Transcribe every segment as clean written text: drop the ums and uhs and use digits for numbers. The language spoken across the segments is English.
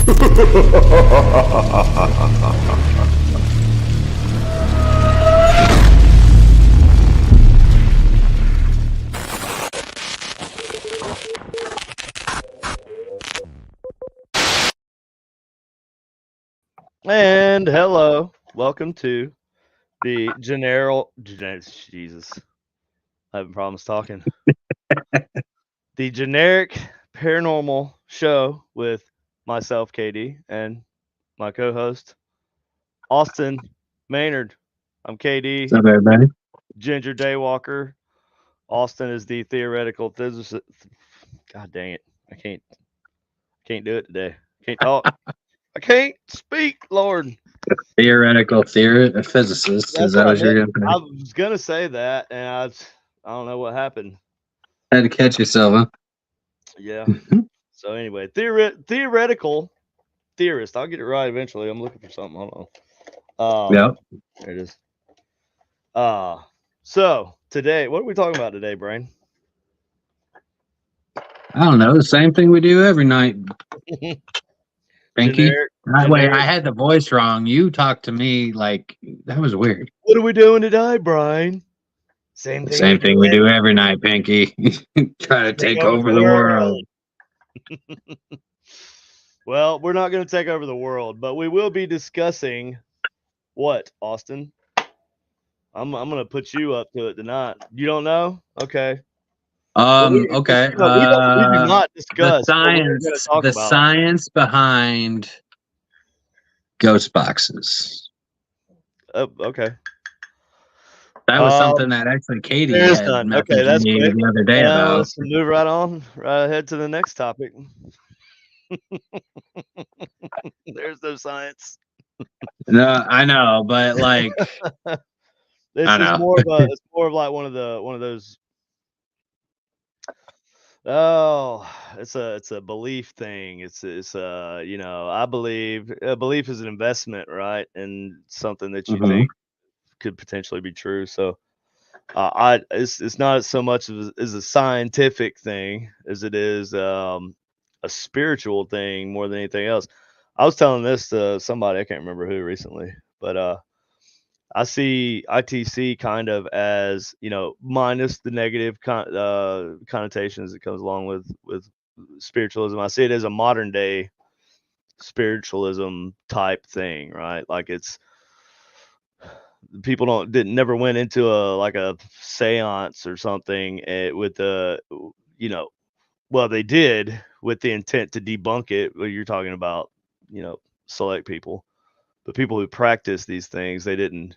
And hello, welcome to the Jesus, I'm having problems talking. The generic paranormal show with myself, KD, and my co-host Austin Maynard. I'm KD, What's up, everybody? Ginger Daywalker. Austin is the theoretical physicist. God dang it, I can't do it today. Can't talk. I can't speak, Lord. Theoretical physicist. Is That's that what I what you're meant. going to I say? was gonna say that, and I don't know what happened. Had to catch yourself, Yeah. huh? So anyway, theoretical theorist. I'll get it right eventually. I'm looking for something. Hold on. Yep. There it is. Uh so today, what are we talking about today, Brain? I don't know. The same thing we do every night, Pinky. Wait, I Generic. had the voice wrong. You talked to me like that was weird. What are we doing today, Brian? Same The thing we same do thing we do every every night, Pinky. Try to take take over the over the world. world. Well, we're not going to take over the world, but we will be discussing what, Austin? I'm going to put you up to it tonight. You don't know? Okay. Well, Okay. we do not The discuss what we're going to science, talk the about. science behind ghost boxes. Oh, okay. That was something that actually Katie There's had none. Okay, messaged that's me quick. the other day about. Let's move right on, right ahead to the next topic. There's no science. No, I know, but like, This I is know. it's more of like one of those. Oh, it's a belief thing. It's I believe a belief is an investment, right? And something that you Mhm. think could potentially be true. So I it's not so much as a scientific thing as it is a spiritual thing more than anything else. I was telling this to somebody, I can't remember who recently, but I see ITC kind of as, minus the negative connotations that comes along with spiritualism. I see it as a modern day spiritualism type thing, right? Like it's people didn't never went into a seance or something with the you know well, they did with the intent to debunk it. Well, you're talking about, select people, but people who practice these things, they didn't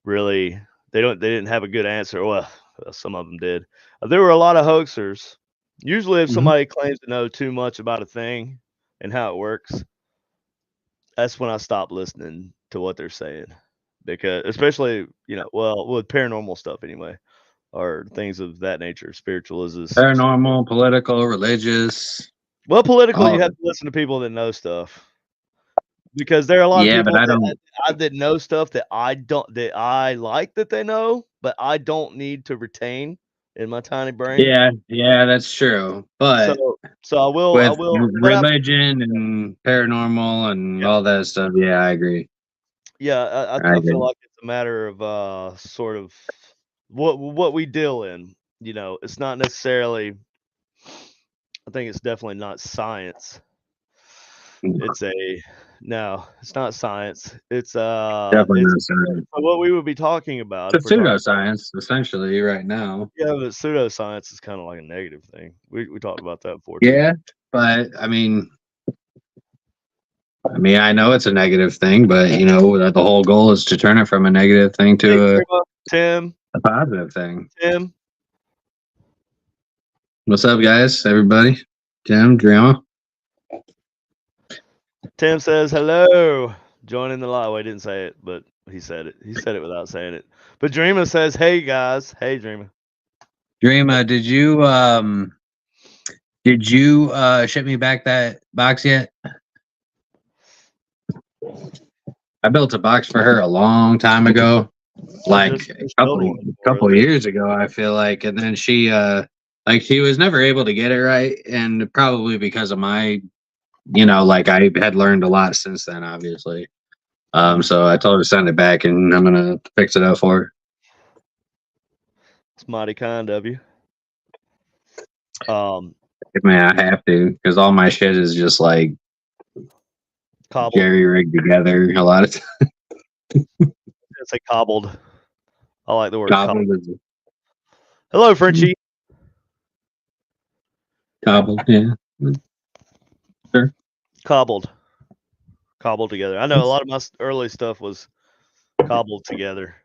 really, they didn't have a good answer. Well, some of them did. There were a lot of hoaxers. Usually, if Mhm. somebody claims to know too much about a thing and how it works, that's when I stop listening to what they're saying, because especially, well, with paranormal stuff anyway, or things of that nature, spiritualism. Paranormal, political, religious, Well, political, all you of have it. to listen to people that know stuff, because there are a lot of Yeah, but people I that don't. that know stuff that I don't, that I like that they know, but I don't need to retain in my tiny brain. Yeah, that's true. But So I with will, but I, religion and paranormal and yeah, all that stuff, yeah, I agree. yeah, I I feel agree. like it's a matter of sort of what we deal in. It's not necessarily. I think it's definitely not science. It's a no, it's not science. Definitely It's not science. what we would be talking about if It's we're a talking. pseudoscience, essentially, right now. Yeah, but pseudoscience is kind of like a negative thing. We talked about that before too. Yeah, but I know it's a negative thing, but the whole goal is to turn it from a negative thing Hey, to Grandma, Tim, a positive thing. Tim, What's up, guys? Everybody, Jim, Drama. Tim says hello. Joining the live. Well, he didn't say it, but he said it. He said it without saying it. But Dreamer says, "Hey guys, hey Dreamer." Dreama, did you ship me back that box yet? I built a box for her a long time ago, I like just finished building one for her. couple years ago, I feel like, and then she was never able to get it right, and probably because of my like I had learned a lot since then, obviously. So I told her to send it back, and I'm gonna fix it up for her. It's mighty kind of you. Um, Man, I have to because all my shit is just like cobbled. jerry rigged together. A lot of It's a cobbled. I like the word cobbled. cobbled is Hello, Frenchie. cobbled. Yeah, sure. Cobbled. Cobbled together. I know a lot of my early stuff was cobbled together.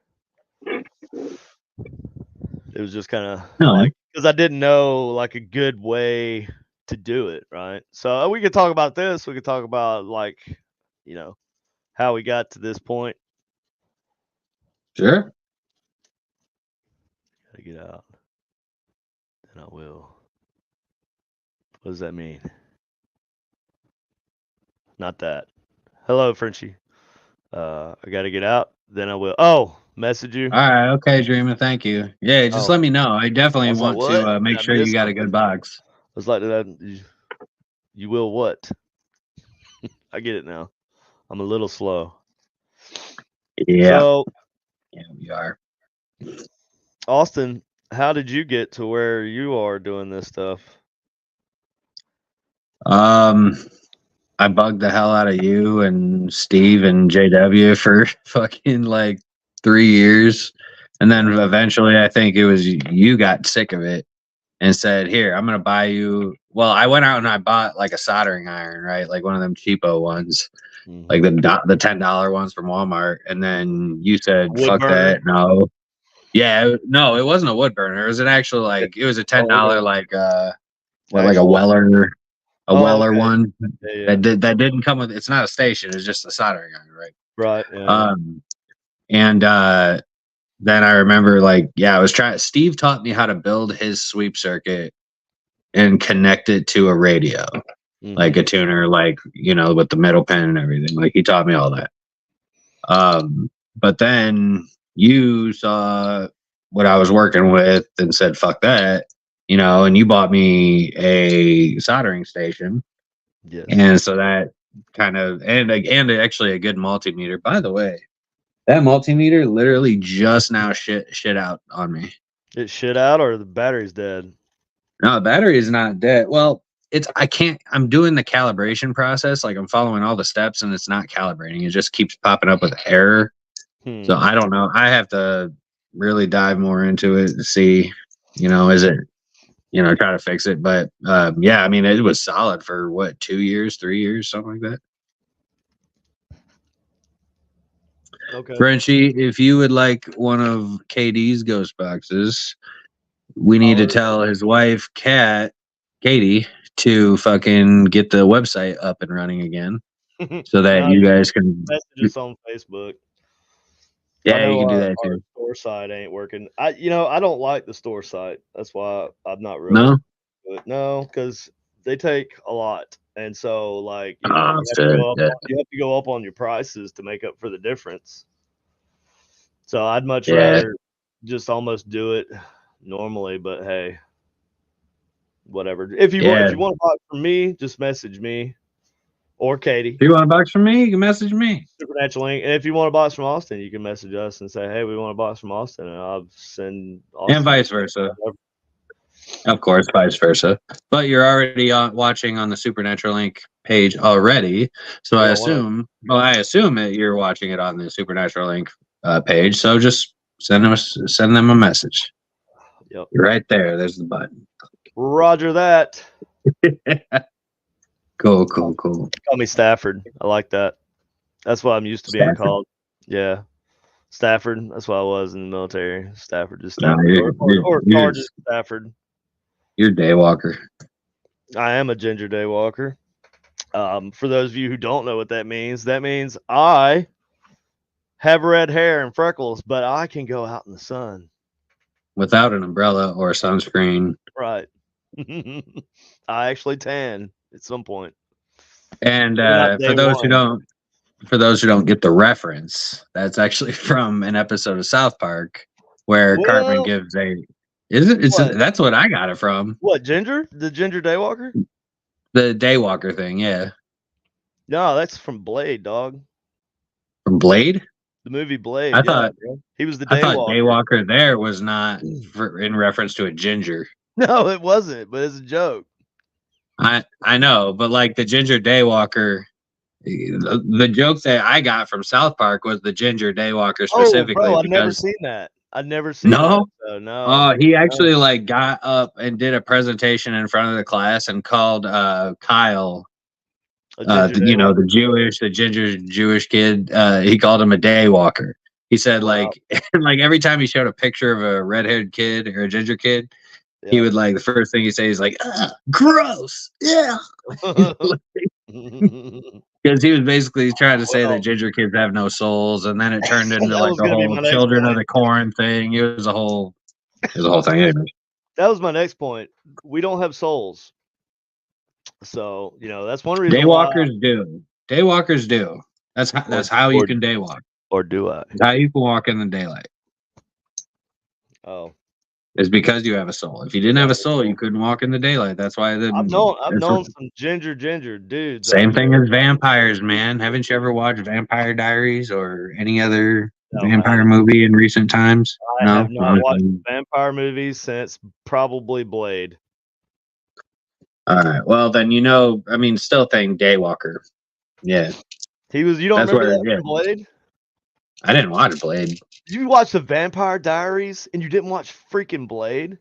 It was just kind of No, like because I didn't know like a good way to do it, right? So we could talk about this. We could talk about like, you know, how we got to this point. sure. Gotta get out. Then I will. What does that mean? Not that. Hello, Frenchie. I gotta get out. Then I will. Oh, message you. All right, okay, Dreamer. Thank you. Yeah, just Oh, let me know. I I definitely was like, want what? to Did make I sure you miss got a something? good box. I was like, you will what? I get it now. I'm a little slow. Yeah, So, yeah, we are. Austin, how did you get to where you are doing this stuff? Um, I bugged the hell out of you and Steve and JW for fucking like 3 years. And then Mhm. eventually, I think it was you got sick of it and said, "Here, I'm gonna buy you." Well, I went out and I bought like a soldering iron, right? Like one of them cheapo ones, like Mhm. the $10 ones from Walmart. And Mhm. then you said, Wood "Fuck burner. that, no." Yeah, no, it wasn't a wood burner. It was an actual Yeah. like it was a ten Oh, okay. dollar like a Actual. Oh, Weller okay. one Yeah, yeah. that didn't come with. It's not a station. It's just a soldering iron, right? Right. Yeah, yeah. Um, and then I remember like yeah, I was trying. Steve taught me how to build his sweep circuit and connect it to a radio, like Mhm. a tuner, like with the metal pin and everything. Like he taught me all that. But then you saw what I was working with and said, fuck that, and you bought me a soldering station. Yes. And so that kind of, and actually a good multimeter. By the way, that multimeter literally just now shit out on me. It shit out or the battery's dead? No, the battery is not dead. Well, I'm doing the calibration process. Like I'm following all the steps and it's not calibrating. It just keeps popping up with error. So Hmm. I don't know. I have to really dive more into it to see, is it, try to fix it. But yeah, I mean, it was solid for what, 2 years, 3 years, something like that. Okay. Frenchie, if you would like one of KD's ghost boxes, we need to Holler at tell his wife, Katie, to fucking get the website up and running again me. so that No, you you guys can. message us on Facebook. I Yeah, you know can do our, that our too. store site ain't working. I don't like the store site. That's why I'm not really No? good. No, because they take a lot, and so like Oh, you have to shit. go up. Yeah. You have to go up on your prices to make up for the difference. So I'd much Yeah. rather just almost do it normally. But hey, whatever. If Yeah. you want to buy it from me, just message me or Katie. If you want a box from me, you can message me. Supernatural link. And if you want a box from Austin, you can message us and say, "Hey, we want a box from Austin," and I'll send And Austin. vice versa. Of course, vice versa. But you're already watching on the Supernatural Link page already. So Yeah, one of I assume that you're watching it on the Supernatural Link page. So just send them a message. yep. You're right there. There's the button. Roger that. Cool, cool, cool. Call me Stafford. I like that. That's what I'm used to being Stafford. called. Yeah, Stafford. That's what I was in the military. Stafford, just No, Stafford, or Sergeant Stafford. you're Daywalker. I am a ginger day walker. For those of you who don't know what that means I have red hair and freckles, but I can go out in the sun. Without an umbrella or sunscreen. Right. I actually tan at some point. And Maybe not day one. for those who don't get the reference, that's actually from an episode of South Park where Cartman Well, gives a. Is it? what? That's what I got it from. What, Ginger? The Ginger Daywalker? The Daywalker thing, yeah. No, that's from Blade, dog. From Blade? The movie I Blade. Yeah, thought bro. He was the I thought Daywalker. Daywalker there was not in reference to a ginger. No, it wasn't, but it's a joke. I know, but like the ginger Daywalker, the joke that I got from South Park was the ginger Daywalker Oh, bro, specifically I've never because seen that. I've never seen that. no, So no, he no. actually like got up and did a presentation in front of the class and called Kyle, A ginger the Daywalker. the ginger Jewish kid. He called him a daywalker. He said Wow. like like every time he showed a picture of a red-haired kid or a ginger kid, he Yeah. would like the first thing he say is like, ugh, gross, yeah. Because he was basically trying to say that Well, ginger kids have no souls, and then it turned into that like was a gonna be whole my next children of point. the corn thing. It was a whole thing. Anyway. That was my next point. We don't have souls. So, that's one reason why. Daywalkers do. Daywalkers do. Or That's how you or can daywalk. or do I? That's how you can walk in the daylight. Oh, Is because you have a soul. If you didn't do I have a have a soul, you soul? couldn't walk in the daylight. That's why I've that's what, known some ginger dudes out same thing there. as vampires, man. Haven't you ever watched Vampire Diaries or any other No, I vampire haven't. movie in recent times? I have No. not watched vampire movies since probably Blade. All right. Well, then I mean, still think Daywalker. Yeah, You don't that's remember where. that Yeah, from Blade? I didn't watch Blade. You watched the Vampire Diaries and you didn't watch freaking Blade?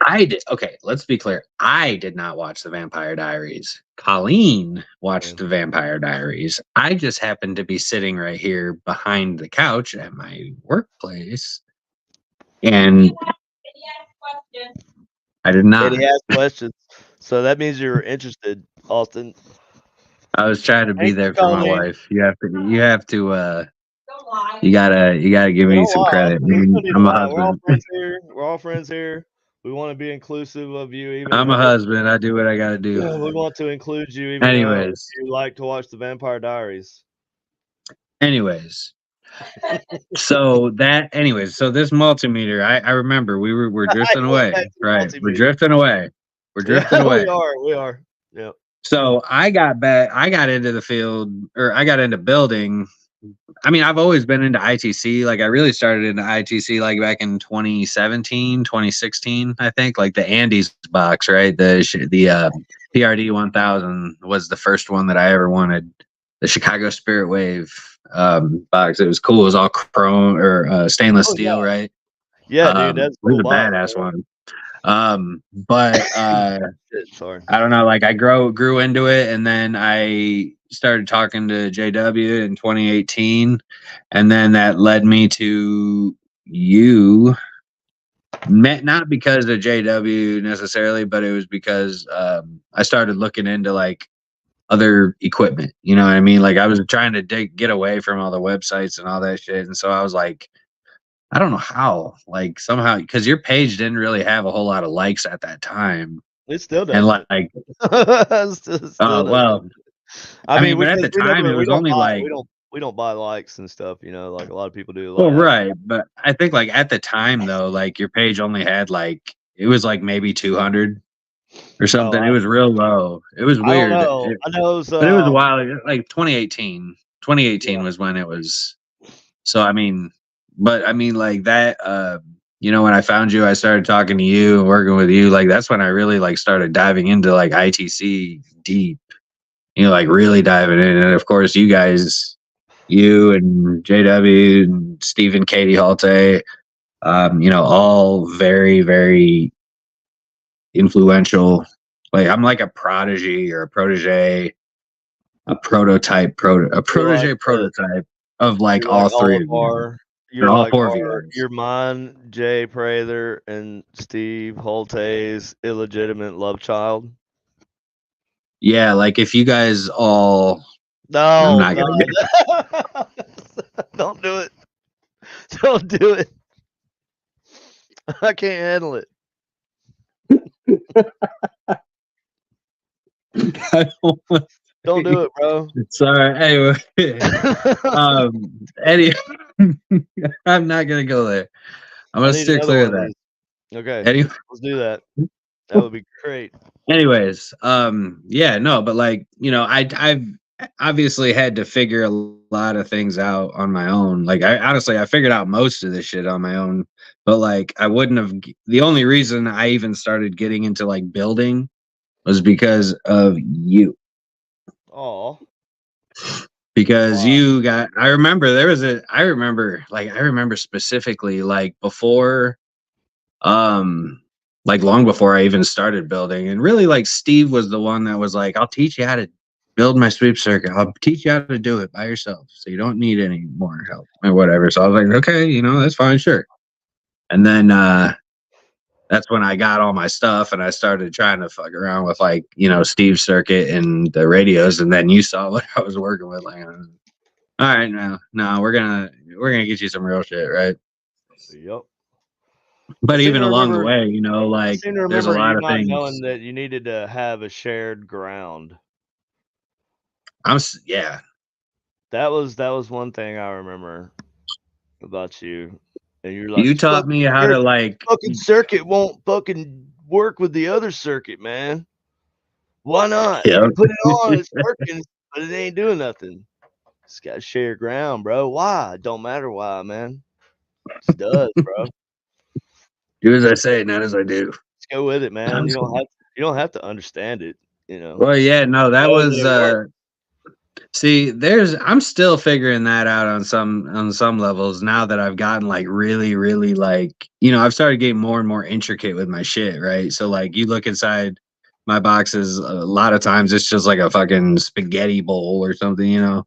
I did. Okay, let's be clear. I did not watch the Vampire Diaries. Colleen watched Man. the Vampire Diaries. I just happened to be sitting right here behind the couch at my workplace, and I did And not. he asked questions. So that means you're interested, Austin. I was trying to be Thank you, there for my Colleen. wife. You gotta give Yeah, me don't some lie. credit. There's no need to I'm a lie. We're all husband. friends here. We're all friends here. We want to be inclusive of you, even I'm a though husband. I do what I gotta do. we want to include you, even though Anyways, you like to watch the Vampire Diaries. anyways. So this multimeter, I remember we're drifting Going away. back to the Right. We're multimeter. drifting away. We're Yeah, drifting away. we are. We are. Yep. So I got into the field, or I got into building. I mean, I've always been into ITC. Like I really started into ITC like back in 2017, 2016, I think, like the Andes box, right? The PRD 1000 was the first one that I ever wanted. The Chicago Spirit Wave box. It was cool. It was all chrome or stainless Oh steel, yeah. right? Yeah, dude, It that's a was cool a box. badass one. But Shit, sorry. I don't know, like I grew into it, and then I started talking to JW in 2018, and then that led me to you. Not because of JW necessarily, but it was because I started looking into like other equipment. You know what I mean? Like I was trying to get away from all the websites and all that shit, and so I was like, I don't know how, like somehow, because your page didn't really have a whole lot of likes at that time, It still and doesn't. Still well, doesn't. I I mean, mean, but at the we time it never was only like, we don't buy likes and stuff, like a lot of people do. well, Like, right, but I think like at the time though, like your page only had like it was like maybe 200 or oh, something. It was real low. It was I don't weird. know. I know it was But it was a while ago, like 2018. 2018 yeah. was when it was. So I mean, but I mean like that. When I found you, I started talking to you and working with you. Like that's when I really like started diving into like ITC deep. Like really diving in, and of course you guys, you and JW and Stephen, Katie Halte, all very very influential. Like I'm like a prodigy or a protege, a You're like protege prototype of like you're like all all three of of you, our or you're all like four of you our guys. you're mine, Jay Prather and Steve Holte's illegitimate love child. Yeah, like if you guys all, I'm No, not gonna get. no. Don't do it. Don't do it. I can't handle it. I don't want Don't do it, bro. Sorry. Anyway, any, I'm not gonna go there. I'm I gonna need steer another clear one of of that. these. Okay, Anyway, let's do that. That would be great. anyways, yeah, no, but like, I've obviously had to figure a lot of things out on my own. Like I honestly, I figured out most of this shit on my own. But like, I wouldn't have. The only reason I even started getting into like building was because of you. Oh, Because wow. you got. I remember there was a. I remember like I remember specifically like before um like long before I even started building, and really like Steve was the one that was like, I'll teach you how to build my sweep circuit, I'll teach you how to do it by yourself, so you don't need any more help or whatever. So I was like, okay, that's fine, sure. And then that's when I got all my stuff and I started trying to fuck around with like Steve's circuit and the radios, and then you saw what I was working with, like, all right, no, we're gonna get you some real shit, right? Yep. I But seem even to along the remember. way, I like seem to there's a remember lot you of not knowing things. that you needed to have a shared ground. Yeah. That was one thing I remember about you. And you're like, You taught me how to like, fucking circuit won't fucking work with the other circuit, man. Why not? yeah, You put it on, it's working, but it ain't doing nothing. It's got to share ground, bro. Why? Don't matter why, man. It just does, bro. do as I say, not as I do. Just go with it, man. I'm You just don't kidding. have to understand it. You know, Well, yeah, no, just that know that was it works. see, I'm still figuring that out on some levels now that I've gotten like really, really like, I've started getting more and more intricate with my shit, right? So like you look inside my boxes, a lot of times it's just like a fucking spaghetti bowl or something, and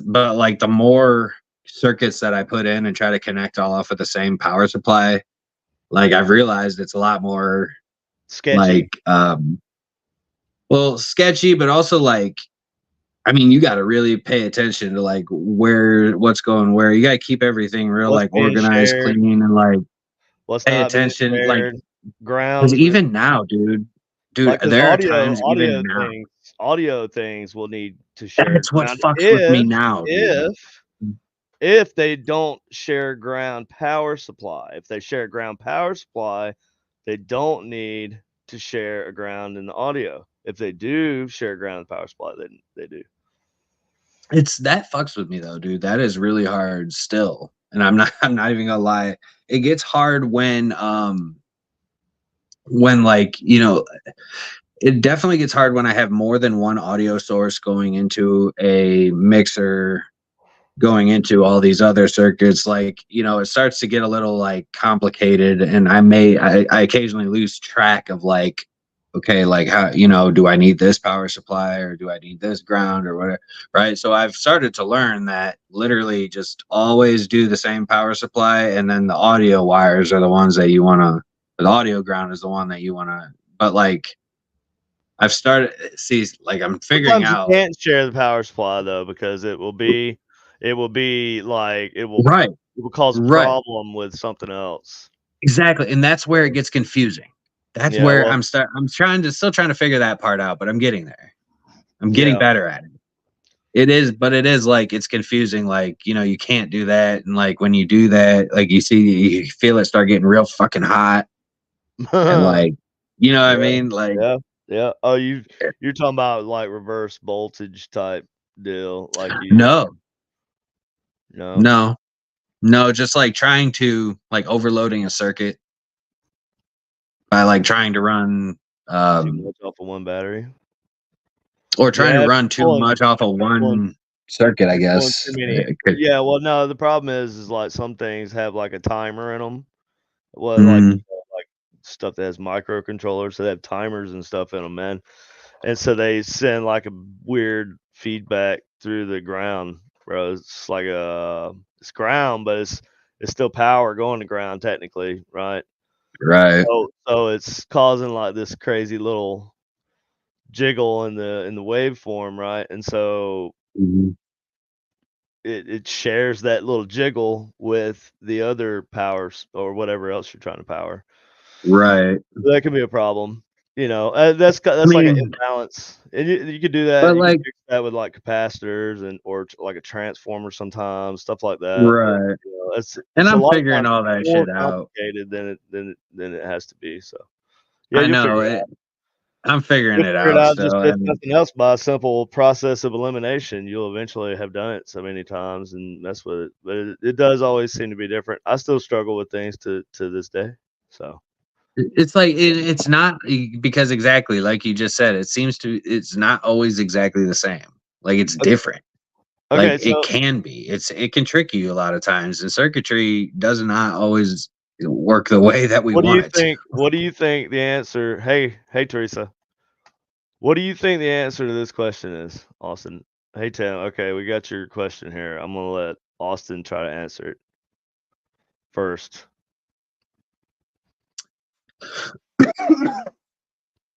but like the more circuits that I put in and try to connect all off of the same power supply, like I've realized it's a lot more Sketchy. like well, sketchy, but also like, I mean, you got to really pay attention to like what's going where. You got to keep everything real What's like being organized, shared? clean, and like What's pay not being attention. Like, shared? because Grounds and even now, dude, like because there are times even now. audio things will need to share That's what ground fucks with me now, dude. if they don't share ground power supply. If they share ground power supply, they don't need to share a ground in the audio. If they do share ground power supply, then they do. It's that fucks with me though, dude. That is really hard still, and I'm not. I'm not even gonna lie. It gets hard when like it definitely gets hard when I have more than one audio source going into a mixer, going into all these other circuits. Like, it starts to get a little like complicated, and I occasionally lose track of like, okay, like how, do I need this power supply or do I need this ground or whatever? Right. So I've started to learn that literally just always do the same power supply, and then the audio wires are the ones that you want to, the audio ground is the one that you want to, but like, I've started see like I'm figuring Sometimes you out. can't share the power supply though because it will be like Right, it will cause a right, problem with something else. exactly, and that's where it gets confusing. That's Yeah, where well, I'm still trying to figure that part out, but I'm getting there. I'm getting yeah. better at it. It is, but it is like it's confusing. Like, you can't do that, and like when you do that, like you feel it start getting real fucking hot, and like, you know what I Yeah, mean? Like, yeah, yeah. Oh, you're talking about like reverse voltage type deal, like you no, know, no, no, just like trying to like overloading a circuit by like trying to run too um much off of one battery. or trying to Yeah, if run too much off of pulling one circuit, I you're pulling too guess. many. It could, Yeah, well, no, the problem is like some things have like a timer in them. Well, like mm, like stuff that has microcontrollers, so they have timers and stuff in them, man. And so they send like a weird feedback through the ground, bro. It's like it's ground, but it's still power going to ground technically, right? right. So it's causing like this crazy little jiggle in the waveform, right? And so Mhm. it shares that little jiggle with the other powers or whatever else you're trying to power. Right. That could be a problem. I That's like an mean, imbalance, and you could do that. but You could like, fix that with like capacitors like a transformer sometimes, stuff like that. But right. And it's a I'm lot of figuring times all that more shit out. complicated than it has to be. So yeah, I you'll know figure it it. out. I'm figuring You'll it figure it out out just still. if And nothing else by a simple process of elimination. You'll eventually have done it so many times and mess with it. But it does always seem to be different. I still struggle with things to this day. So it's like it's not because exactly like you just said, it's not always exactly the same. Like it's okay, different. Like okay. it So can be. It can trick you a lot of times, and circuitry does not always work the way that we what do want you it to. think? What do you think the answer? Hey, Teresa. What do you think the answer to this question is, Austin? Hey, Tim. Okay, we got your question here. I'm gonna let Austin try to answer it first.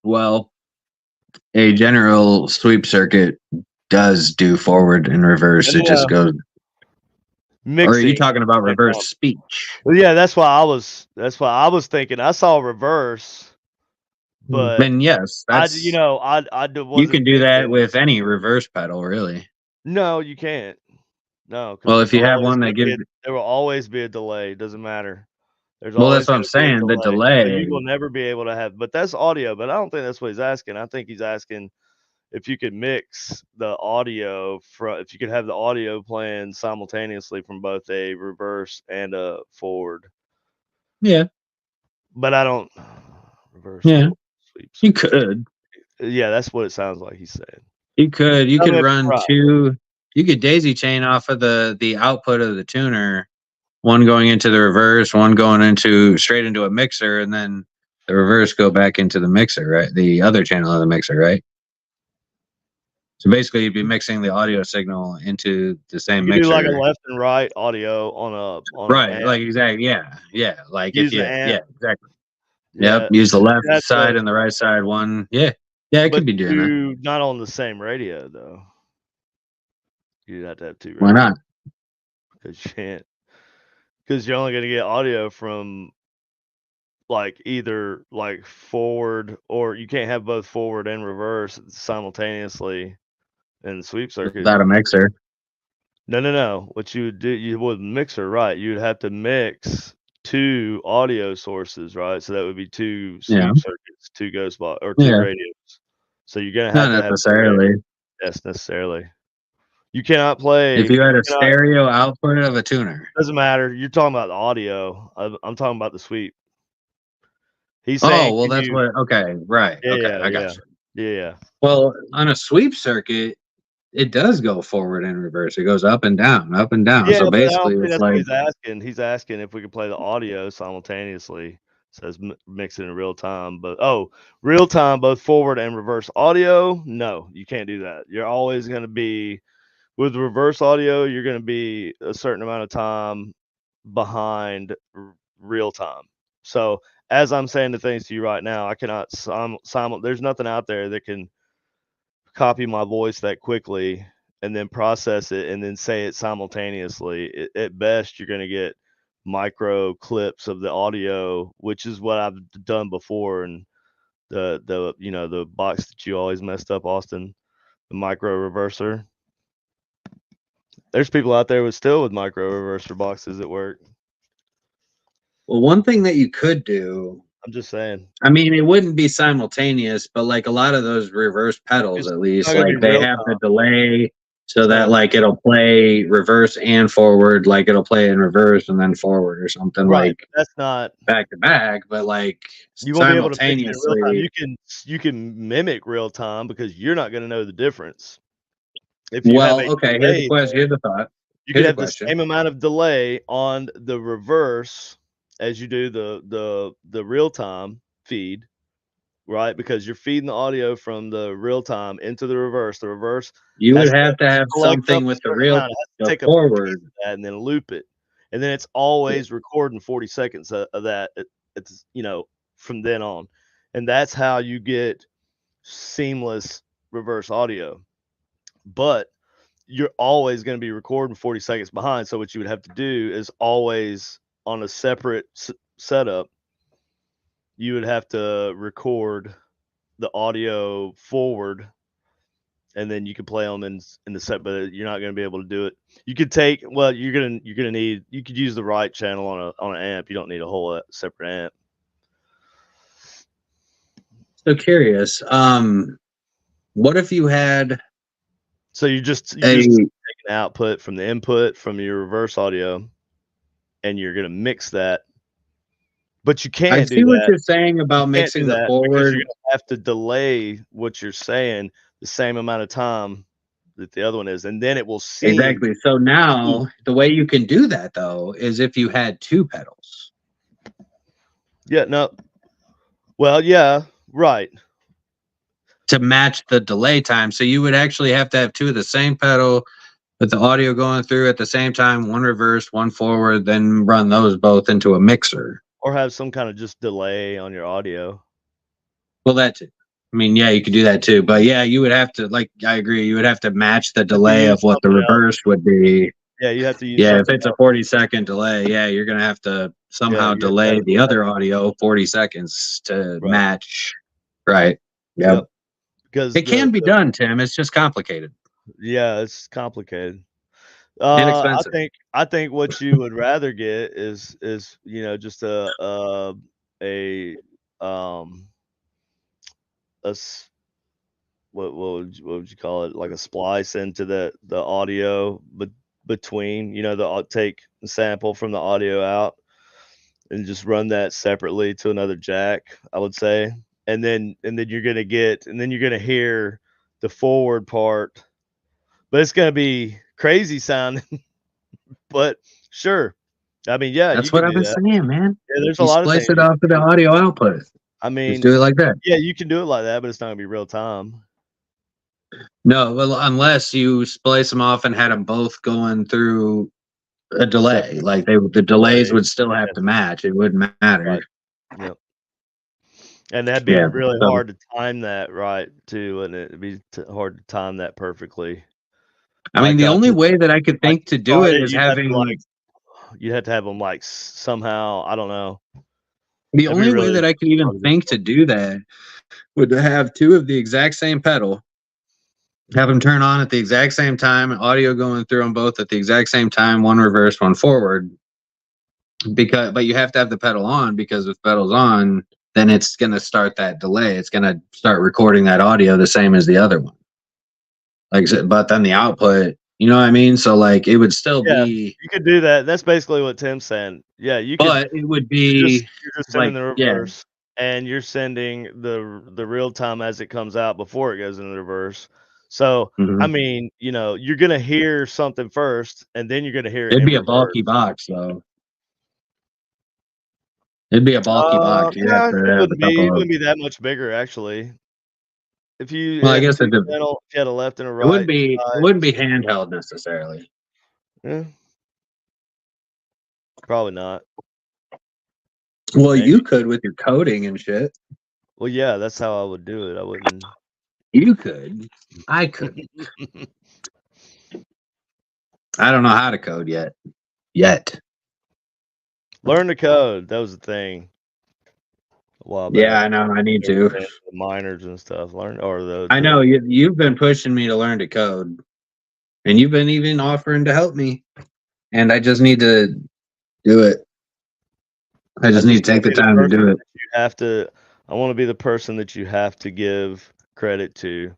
Well, a general sweep circuit does do forward and reverse. No, It no, just no. goes. Or are you Mixing. talking about Same reverse time. speech? Well, yeah, that's why I was thinking. I saw reverse, but And yes, that's wasn't you can do that thinking. with any reverse pedal, really. No, you can't. No, because Well, there's if you have always one that gonna be gives, there will always be a delay. Doesn't matter. There's well, that's always what I'm gonna be a saying. The delay. So you delay, will never be able to have. But that's audio. But I don't think that's what he's asking. I think he's asking if you could mix the audio from if you could have the audio playing simultaneously from both a reverse and a forward. yeah, But I don't reverse yeah, forward sweep you circuit. could, Yeah, that's what it sounds like he's saying. you I could mean, run right. two, you could daisy chain off of the output of the tuner, one going into the reverse, one going into straight into a mixer, and then the reverse go back into the mixer, right? The other channel of the mixer, right? So basically, you'd be mixing the audio signal into the You same could do like a mixer. left and right audio on an Right, amp. like exactly, yeah, yeah. Like if Use the you, amp. yeah, exactly. Yep, Yeah, use the left you have side to, and the right side one. Yeah, yeah, it but could be doing that. two not on the same radio though. You'd have to have two Why radios not? because you can't because you're only gonna get audio from like either like forward or you can't have both forward and reverse simultaneously in the sweep circuit. Without a mixer. No, no, no. What you would do, you would mixer, right? You'd have to mix two audio sources, right? So that would be two Yeah, sweep circuits, two ghost box, or two yeah, radios. So you're gonna not have to have two radios. necessarily. Yes, necessarily. You cannot play. If you You had a cannot. stereo output of a tuner. Doesn't matter. You're talking about the audio. I'm talking about the sweep. He's saying, Oh, well, can that's you? what. Okay, right. Yeah, Okay, yeah, I yeah, got you. yeah, yeah. Well, on a sweep circuit, it does go forward and reverse. It goes up and down, up and down. Yeah, So but I don't basically, think it's that's what like he's asking. He's asking if we can play the audio simultaneously. Says mix it in real time, but real time, both forward and reverse audio. No, you can't do that. You're always going to be with reverse audio. You're going to be a certain amount of time behind real time. So as I'm saying the things to you right now, I cannot there's nothing out there that can copy my voice that quickly and then process it and then say it simultaneously. At best, you're going to get micro clips of the audio, which is what I've done before. And the box that you always messed up, Austin, the micro reverser. There's people out there with micro reverser boxes at work. well, one thing that you could do. I'm just saying. I mean, it wouldn't be simultaneous, but like a lot of those reverse pedals, It's at not least, going to be like they real have the time. delay so It's not that going to be like it'll play reverse and forward, like it'll play in reverse and then forward or something right. like But that's not. back to back, but like You won't be able to mix it in real time. simultaneously. You can mimic real time because you're not going to know the difference. If you have a Well, okay, here's the delay question. there, Here's the thought. you could Here's a have the question. same amount of delay on the reverse as you do the real time feed, right? Because you're feeding the audio from the real time into the reverse. The reverse You would has to have collect something up a with certain amount. It has to the take a piece forward. of that and then loop it, and then it's always recording 40 seconds of that. It's from then on, and that's how you get seamless reverse audio. But you're always going to be recording 40 seconds behind. So what you would have to do is always on a separate setup, you would have to record the audio forward and then you can play them in the set, but you're not going to be able to do it. You could take, well, you're going to need, you could use the right channel on an amp. You don't need a whole separate amp. So curious. What if you had So you just a? take an output from the input from your reverse audio, and you're gonna mix that. But you I can't do see what that. you're saying You about can't do mixing the that because you're forward. gonna have to delay what you're saying the same amount of time that the other one is, and then it will seem Exactly. So now the way you can do that though is if you had two pedals yeah, no. Well, yeah, right. to match the delay time. So you would actually have to have two of the same pedal with the audio going through at the same time, one reverse, one forward, then run those both into a mixer. Or have some kind of just delay on your audio. Well, that's it. I mean, yeah, you could do that too. But yeah, you would have to, like, I agree, you would have to match the You have to delay use of what the something else. reverse would be. Yeah, you have to use Yeah, if something it's a else. 40-second delay, yeah, you're going to have to Yeah, somehow you have to delay have the delay. other audio 40 seconds to Right. match. Right. Yep. Yep. Because It can be done, Tim. It's just complicated. yeah, it's complicated. Inexpensive. I think what you would rather get is just a um a s- what would you call it, like a splice into the audio, but between the take the sample from the audio out and just run that separately to another jack, I would say. And then you're gonna hear the forward part, but it's gonna be crazy sounding. But sure. I mean, yeah, you That's what can I've do been that. saying, man. Yeah, there's a You lot of things splice it you off of can the do. audio output. I Just mean, do it like that. yeah, you can do it like that, but it's not gonna be real time. No, well, unless you splice them off and had them both going through a delay, Separate like the delays delay. would still have Yes, to match. It wouldn't matter. right. Yep. And that'd be Yeah. really So, hard to time that right too, and it'd be hard to time that perfectly. I mean, Like, the only way that I could think to to do start it it, is having you'd have to have them, like, somehow, I don't know. the That'd be only way really that I could even hard to think to do that would to have two of the exact same pedal, have them turn on at the exact same time, audio going through them both at the exact same time, one reverse, one forward. But you have to have the pedal on because if pedal's on, then it's gonna start that delay. It's gonna start recording that audio the same as the other one. But then the output, you know what I mean? So like it would still Yeah, be, you could do that. That's basically what Tim's saying. Yeah, you could. but it would be You're just sending like, the yeah. reverse, and you're sending the real time as it comes out before it goes into the reverse. So, I Mhm. mean, you're gonna hear something first, and then you're gonna hear it It'd in be a bulky reverse. box though. It'd be a bulky box. You'd have Yeah, to have a it couple of. wouldn't be that much bigger actually. If you Well, I had guess two channel, if you had a left and a it wouldn't right be it side, wouldn't be handheld necessarily. yeah, probably not. Well, Maybe. you could with your coding and shit. Well, yeah, that's how I would do it. I wouldn't. You could. I couldn't. I don't know how to code yet. Yet. Learn the code. That was the thing a while Yeah, back. I know. I need During to. the minors and stuff. Learn or I know you've been pushing me to learn to code, and you've been even offering to help me, and I just need to do it. I I just need just to want take to the be the time to person do it. that you have to. I want to be the person that you have to give credit to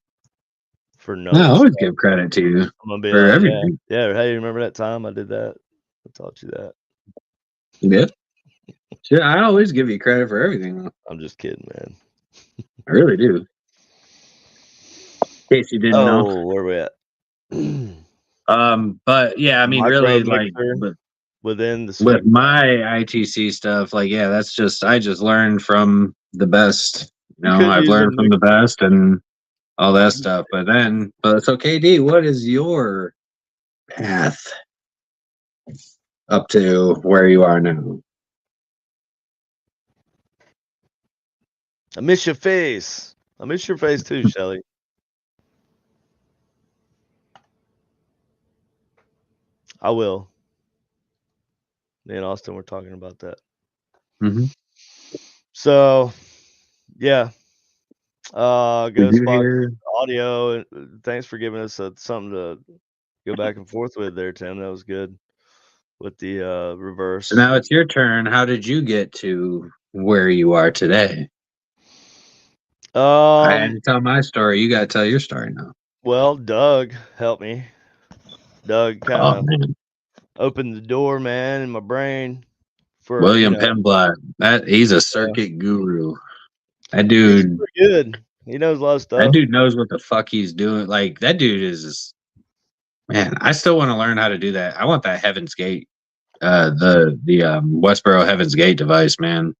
for I knowing always stuff. give credit to you I'm gonna be for like, yeah, everything. yeah. Hey, remember that time I did that? I taught you that. Yep. Shit, I always give you credit for everything. I'm just kidding, man. I really do. In case you didn't know. Oh, where we at? But yeah, I mean, Micro really, like, mixer within the with speaker. my ITC stuff, like, yeah, that's just I just learned from the best. You could I've use a learned from the mixer. best and all that stuff. But so KD, what is your path up to where you are now? I miss your face. I miss your face too, Shelly. I will. Me and Austin were talking about that. Mm-hmm. So, yeah. Did you Ghostbox hear? audio. Thanks for giving us something to go back and forth with there, Tim. That was good with the So reverse. now it's your turn. How did you get to where you are today? I had Um, to tell my story. You got to tell your story now. well, Doug helped me. Doug kind Oh of man, opened the door, man, in my brain for, William Penblad. He's a circuit guru. That he's dude. pretty good. He knows a lot of That stuff. dude knows what the fuck he's doing. Like that dude is. Man, I still want to learn how to do that. I want that Heaven's Gate, the Westboro Heaven's Gate device, man.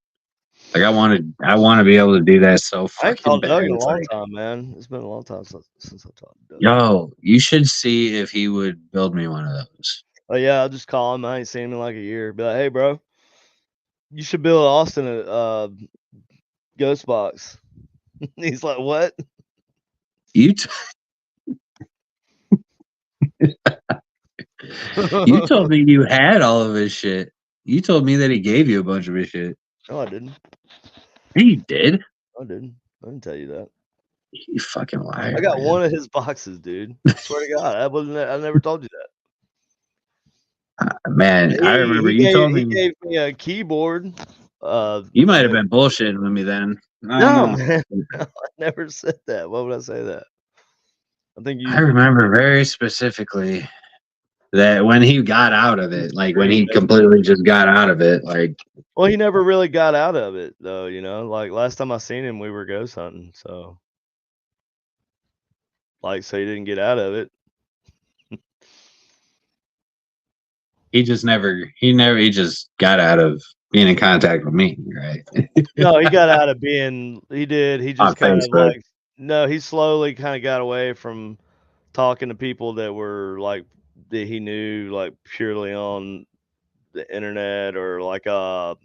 Like I want to be able to do that so I ain't fucking talked to bad. Doug in a It's long like, time, man. It's been a long time since I talked to Doug. yo, you should see if he would build me one of those. Oh yeah, I'll just call him. I ain't seen him in like a year. Be like, hey, bro, you should build Austin a ghost box. He's like, what? You t- you told me you had all of his shit. You told me that he gave you a bunch of his shit. No, I didn't. He did. I didn't. I didn't tell you that. You fucking I liar, got man. one of his boxes, dude. I swear to God, I wasn't. I never told you that. Man, I remember you told He me gave me a keyboard. you might have That, been bullshitting with me then. I don't no, know. man, no, I never said that. Why would I say that? I think I you. remember very specifically that when he got out of it, like when Pretty he messed completely just got out of it, like Well, he never really got out of it, though. You know, like last time I seen him, we were ghost hunting. So, so he didn't get out of it. he just got out of being in contact with me, right? No, he got out of being. He did. He On just kind of Facebook. no. He slowly kind of got away from talking to people that were that he knew purely on the internet or like for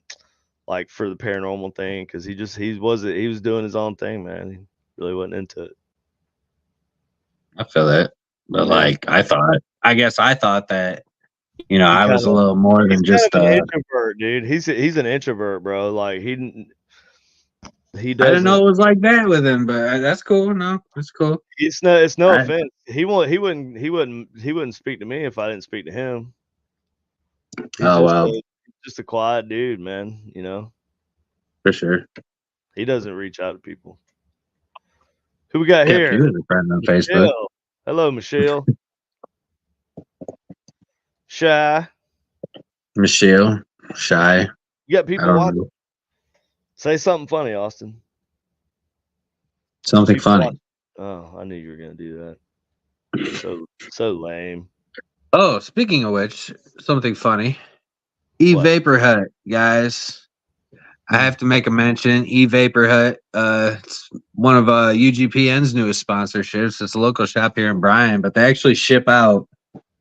the paranormal thing because he was doing his own thing, man. He really wasn't into it. I feel that. But Yeah, like I guess I thought that, he I kind was a of little more he's than kind of just an introvert, dude. He's an introvert, bro. Like he I didn't know doesn't. it was like that with him, but that's cool. No, it's cool. It's no I, offense. He wouldn't speak to me if I didn't speak to him. He's oh well, just a quiet dude, man. You know, for sure. he doesn't reach out to people. Who we got Kept you here? as a friend on Facebook. Michelle. Hello, Michelle. Shy. Michelle, shy. You got I people don't watching. know. Say something funny, Austin. Something People funny. watch. Oh, I knew you were gonna do that. So lame. Oh, speaking of which, something funny. What? E-Vapor Hut, guys. I have to make a mention. E-Vapor Hut. It's one of UGPN's newest sponsorships. It's a local shop here in Bryan, but they actually ship out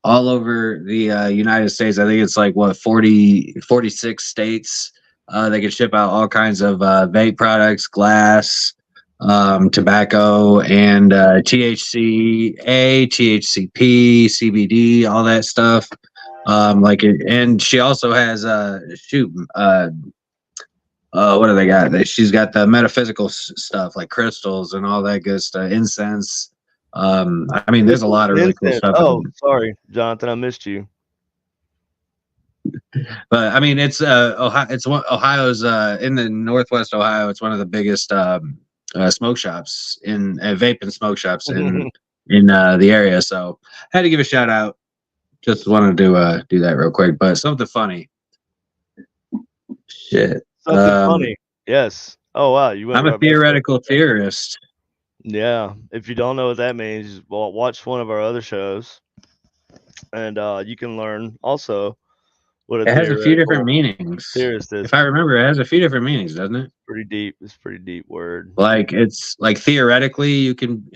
all over the United States. I think it's like 46 states. They can ship out all kinds of vape products, glass, tobacco, and THCA, THCP, CBD, all that stuff. And she also has what do they got? She's got the metaphysical stuff like crystals and all that good stuff, incense. I mean, there's a lot of really cool Incense. stuff in Oh, there. sorry, Jonathan. I missed you. But I mean, it's Ohio. Ohio's in the Northwest Ohio. It's one of the biggest smoke shops in vape smoke shops in the area. So I had to give a shout out. Just wanted to do that real quick. But something funny. Shit. Something funny. Yes. Oh wow, you went I'm a right back to it. theoretical theorist. Yeah. If you don't know what that means, well, watch one of our other shows, and you can learn also what a It has a few different theoretical meanings. theorist is. If I remember, it has a few different meanings, doesn't it? Pretty deep. It's a pretty deep word. Like it's like theoretically, you can.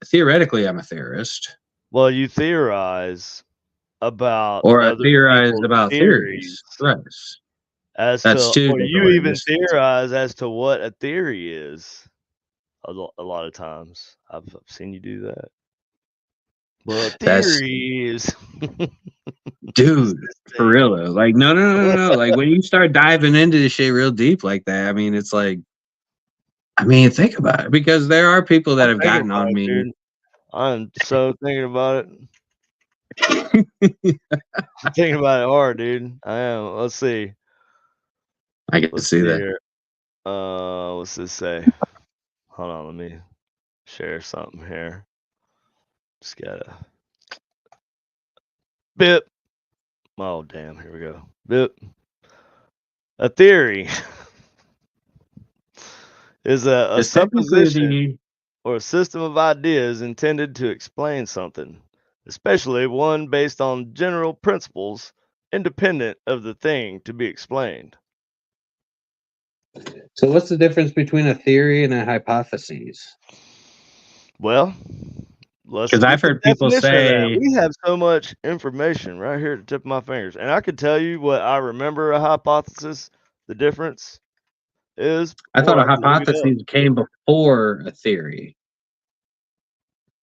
Theoretically, I'm a theorist, Well, you theorize about or I other theorize people's about theories theories. Right. as That's to, two or different you even ways. theorize as to what a theory is. A lot of times, I've seen you do that. Well, a That's theory is. dude for Thing. real though. Like no. Like when you start diving into this shit real deep like that, I mean, it's like, I mean, think about it because there are people that I'm have thinking gotten about on it, me. dude. I'm so thinking about it. I'm thinking about it hard, dude. I am. Let's see. I can Let's see see that. here. What's this say? Hold on, let me share something here. Just gotta bip. Oh damn, here we go. Bip. A theory is a It's technically supposition or a system of ideas intended to explain something, especially one based on general principles independent of the thing to be explained. So what's the difference between a theory and a hypothesis? Well, let's Because get I've the heard people definition of that. say, We have so much information right here at the tip of my fingers. And I could tell you what I remember a hypothesis, the difference is, I thought or a I can look it up. hypothesis came before a theory,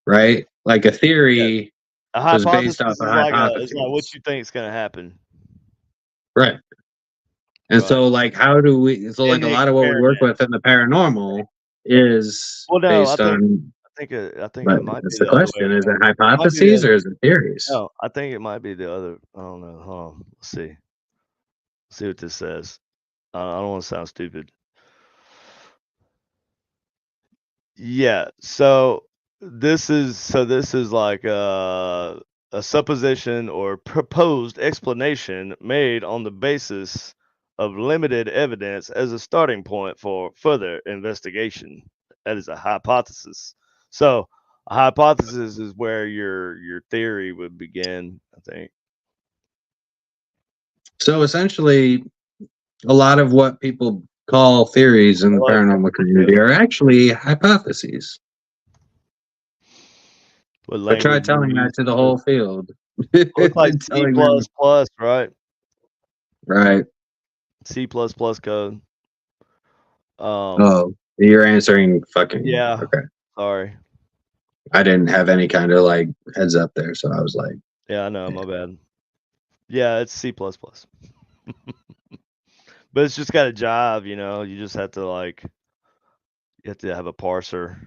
right? Like a Yeah. theory A was based off hypothesis of is like what hypotheses, you think is gonna happen. right? And Right. so, like, how do we? So, In like, a the lot of what we experiment. work with in the paranormal is Well, no, based on. I think But it might be that's the the other way question: is it around. It might be the hypotheses other. or is it theories? No, I think it might be the other. I don't know. Hold on. Let's see. Let's see what this says. I don't want to sound stupid. Yeah. This is like a supposition or proposed explanation made on the basis of limited evidence as a starting point for further investigation. That is a hypothesis. So a hypothesis is where your theory would begin, I think. So, essentially, a lot of what people call theories in the Hello. paranormal community are actually hypotheses. What But try language telling you that use? to the whole field. Looks like C Telling plus them, plus, right? right? C plus plus code. Um, Oh, you're answering fucking. yeah. Okay. Sorry. I didn't have any kind of like heads up there, so I was like, Yeah, I know. yeah. My bad. Yeah, it's C plus plus. But it's just got a jive, you know. You just have to you have to have a parser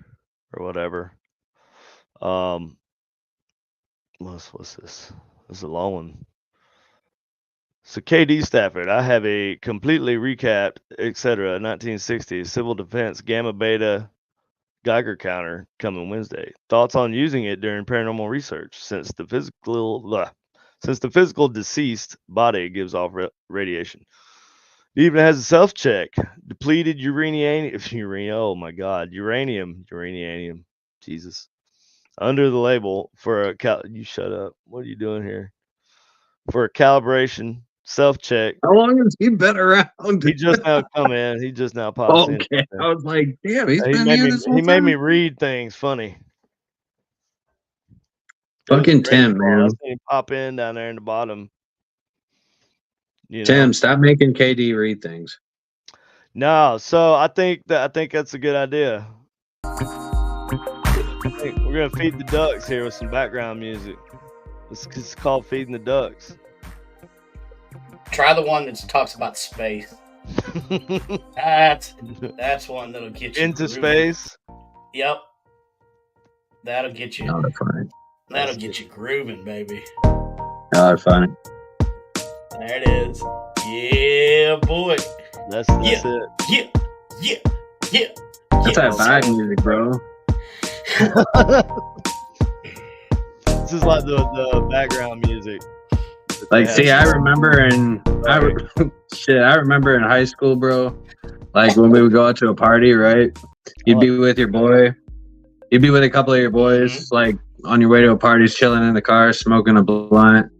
or whatever. Um, what's this? This is a long one. So KD Stafford, I have a completely recapped, etc. 1960s civil defense gamma beta Geiger counter coming Wednesday. Thoughts on using it during paranormal research since the physical deceased body gives off radiation. It even has a self check. Depleted uranium. Oh my God, uranium. Jesus. Under the label for you shut up. What are you doing here? For a calibration self check. How long has he been around? He just now come in. He just now pops in. Okay, I was like, damn, he's He been made here me this he whole made me time. read things funny. It was a Fucking great Tim, call. I man. seen him pop in down there in the bottom. You Tim, know. stop making KD read things. No, so I think that's a good idea. We're gonna feed the ducks here with some background music. It's called feeding the ducks. Try the one that talks about space. That's one that'll get you Into grooving. space. Yep, that'll get you. No, they're fine. That'll get you grooving, baby. No, they're fine. There it is. Yeah, boy. That's Yeah. it. Yeah. That's that vibe music, bro. This is like the background music. Like, see, I remember I remember in high school, bro. Like when we would go out to a party, right? You'd be with your boy. You'd be with a couple of your boys, like on your way to a party, chilling in the car, smoking a blunt,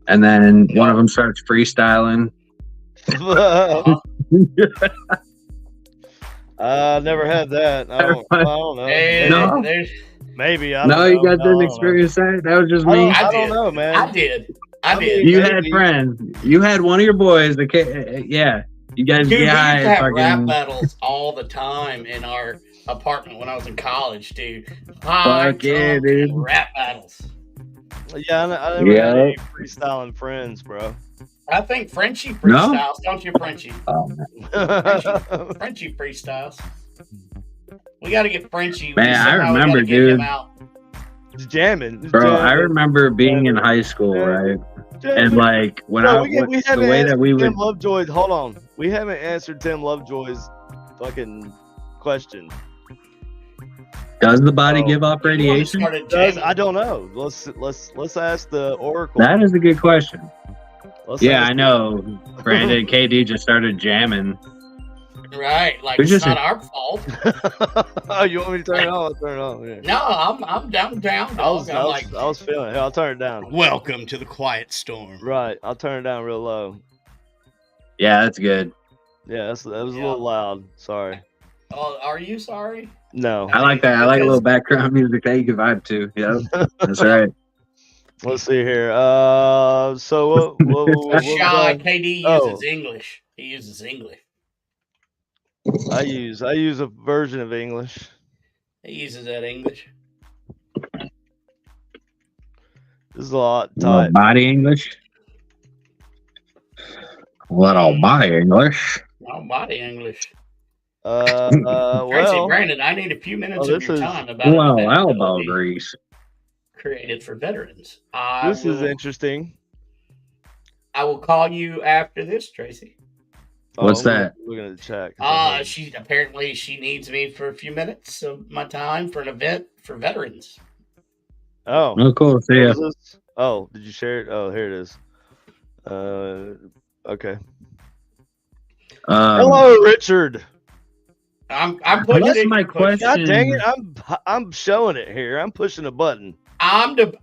and then one of them starts freestyling. I never had that. I don't know. Hey, No? Maybe. I don't know. You guys didn't experience that? That was just me? I don't know, man. I did. You had friends. You had one of your boys. Yeah. You guys Dude, get high. we used to have rap battles all the time in our apartment when I was in college, dude. Fuck yeah, dude. Rap battles. Yeah, I never had any freestyling friends, bro. I think Frenchie freestyles, don't you, Frenchie? Oh, Frenchie freestyles. We got to get Frenchie. Man, I remember, dude. Jamming. Bro, I remember being in high school, right? And like when the way that we would Tim Lovejoy's. Hold on, we haven't answered Tim Lovejoy's fucking question. Does the body Oh. give off You wanna radiation? start a Does gym. I don't know. Let's ask the oracle. That is a good question. Let's Yeah, ask I know. Brandon, KD just started jamming. Right, like We're it's just- not our fault. Oh, you want me to turn it on? I'll turn it on. Yeah. No, I'm down, dog. I'm like, I was feeling it. I'll turn it down. welcome to the quiet storm. Right. I'll turn it down real low. Yeah, that's good. Yeah, that was a Yeah. little loud. Sorry. Oh, are you sorry? No. I like that. I like a Because- little background music that you can vibe to. Yeah, that's right. Let's see here. So what Shy KD Oh. uses English. He uses English. I use a version of English. He uses that English. This is a lot Little tight. body English. Little body English. Oh, body English. Tracy, Well, Brandon, I need a few minutes Oh, of this your is- time about an Well, event that will elbow be grease. created for veterans. this is interesting. I will call you after this, Tracy. What's I'm that? Looking at the chat. 'cause I heard- She needs me for a few minutes of my time for an event for veterans. Oh, Oh, cool. See ya. what was this? Oh, did you share it? Oh, here it is. Okay. Hello, Richard. I'm I pushing guess it. my you're pushing it. God dang it! question. I'm showing it here. I'm pushing a button. I'm the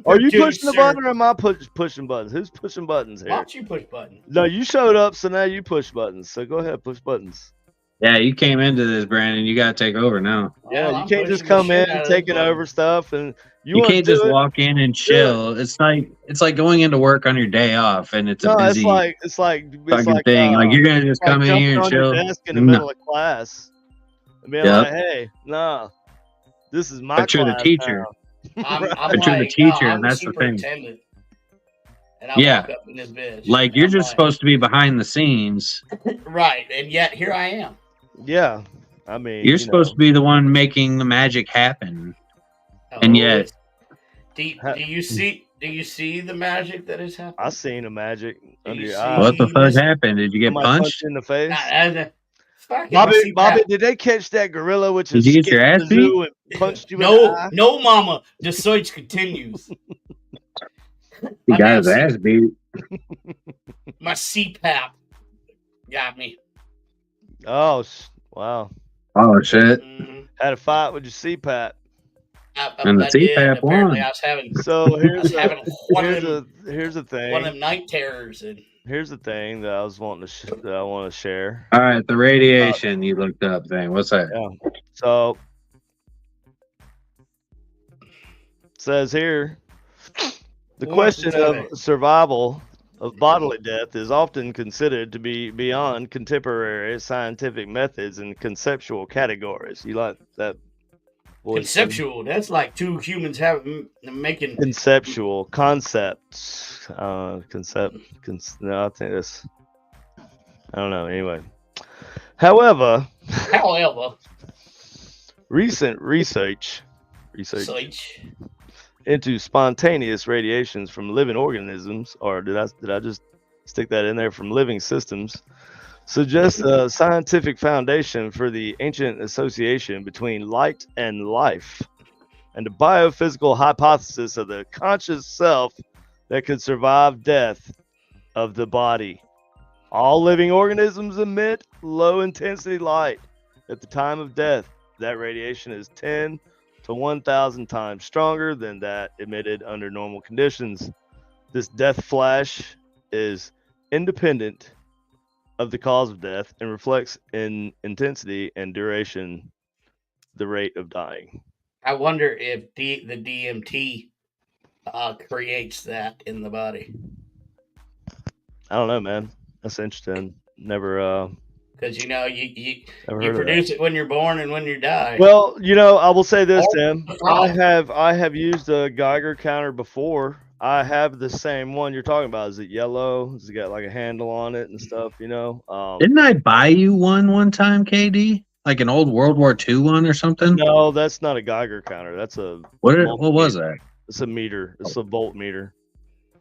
Are you pushing the producer. button or am I pushing buttons? Who's pushing buttons Why here? don't you push button? No, you showed up, so now you push buttons. So go ahead, push buttons. Yeah, you came into this, Brandon. You gotta take over now. Yeah, Well, you I'm can't just pushing the come shit in out of taking this over stuff, and You wanna can't do just it. walk in and chill. It's like going into work on your day off, and it's a No, busy it's like fucking thing. Like you're gonna just like come in jumping here and on chill. your desk in the No. middle of class and being Yep. like, "Hey, nah, this is my But you're the class teacher. now." I'm But you're the like, teacher, no, I'm and that's the thing. superintendent. And I Yeah. walk up in this bitch. Like and you're I'm just like, supposed to be behind the scenes. right, and yet here I am. Yeah, I mean, You're supposed to be the one making the magic happen. And yet- it's- do you see the magic that has happened? I seen a magic Do under you your see- eye. What the fuck Yes. happened? Did you get Somebody punched? in the face. Fuck it, Bobby, I see Bobby, that. did they catch that gorilla which Did is you get your ass the zoo and punched you in the eye? No, mama. The search continues. He My got his damn ass beat. My CPAP got me. Oh, wow. Oh shit! Mhm. Had a fight with your CPAP. And the I did. CPAP Apparently, won. I was having So here's having one of here's the thing. them night terrors, and Here's the thing that I was wanting to that I want to share. All right, the radiation you looked up thing. What's that? Yeah. So it says here the What's question it of survival of bodily death is often considered to be beyond contemporary scientific methods and conceptual categories. You like that? voice? conceptual. That's like two humans making. Conceptual concepts. No, I think this. I don't know. Anyway, however, However, recent research such into spontaneous radiations from living organisms, or did I just stick that in there, from living systems, suggests a scientific foundation for the ancient association between light and life, and a biophysical hypothesis of the conscious self that could survive death of the body. All living organisms emit low intensity light at the time of death. That radiation is 10 to 1,000 times stronger than that emitted under normal conditions. This death flash is independent of the cause of death and reflects in intensity and duration the rate of dying. I wonder if the DMT creates that in the body, I don't know, man. That's interesting. Never because you never you heard of that. produce it when you're born and when you die. Well, I will say this, Or- Tim. I have used a Geiger counter before. I have the same one you're talking about. Is it yellow? Has it got like a handle on it and stuff? Didn't I buy you one time, KD? Like an old World War II one or something? No, that's not a Geiger counter. That's a What was that? It's a meter. It's a voltmeter.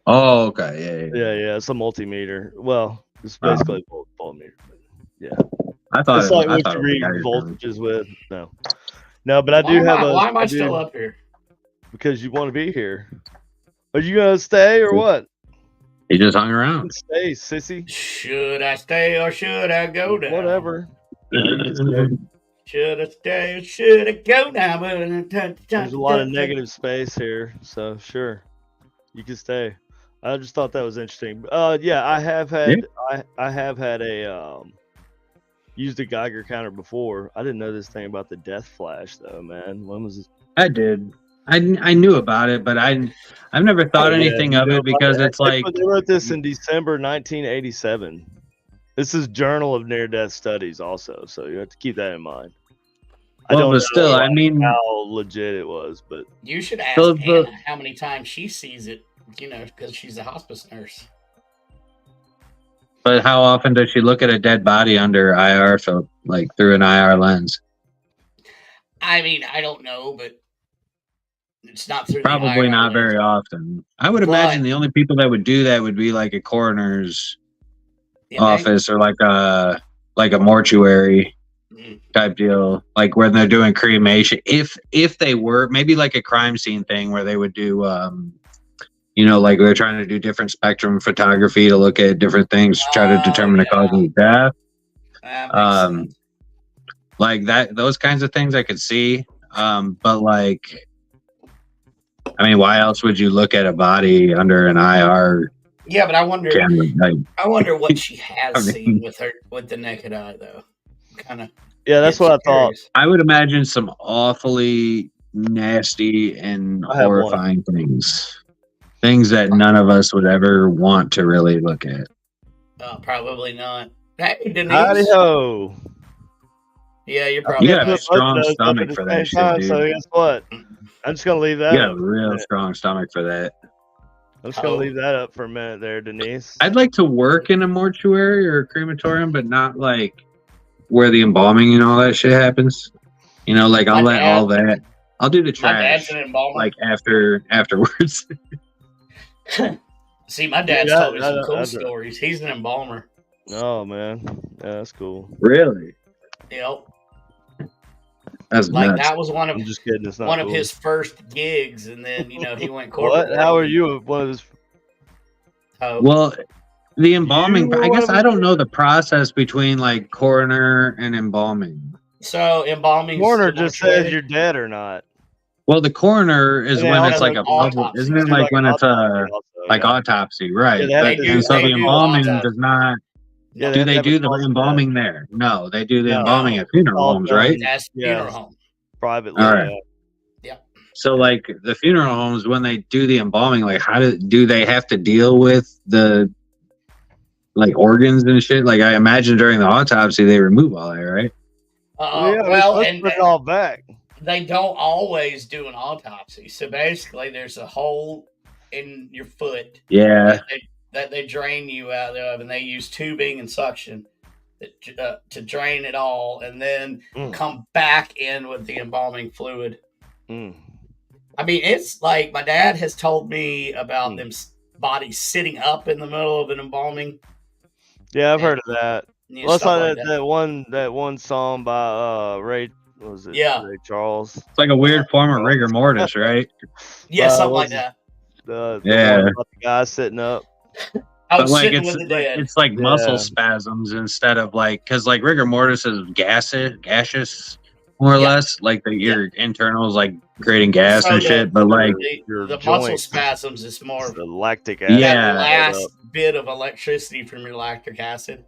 Oh, okay. Yeah. Yeah, it's a multimeter. Well, it's basically a voltmeter. Yeah, I thought it's like I what thought you it was read Geiger counter. voltages with. No. No, but I do have a. Why am I I still do up here? because you want to be here. Are you gonna stay or what? He just hung You can around. stay, sissy. Should I stay or should I go down? Whatever. You can stay. Should I stay or should I go down? There's a lot of negative space here, so sure, you can stay. I just thought that was interesting. Yeah, I have had I have had a used a Geiger counter before. I didn't know this thing about the death flash though, man. When was this? I did. I knew about it, but I've never thought anything of it because it's like They wrote this in December 1987. This is Journal of Near Death Studies, also, so you have to keep that in mind. I well, don't but know still, I mean, how legit it was, but You should ask So Anna how many times she sees it, because she's a hospice nurse. but how often does she look at a dead body under IR, so like through an IR lens? I mean, I don't know, but it's not through Probably the not very often. I would imagine the only people that would do that would be like a coroner's office or like a mortuary type deal, like where they're doing cremation. If they were maybe like a crime scene thing where they would do like they're trying to do different spectrum photography to look at different things to try to determine the cause of death. Like that, those kinds of things I could see. But like, I mean, why else would you look at a body under an IR? Yeah, but I wonder. Camera? I wonder what she has seen with the naked eye, though. Kind of. Yeah, that's what I thought. I would imagine some awfully nasty and horrifying things. Things that none of us would ever want to really look at. Probably not. Hey, Denise. Howdy ho. Yeah, you're probably. You got a strong stomach for that shit, dude. So guess what? I'm just gonna leave that. You got a real strong stomach for that. I'm just gonna leave that up for a minute there, Denise. I'd like to work in a mortuary or a crematorium, but not like where the embalming and all that shit happens. Like I'll let all that. I'll do the trash. My dad's an embalmer. Like afterwards. See, my dad's told me some cool stories. He's an embalmer. Oh man, yeah, that's cool. Really? Yep. That's like nuts. that was one of I'm just kidding. It's not one cool. of his first gigs, and then he went corporate. What? How are you one of his? Well, the embalming. I guess I don't know the process between like coroner and embalming. So embalming. Coroner just says you're dead or not. Well, the coroner is when it's like a public, isn't it? Like when it's a like autopsy, right? And so the embalming does not. Yeah, do they do the embalming there? No, they do the embalming at funeral homes, right? That's funeral home. Privately. All right. Yeah. So, like the funeral homes, when they do the embalming, like how do they have to deal with the like organs and shit? Like I imagine during the autopsy they remove all that, right? Well, and put it all back. They don't always do an autopsy. So basically, there's a hole in your foot. Yeah. That they drain you out of, and they use tubing and suction to drain it all, and then come back in with the embalming fluid. I mean, it's like my dad has told me about them bodies sitting up in the middle of an embalming. Yeah, I've heard of that. Well, it's like that one song by Ray. What was it? Yeah, Ray Charles. It's like a weird form of rigor mortis, right? Yeah, something like that. The guy sitting up. But like it's like muscle spasms instead of like, because like rigor mortis is gaseous more or less, like your internals like creating gas and shit. But like the muscle spasms is more the lactic acid. Yeah, last bit of electricity from your lactic acid.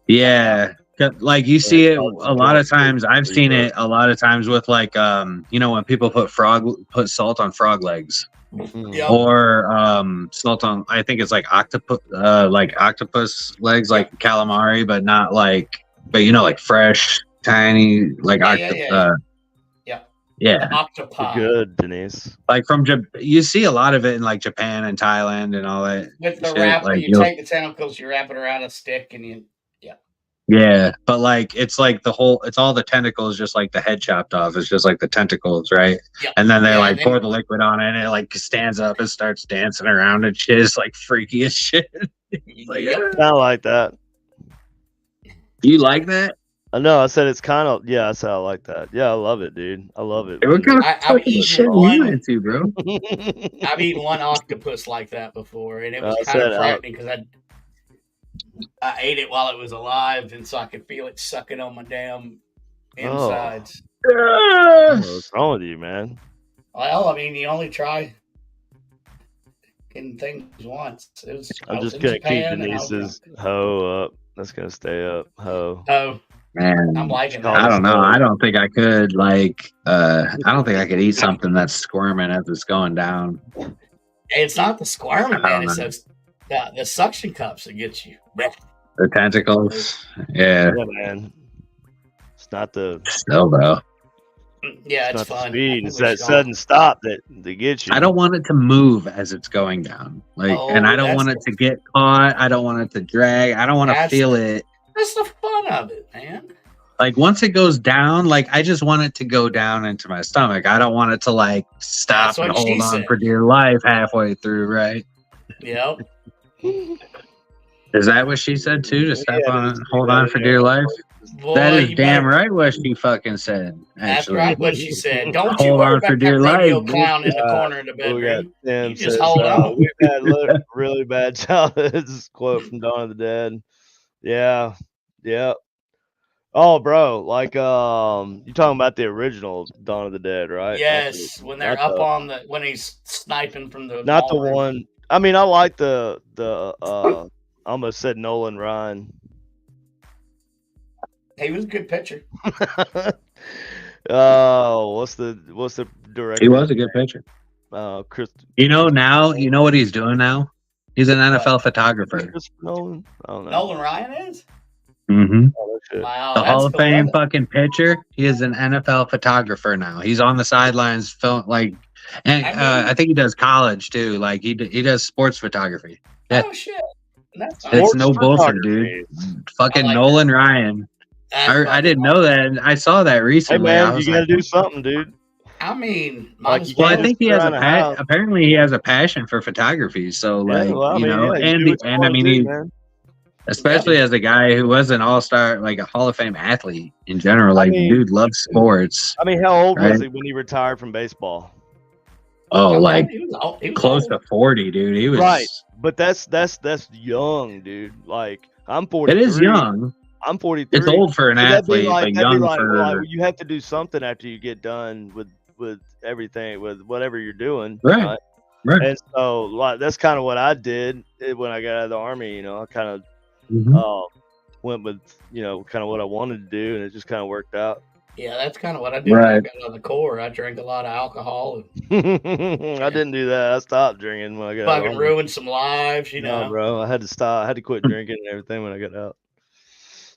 Yeah, like you see it a lot of times. I've seen it a lot of times with like when people put salt on frog legs. Yep. Or salt on, I think it's like octopus legs, like calamari, but not like, like fresh, tiny, like octopus. Yeah. Octopi. Good, Denise. Like you see a lot of it in like Japan and Thailand and all that. With the wrap, like, you take the tentacles, you wrap it around a stick, and you. Yeah, but like it's like it's all the tentacles, just like the head chopped off. It's just like the tentacles, right? Yeah. And then they pour the liquid on it, and it like stands up and starts dancing around and shit. It's like freaky as shit. Like, I like that. You like that? I know. I said it's kind of yeah. I said I like that. Yeah, I love it, dude. I love it. What kind of I've fucking eaten shit are you into, bro? I've eaten one octopus like that before, and it was I kind of said, frightening because I ate it while it was alive, and so I could feel it sucking on my damn insides. What's wrong with you, man? Well, I mean, you only try getting things once. I'm just gonna keep Denise's hoe up. That's gonna stay up. Hoe. Oh, Man, I'm liking I that. don't know. I don't think I could I don't think I could eat something that's squirming as it's going down. It's not the squirming, man. It's the suction cups that get you. The tentacles. Yeah, man. It's not the still though. Yeah, it's fun. Speed. It's that sudden stop that gets you. I don't want it to move as it's going down. And I don't want it to get caught. I don't want it to drag. I don't want to feel it. That's the fun of it, man. Like once it goes down, I just want it to go down into my stomach. I don't want it to stop and hold on for dear life halfway through, right? Yep. Is that what she said too? To stop hold on for dear life? Boy, that is damn right what she fucking said. That's right what she said. Don't you worry about that radio clown in the corner of the bedroom. You just hold on. We've had really bad childhoods. Quote from Dawn of the Dead. Yeah. Yeah. Oh, bro, you talking about the original Dawn of the Dead, right? Yes, when they're up on when he's sniping from the not the one. I mean, I like the I almost said Nolan Ryan. He was a good pitcher. Oh, what's the director? He was a good pitcher. Chris. Now you know what he's doing now. He's an NFL photographer. Nolan. I don't know. Nolan Ryan is. Mm-hmm. Oh, wow, the Hall of Fame fucking pitcher. He is an NFL photographer now. He's on the sidelines, film I think he does college too. He does sports photography. Oh shit, it's no bullshit, dude. Fucking Nolan Ryan. I didn't know that. I saw that recently. Hey man, you gotta do something, dude. I mean, I think he has apparently he has a passion for photography. So especially as a guy who was an all-star, a Hall of Fame athlete in general, dude loves sports. I mean, how old was he when he retired from baseball? Oh, he was close to 40, dude. He was right, but that's young, dude. I'm 43. It is young. I'm 43. It's old for an athlete, but young for. You have to do something after you get done with everything, with whatever you're doing, right? And so, that's kind of what I did when I got out of the Army. I kind of went with kind of what I wanted to do, and it just kind of worked out. Yeah, that's kind of what I did when I got out of the Corps. I drank a lot of alcohol. I didn't do that. I stopped drinking when I got out. Fucking ruined some lives, No, bro. I had to stop. I had to quit drinking and everything when I got out.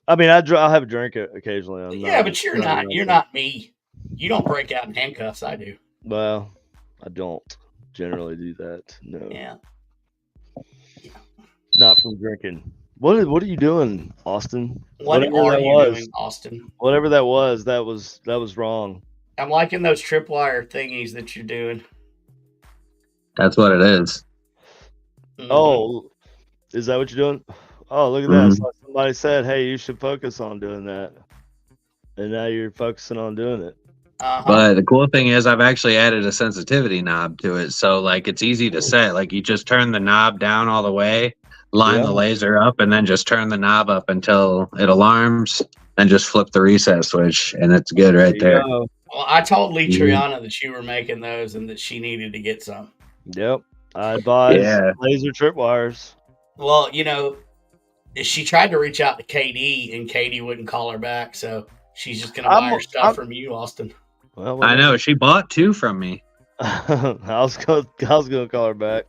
I mean, I'll have a drink occasionally. But you're not. You're not me. You don't break out in handcuffs. I do. Well, I don't generally do that. No. Yeah. Not from drinking. What are you doing, Austin? Whatever are you doing, Austin? Whatever that was wrong. I'm liking those tripwire thingies that you're doing. That's what it is. Mm-hmm. Oh, is that what you're doing? Oh, look at that. It's like somebody said, hey, you should focus on doing that. And now you're focusing on doing it. But the cool thing is I've actually added a sensitivity knob to it. So it's easy to set. You just turn the knob down all the way, line the laser up, and then just turn the knob up until it alarms, and just flip the reset switch, and it's good right there. Well, I told Lee Triana that you were making those and that she needed to get some. Yep. I advise laser tripwires. Well, she tried to reach out to KD, and KD wouldn't call her back, so she's just going to buy her stuff from you, Austin. Well, I know. She bought 2 from me. I was gonna call her back.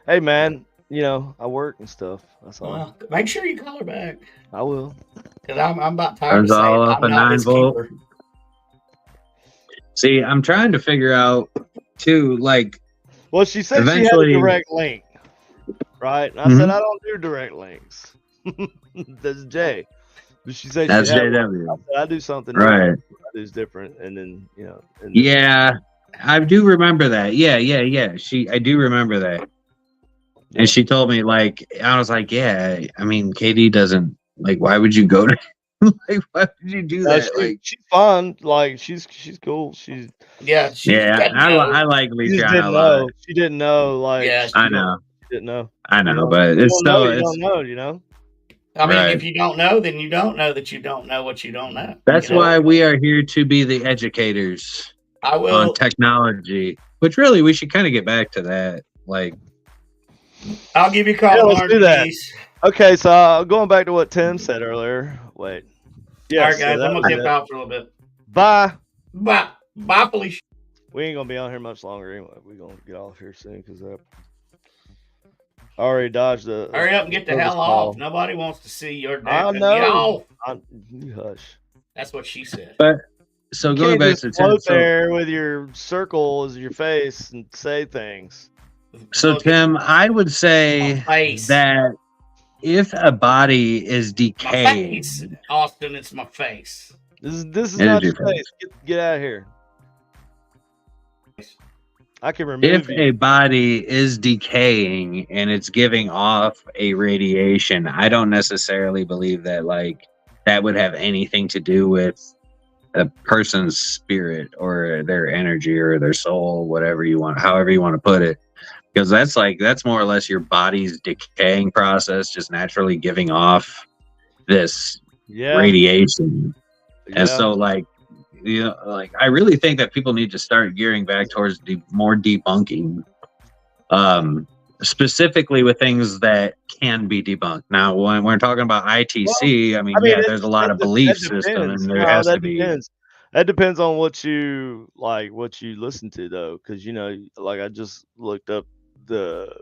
Hey, man, I work and stuff. That's all. Well, make sure you call her back. I will. Because I'm about tired of saying I'm not his keeper. See, I'm trying to figure out, too, Well, she said she had a direct link, right? And I said, I don't do direct links. That's Jay. But she said that's JW. I do something right. I do different, and then yeah, I do remember that. Yeah. I do remember that. Yeah. And she told me I was like, yeah. I mean, KD doesn't why would you go to Like, why did you do that? Like, she's fine. Like she's cool. She's Yeah, I like she just Luciana didn't a lot. know. She didn't know. Like Yeah, I know, she didn't know. I know, You but you it's don't know. still You don't know. You know. I mean, right. if you don't know, then you don't know that you don't know what you don't know. That's You know? why we are here to be the educators I on will. technology. Which really, we should kind of get back to that. Like, I'll give you a Yeah, call let's tomorrow, do that. Denise. Okay, so going back to what Tim said earlier. Wait. Yes, All right, so guys, that I'm gonna was dip it. out for a little bit. Bye. Bye, bye, Felicia. We ain't gonna be on here much longer anyway. We gonna get off here soon because I already dodged the. Hurry up and get the service hell call. off. Nobody wants to see your dick. I Get know. off. You hush. That's what she said. but so You going can't back just to float Tim, so there with your circle as your face and say things. Look, Tim, I would say my face. that if a body is My decaying, face, Austin, it's my face. This is It not is your your face. Get out of here. I can if remove a you. body is decaying and it's giving off a radiation, I don't necessarily believe that like that would have anything to do with a person's spirit or their energy or their soul, whatever you want, however you want to put it. Because that's more or less your body's decaying process, just naturally giving off this Yeah. radiation. Yeah. And so like, you know, like I really think that people need to start gearing back towards more debunking, specifically with things that can be debunked. Now, when we're talking about ITC, I mean, yeah, there's a lot of belief system, and there has to be. Depends. That depends on what you like, what you listen to, though, because like I just looked up the,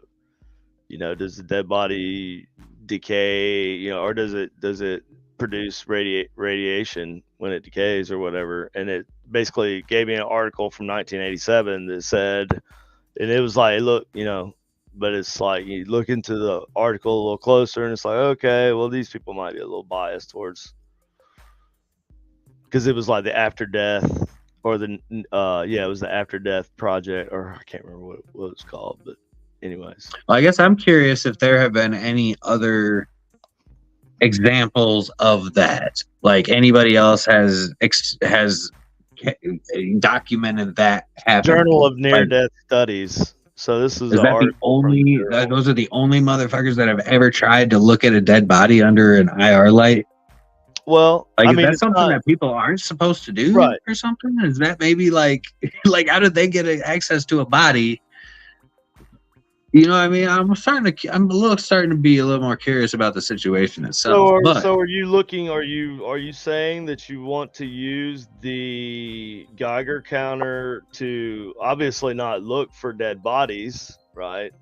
does the dead body decay, or does it produce radiation when it decays or whatever? And it basically gave me an article from 1987 that said, and it was like, look, but it's like you look into the article a little closer and it's like, okay, well, these people might be a little biased towards, because it was like the after death or the it was the after death project, or I can't remember what it was called, but anyways. Well, I guess I'm curious if there have been any other examples of that, like anybody else has documented that happening. Journal of Near Death Studies. So this is that the only those are the only motherfuckers that have ever tried to look at a dead body under an IR light? Well, like, I is mean, that something that people aren't supposed to do, right, or something? Is that maybe like how did they get access to a body? You know what I mean? I'm starting to be a little more curious about the situation itself. So are you looking? Are you saying that you want to use the Geiger counter to obviously not look for dead bodies, right?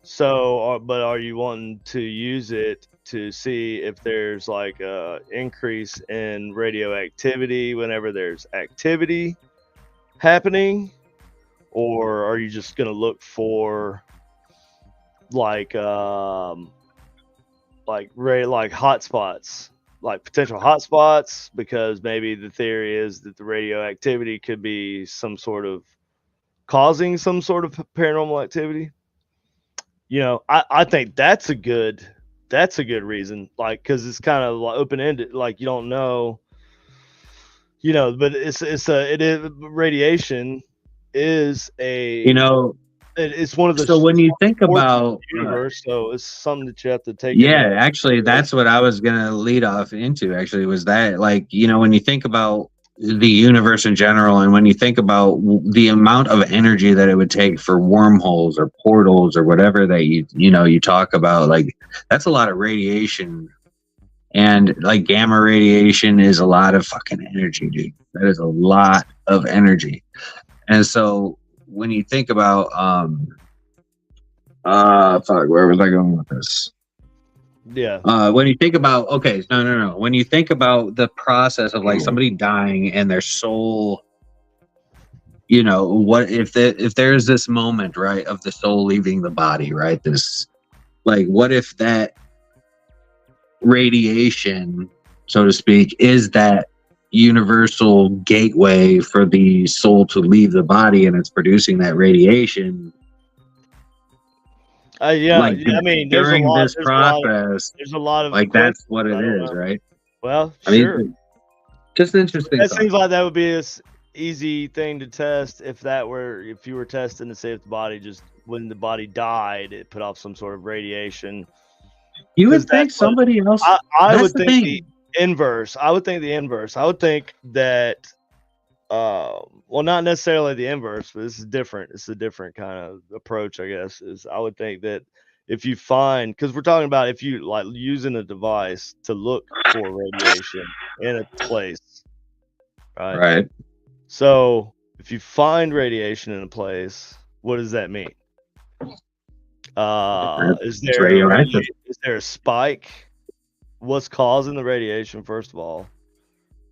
So, but are you wanting to use it to see if there's like a increase in radioactivity whenever there's activity happening, or are you just going to look for like hot spots, like potential hot spots, because maybe the theory is that the radioactivity could be some sort of causing some sort of paranormal activity? I think that's a good reason, like, because it's kind of like open-ended, like you don't know, but it is radiation is a, it's one of the, so when you think about the universe, so it's something that you have to take. Actually, that's what I was gonna lead off into. Actually, was that like when you think about the universe in general, and when you think about the amount of energy that it would take for wormholes or portals or whatever that you talk about, like that's a lot of radiation, and like gamma radiation is a lot of fucking energy, dude. That is a lot of energy, and so when you think about where was I going with this? Yeah. When you think about no. When you think about the process of like somebody dying and their soul, what if there's this moment, right, of the soul leaving the body, right? This, like, what if that radiation, so to speak, is that universal gateway for the soul to leave the body, and it's producing that radiation? I mean, during this process, there's a lot of like that's what it is, right? Well, I sure. mean, just an interesting. That thought. seems like that would be a easy thing to test if you were testing to see if the body just when the body died, it put off some sort of radiation. You would think somebody else. I would think the inverse. I would think the inverse. I would think that. Well, not necessarily the inverse, but this is different. It's a different kind of approach, I guess. Is I would think that if you find, because we're talking about if you like using a device to look for radiation in a place, right? Right. So if you find radiation in a place, what does that mean? Is there a spike? What's causing the radiation? First of all,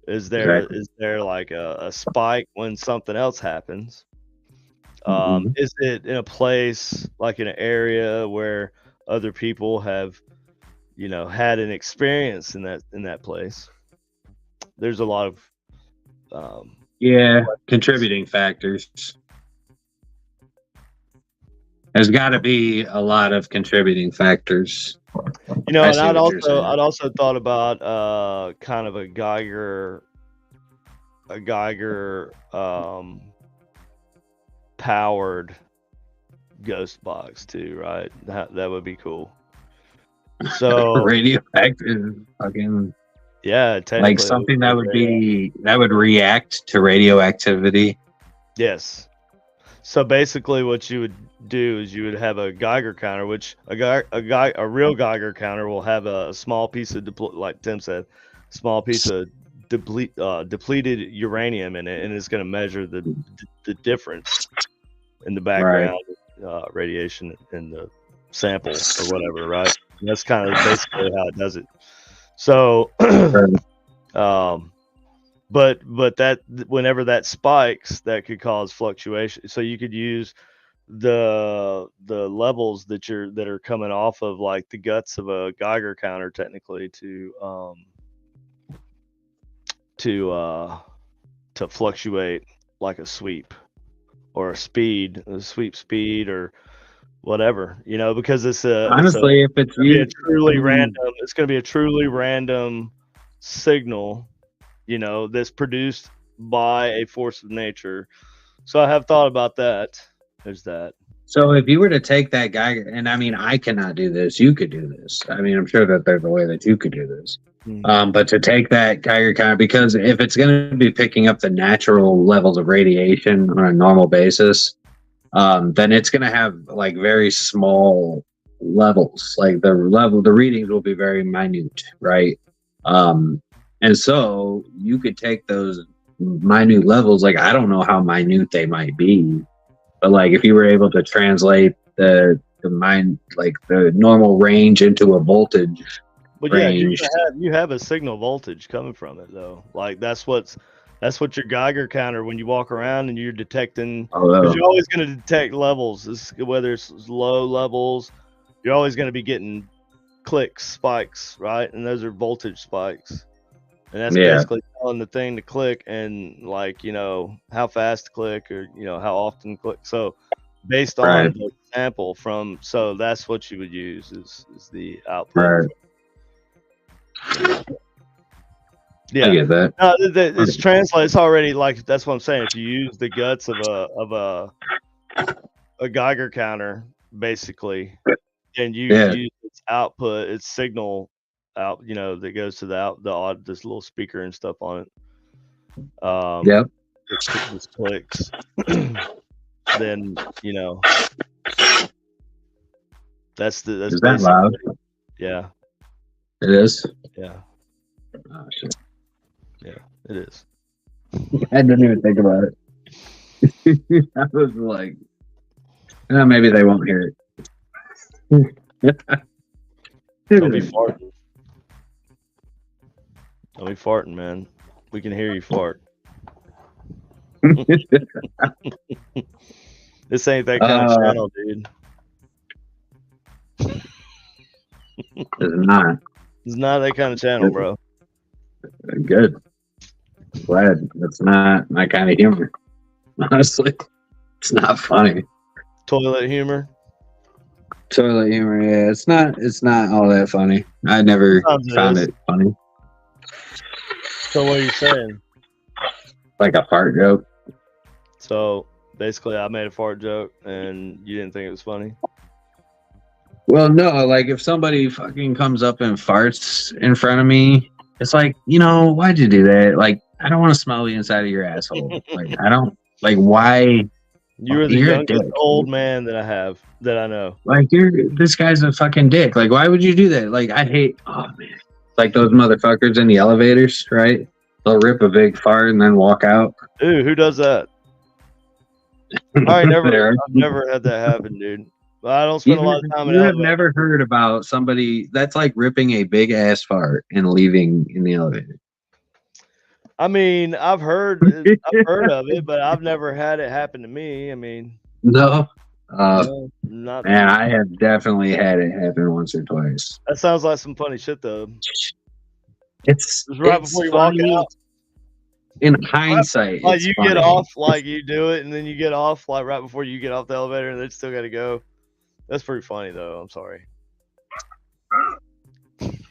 is there like a spike when something else happens? Is it in a place like in an area where other people have, had an experience in that place? There's a lot of contributing factors. There's got to be a lot of contributing factors. And I'd also thought about kind of a Geiger powered ghost box too, right? That would be cool. So radioactive fucking like something that would react to radioactivity. Yes. So basically, what you would do is you would have a Geiger counter, which a real Geiger counter will have a small piece of like Tim said, small piece of depleted uranium in it, and it's going to measure the difference in the background radiation in the sample or whatever, right? And that's kind of basically how it does it. So, but that whenever that spikes, that could cause fluctuation. So you could use the levels that are coming off of like the guts of a Geiger counter technically to fluctuate like a sweep or a sweep speed or whatever, because it's honestly, if it's truly random, it's going to be a truly random signal, that's produced by a force of nature. So I have thought about that. There's that. So if you were to take that Geiger, and I mean, I cannot do this. You could do this. I mean, I'm sure that there's a way that you could do this. But to take that Geiger counter, because if it's going to be picking up the natural levels of radiation on a normal basis, then it's going to have like very small levels. Like the readings will be very minute, right? And so you could take those minute levels. Like I don't know how minute they might be, but like if you were able to translate the normal range into a voltage. But range. you have a signal voltage coming from it though. Like that's what your Geiger counter, when you walk around and you're detecting, because you're always going to detect levels, whether it's low levels, you're always going to be getting clicks, spikes, right? And those are voltage spikes. And that's basically telling the thing to click and like, how fast to click or, how often click. So based on the sample so that's what you would use is the output. Right. Yeah, I get that. No, it's translated. It's already like that's what I'm saying. If you use the guts of a Geiger counter, basically, and you use its output, its signal out, that goes to this little speaker and stuff on it. This clicks. Then that's is that loud? Yeah. It is. Yeah. Oh, shit. Yeah, it is. I didn't even think about it. I was like, maybe they won't hear it. Don't be farting. Don't be farting, man. We can hear you fart. This ain't that kind of channel, dude. It's not. It's not that kind of channel, bro. Good. Glad that's not my kind of humor. Honestly, it's not funny. Toilet humor. Yeah, it's not all that funny. I never found it funny. So what are you saying? Like a fart joke. So basically, I made a fart joke, and you didn't think it was funny. Well, no, like if somebody fucking comes up and farts in front of me, it's like, why'd you do that? Like, I don't want to smell the inside of your asshole. Like, I don't like why. You are the You're a youngest dick. old man that I know. Like, this guy's a fucking dick. Like, why would you do that? Like, I hate. Oh man, like those motherfuckers in the elevators, right? They'll rip a big fart and then walk out. Ooh, who does that? I've never had that happen, dude. I don't spend a lot of time in You have elevators. never heard about somebody that's like ripping a big ass fart and leaving in the elevator. I mean, I've heard of it, but I've never had it happen to me. I mean, No. no, not Man, I have definitely had it happen once or twice. That sounds like some funny shit, though. It's right before you walk out. In hindsight, like you get off, like you do it, and then you get off, like right before you get off the elevator, and they still got to go. That's pretty funny, though. I'm sorry.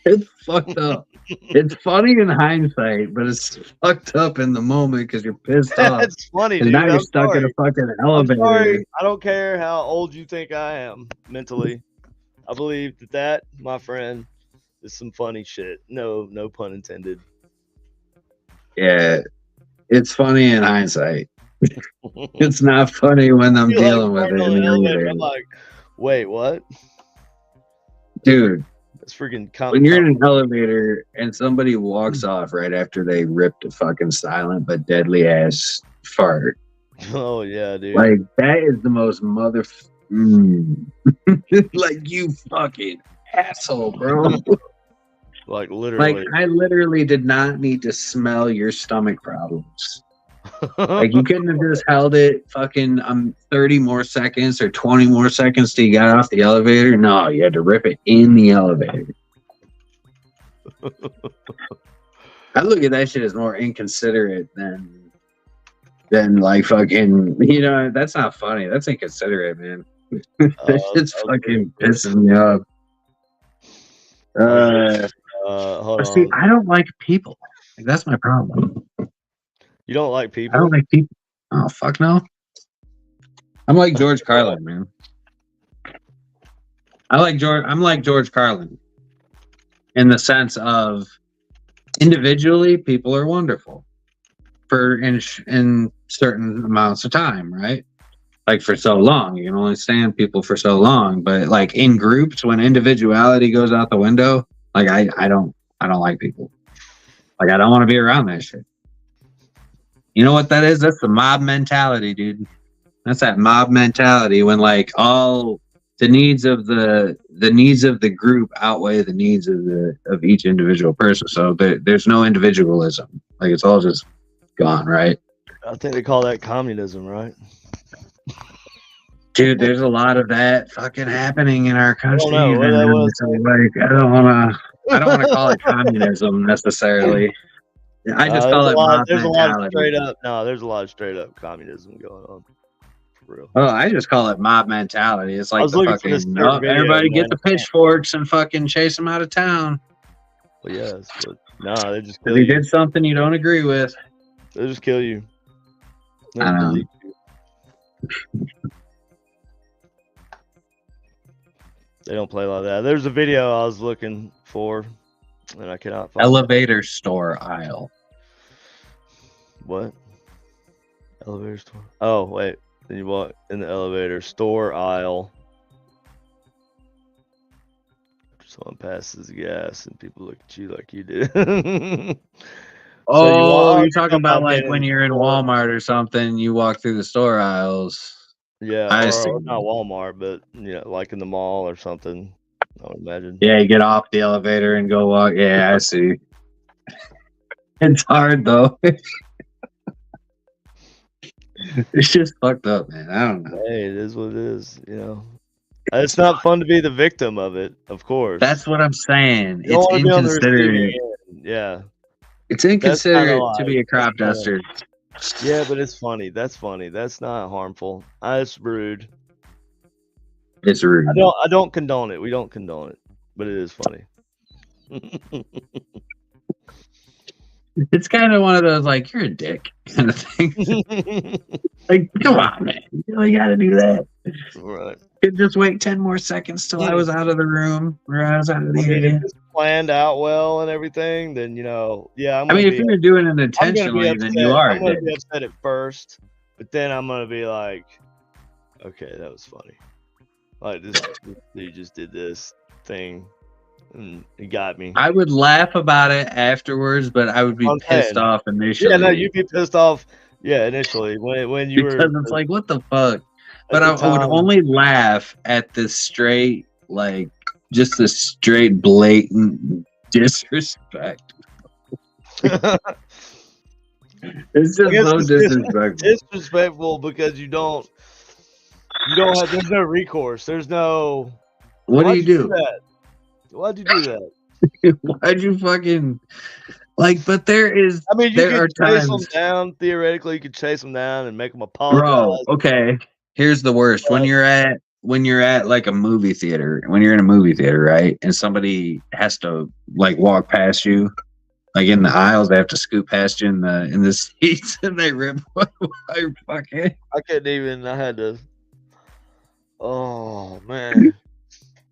It's fucked up. It's funny in hindsight, but it's fucked up in the moment because you're pissed off. It's funny, and dude. now you're stuck in a fucking elevator. I'm sorry. I don't care how old you think I am mentally. I believe that, my friend, is some funny shit. No pun intended. Yeah, it's funny in hindsight. It's not funny when I'm dealing with it in the elevator. I'm like, wait, what? Dude, it's freaking when you're in an elevator and somebody walks off right after they ripped a fucking silent but deadly ass fart. Oh yeah, dude. Like that is the most like you fucking asshole, bro. Like literally. Like I literally did not need to smell your stomach problems. Like you couldn't have just held it fucking 30 more seconds or 20 more seconds till you got off the elevator. No, you had to rip it in the elevator. I look at that shit as more inconsiderate than like fucking, that's not funny. That's inconsiderate, man. That shit's fucking pissing me off. Hold see, on. I don't like people. Like, that's my problem. You don't like people? I don't like people. Oh, fuck no. I'm like George Carlin, man. I'm like George Carlin in the sense of individually, people are wonderful in certain amounts of time, right? Like for so long, you can only stand people for so long. But like in groups, when individuality goes out the window, like I don't like people. Like I don't want to be around that shit. You know what that is? That's the mob mentality, dude. That's that mob mentality when like all the needs of the group outweigh the needs of each individual person. So there's no individualism. Like it's all just gone, right? I think they call that communism, right? Dude, there's a lot of that fucking happening in our country. I don't want to call it communism necessarily. I just call it mob mentality. There's a lot of straight up communism going on. For real. Oh, I just call it mob mentality. It's like the fucking everybody get the pitchforks and fucking chase them out of town. Well, yes, but no, they just kill you. Did something you don't agree with. They just kill you. I know. They don't play like that. There's a video I was looking for, and I cannot find elevator store aisle. What? Elevator store? Oh, wait. Then you walk in the elevator store aisle. Someone passes gas, and people look at you like you did. So you're talking about like when you're in Walmart or something, you walk through the store aisles. Yeah, or not Walmart, but like in the mall or something. I would imagine. Yeah, you get off the elevator and go walk. Yeah, I see. It's hard though. It's just fucked up, man. I don't know. Hey, it is what it is. It's not fun to be the victim of it, of course. That's what I'm saying. It's inconsiderate. Yeah. It's inconsiderate to be a crop duster. Yeah, but it's funny. That's funny. That's not harmful. It's rude. It's rude. I don't condone it. We don't condone it, but it is funny. It's kind of one of those like you're a dick kind of thing. Like, come on, man, you really got to do that. Right. Could just wait 10 more seconds till I was out of the room or I was out of the I mean, if area. it's planned out well and everything, then yeah, I mean, if you're doing it I'm gonna be intentionally, then you upset. are I'm a gonna dick. be upset at first, but then I'm gonna be like, okay, that was funny. Like this dude just did this thing and it got me. I would laugh about it afterwards, but I would be I'm pissed saying. off initially. Yeah, no, you'd be pissed off. Yeah, initially when you because were it's like, what the fuck? But at I the would time. only laugh at the straight, like, just the straight, blatant disrespect. It's just so disrespectful. Disrespectful because you don't have. There's no recourse. There's no. What do you do? That? Why'd you do that? Why'd you fucking like? But there is. I mean, you there are could chase times. them down. Theoretically, you could chase them down and make them apologize. Bro, okay. Here's the worst. When you're at like a movie theater, when you're in a movie theater, right, and somebody has to like walk past you, like in the aisles, they have to scoot past you in the seats, and they rip your fucking. I couldn't even. I had to. Oh man,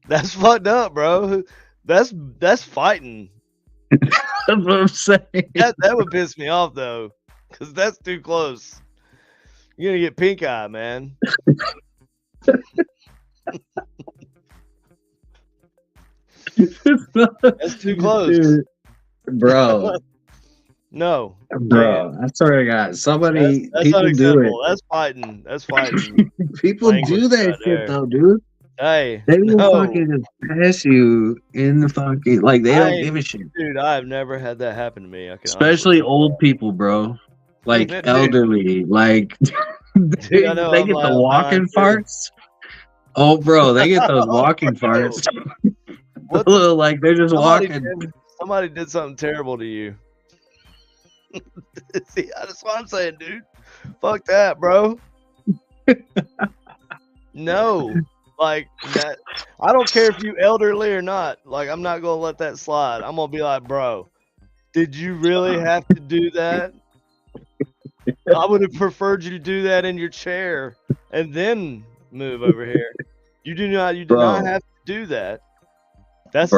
that's fucked up, bro. That's fighting. That's what I'm saying. That would piss me off though, because that's too close. You're gonna get pink eye, man. That's too close, dude, bro. No, bro. I swear to God, somebody that's people do it. That's fighting. That's fighting. People do that right shit there. Though, dude. Hey, they will fucking just pass you in the fucking like they don't give a shit. Dude, I've never had that happen to me. Especially old people, bro. Like elderly, like they get the walking farts. Oh, bro, they get those walking farts. Like they're just walking. Somebody did something terrible to you. See, that's what I'm saying, dude. Fuck that, bro. No. Like that, I don't care if you elderly or not. Like, I'm not gonna let that slide. I'm gonna be like, bro, did you really have to do that? I would have preferred you to do that in your chair and then move over here. You do not have to do that. That's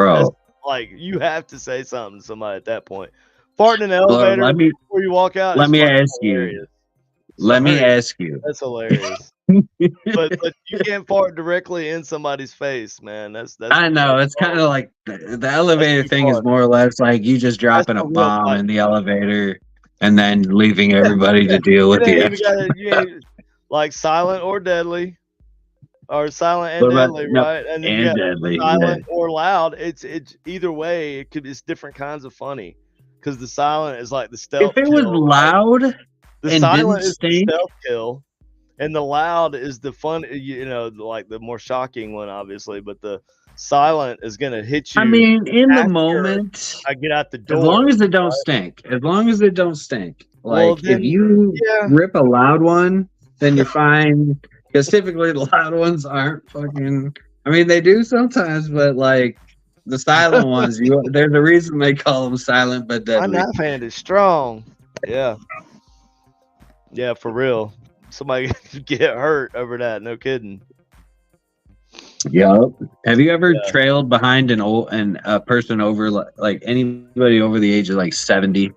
like you have to say something to somebody at that point. Farting in an elevator before you walk out. Let me ask you. Let me ask you. That's hilarious. but you can't fart directly in somebody's face, man. That's I know it's kind of like the elevator thing is more or less like you just dropping a bomb in the elevator and then leaving everybody to deal with you like silent or deadly, or silent and deadly, right? And then and deadly, silent or loud. It's either way. It's different kinds of funny because the silent is like the stealth. If it was loud, the silent is the stealth kill. And the loud is the fun, like the more shocking one, obviously. But the silent is gonna hit you. I mean, in the moment, I get out the door. As long as it don't stink. As long as it don't stink. Like if you rip a loud one, then you're fine. Because typically the loud ones aren't fucking. I mean, they do sometimes, but like the silent ones, there's a reason they call them silent but deadly. My knife hand is strong. Yeah. Yeah, for real. Somebody get hurt over that. No kidding. Yep. Have you ever trailed behind a person over like anybody over the age of like 70?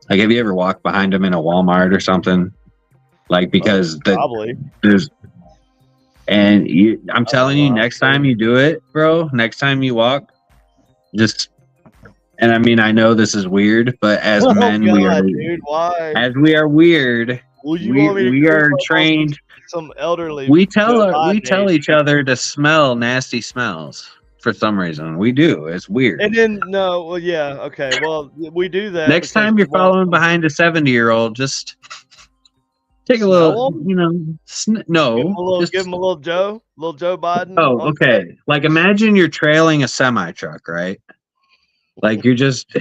Like, have you ever walked behind them in a Walmart or something? Like because probably there's. And I'm telling you, next time you do it, bro. Next time you walk, just. And I mean, I know this is weird, but as men, we are. Dude, why? As we are weird. We are trained. Some elderly. We tell each other to smell nasty smells for some reason. We do. It's weird. And then okay. Well, we do that. Next time you're following behind a 70-year-old, just take a little. No. Give him a little Joe Biden. Oh, okay. Like imagine you're trailing a semi truck, right? Like you're just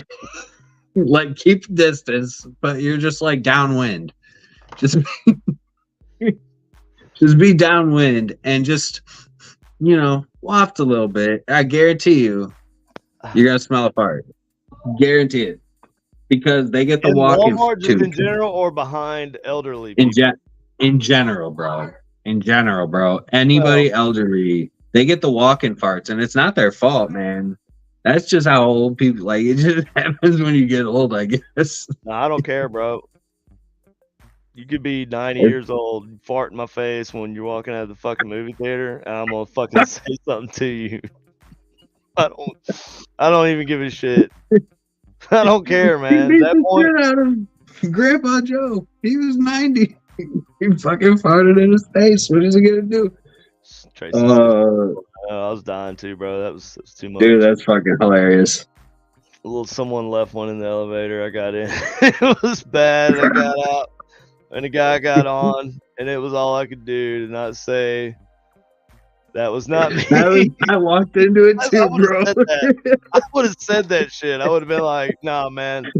like keep distance, but you're just like downwind. Just be downwind and just, waft a little bit. I guarantee you're going to smell a fart. Guarantee it. because they get the In walk-in Walmart, just too. in general, or behind elderly In people? in general, bro. In general, bro. Anybody elderly, they get the walk-in farts, and it's not their fault, man. That's just how old people like. It just happens when you get old, I guess. No, I don't care, bro. You could be 90 years old, fart in my face when you're walking out of the fucking movie theater, and I'm gonna fucking say something to you. I don't even give a shit. I don't care, man. He beat At that the point, shit out of Grandpa Joe. He was 90. He fucking farted in his face. What is he gonna do? Tracy said, I was dying too, bro. That was too much. Dude, that's fucking hilarious. Someone left one in the elevator. I got in. It was bad. I got out, and the guy got on, and it was all I could do to not say that was not me. I walked into it too, bro. I would have said that shit. I would have been like, nah, man.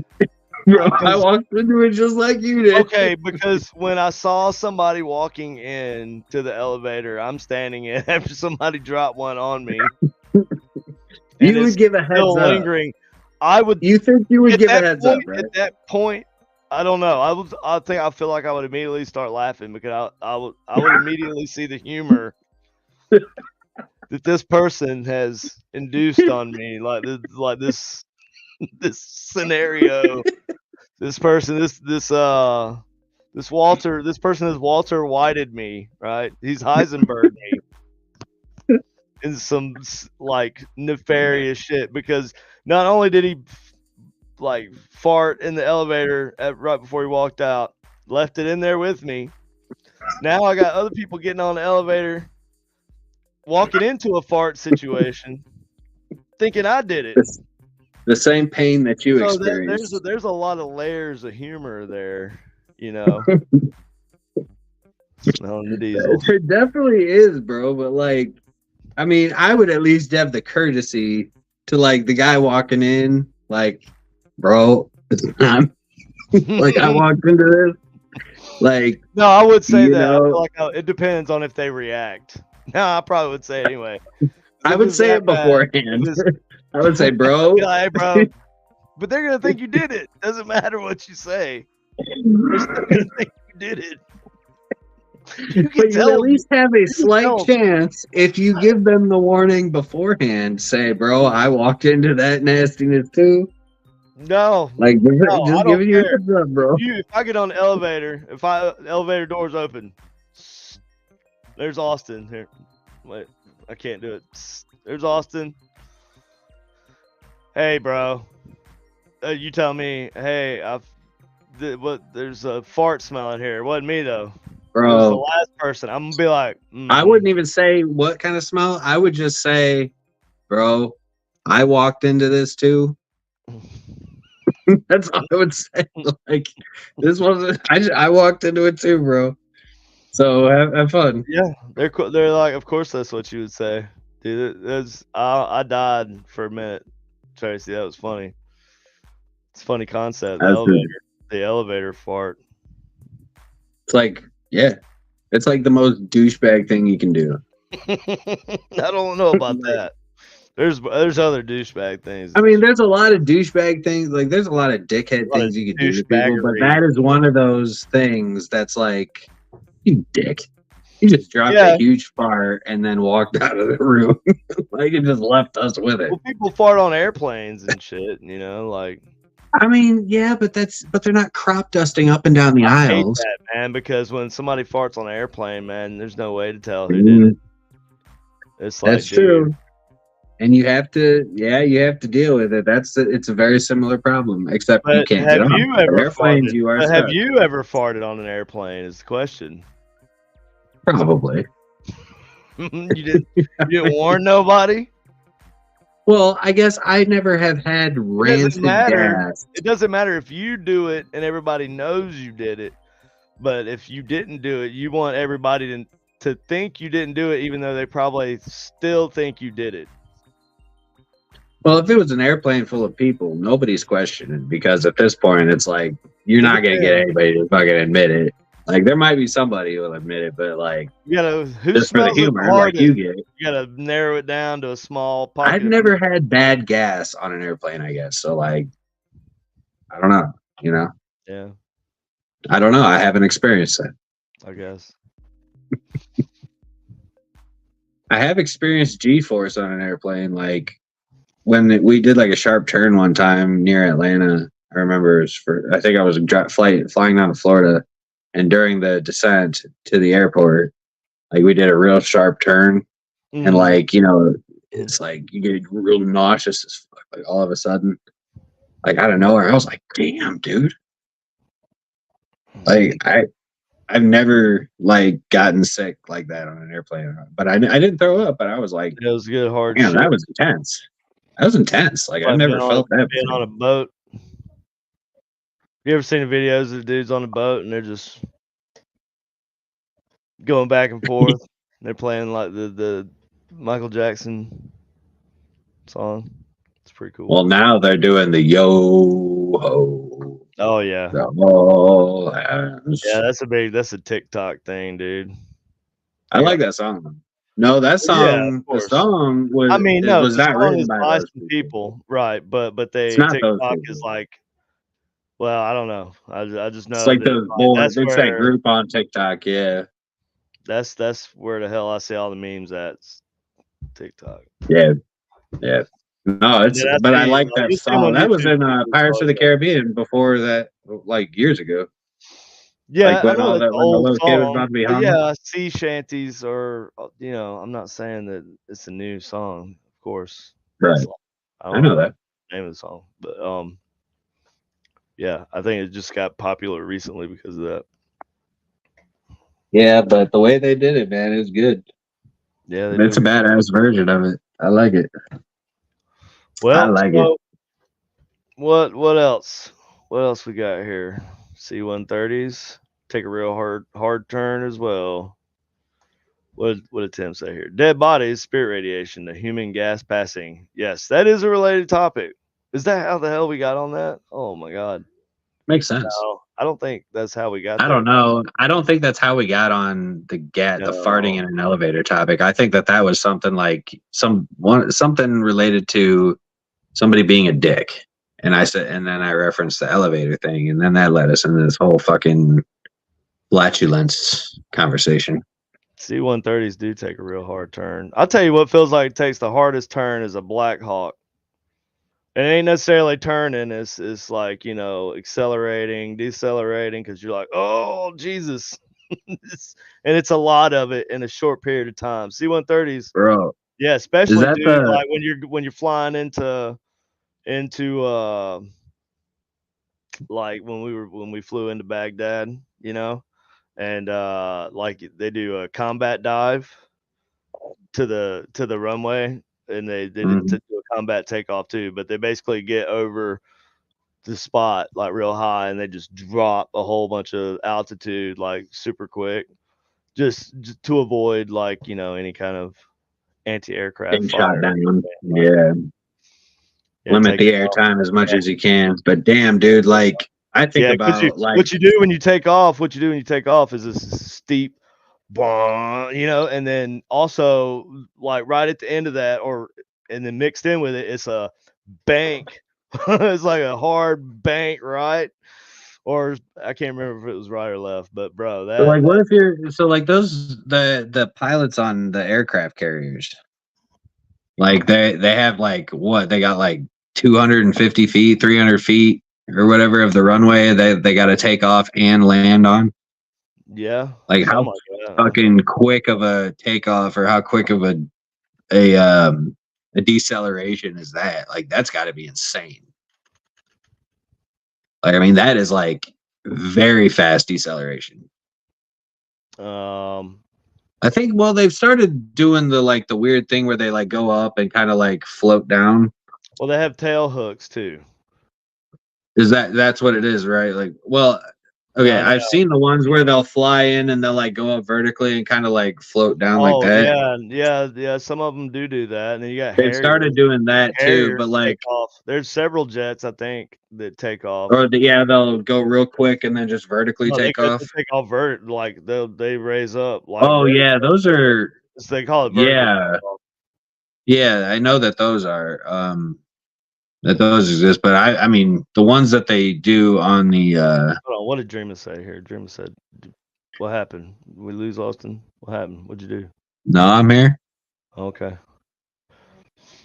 Bro, I walked into it just like you did. Okay, because when I saw somebody walking in to the elevator, I'm standing in after somebody dropped one on me. You would give a heads up. Lingering. I would. You think you would give a heads up, right? At that point, I don't know. I feel like I would immediately start laughing because I would immediately see the humor that this person has induced on me, like this scenario. This person has Walter Whited me, right? He's Heisenberg me in some like nefarious shit, because not only did he like fart in the elevator right before he walked out, left it in there with me. Now I got other people getting on the elevator, walking into a fart situation, thinking I did it. The same pain that you experienced. There's a lot of layers of humor there, you know. Smelling the diesel. There definitely is, bro. But like, I mean, I would at least have the courtesy to like the guy walking in, like, bro, I'm like I walked into this. Like, no, I would say that. I feel like it depends on if they react. No, I probably would say it anyway. I would say it beforehand. I would say, bro. Yeah, hey, bro. But they're gonna think you did it. Doesn't matter what you say. They're still gonna think you did it. But you at least have a slight chance if you give them the warning beforehand. Say, bro, I walked into that nastiness too. No, like just giving you a heads up, bro. If I get on the elevator, the elevator doors open, there's Austin here. Wait, I can't do it. There's Austin. Hey, bro. You tell me. Hey, there's a fart smell in here. It wasn't me though. Bro, it was the last person. I'm gonna be like, I wouldn't even say what kind of smell. I would just say, bro, I walked into this too. That's all I would say. Like, this wasn't. I walked into it too, bro. So have fun. Yeah, they're like, of course that's what you would say, dude. I died for a minute, Tracy. That was funny. It's a funny concept. The elevator fart. It's like, yeah, it's like the most douchebag thing you can do. I don't know about that. There's other douchebag things. I mean, there's a lot of douchebag things. Like, there's a lot of dickhead things you can do to people, but that is one of those things that's like, you dick. You just dropped a huge fart and then walked out of the room. Like, it just left us with it. Well, people fart on airplanes and shit, you know, like. I mean, yeah, but they're not crop dusting up and down the aisles. I hate that, man, because when somebody farts on an airplane, man, there's no way to tell who did it. It's like, that's true. And you have to deal with it. It's a very similar problem, except you can't get on airplanes. Have you ever farted on an airplane? Is the question. Probably. You didn't warn nobody? Well, I guess I never have had rancid gas. It doesn't matter if you do it and everybody knows you did it, but if you didn't do it, you want everybody to think you didn't do it, even though they probably still think you did it. Well, if it was an airplane full of people, nobody's questioning, because at this point, it's like, you're not going to get anybody to fucking admit it. Like, there might be somebody who will admit it, but like, just for the humor, like you get. You got to narrow it down to a small pocket. I've never had bad gas on an airplane, I guess. So like, I don't know. You know, Yeah, I don't know. I haven't experienced that. I guess. I have experienced G-force on an airplane, like when we did like a sharp turn one time near Atlanta. I remember I think I was flying down to Florida, and during the descent to the airport, like we did a real sharp turn, and like it's like you get real nauseous as fuck, like all of a sudden, like out of nowhere, I was like, "Damn, dude!" Like I've never like gotten sick like that on an airplane, but I didn't throw up, but I was like, It was good hard "Damn, shit. that was intense." That was intense. Like I've Like never felt that being before. on a boat. You ever seen the videos of the dudes on the boat and they're just going back and forth? They're playing like the Michael Jackson song. It's pretty cool. Well, now they're doing the yo ho. Oh yeah, The all hands. yeah. That's a TikTok thing, dude. I like that song. No, that Yeah, of song. The course. song I was mean, it no, was the not song written is by by those some people. people, right? But It's they not those TikTok is people. like, well, I don't know. I just It's know like that those like, boys. It's that group on TikTok. Yeah, that's where the hell I see all the memes at. It's TikTok. yeah, yeah. No, And it's. then I But I see like that you'll see them song. on That was YouTube in too. It's Pirates of always the got Caribbean before that, like years ago. yeah, Like I know it's an when the old little kid was song, about to be but hung. yeah, sea shanties are, I'm not saying that it's a new song, of course. It's Right. like, I I don't know know that. the name of the song, but yeah, I think it just got popular recently because of that. Yeah, but the way they did it, man, is good. Yeah, they do It's a a good. badass version of it. I like it. I Well, like it. so what else? What else we got here? C-130s take a real hard turn as well. What did Tim say here? Dead bodies, spirit radiation, the human gas passing. Yes, that is a related topic. Is that how the hell we got on that? Oh my god. Makes sense. No, I don't think that's how we got I there. don't know. I don't think that's how we got on the farting No. in an elevator topic. I think that was something like something related to somebody being a dick. And then I referenced the elevator thing, and then that led us into this whole fucking flatulence conversation. C-130s do take a real hard turn. I'll tell you what feels like it takes the hardest turn is a Black Hawk. And it ain't necessarily turning. It's like, accelerating, decelerating, because you're like, oh Jesus. and it's a lot of it in a short period of time. C-130s, Bro, yeah, is especially that dude, the like when you're flying into like when we flew into Baghdad, and like they do a combat dive to the runway, and they do a combat takeoff too, but they basically get over the spot like real high and they just drop a whole bunch of altitude like super quick, just to avoid like any kind of anti-aircraft getting shot fire. down? Right. Yeah. Yeah, Limit take the off. airtime as much as you can. But damn, dude, like I think Yeah, because about like what you do when you take off, is this steep, and then also like right at the end of that, and then mixed in with it, it's a bank. It's like a hard bank, right? Or I can't remember if it was right or left, but bro, so that like what if you're so like those the pilots on the aircraft carriers, like they have like what they got like 250 feet, 300 feet or whatever of the runway they got to take off and land on. yeah, Like something how like that. fucking quick of a takeoff or how quick of a deceleration is that? Like that's got to be insane. Like I mean that is like very fast deceleration. Um, I think well they've started doing the weird thing where they like go up and kind of like float down. well, they have tail hooks too. Is that's what it is, right? Like well okay, No, no. I've seen the ones where they'll fly in and they'll like go up vertically and kind of like float down like Oh that. yeah, yeah. Some of them do that, and then you got They've started doing that too, Harriers but take like off. There's several jets I think that take off. yeah, they'll go real quick and then just vertically No, take they off. take off like they raise up like Oh yeah, those are they call it vertical yeah. takeoff. Yeah, I know that those are that those exist, but I mean the ones that they do on the Hold on, what did Dreamer say here? Dreamer said, "What happened? We lose Austin? What happened? What'd you do?" No, I'm here. Okay.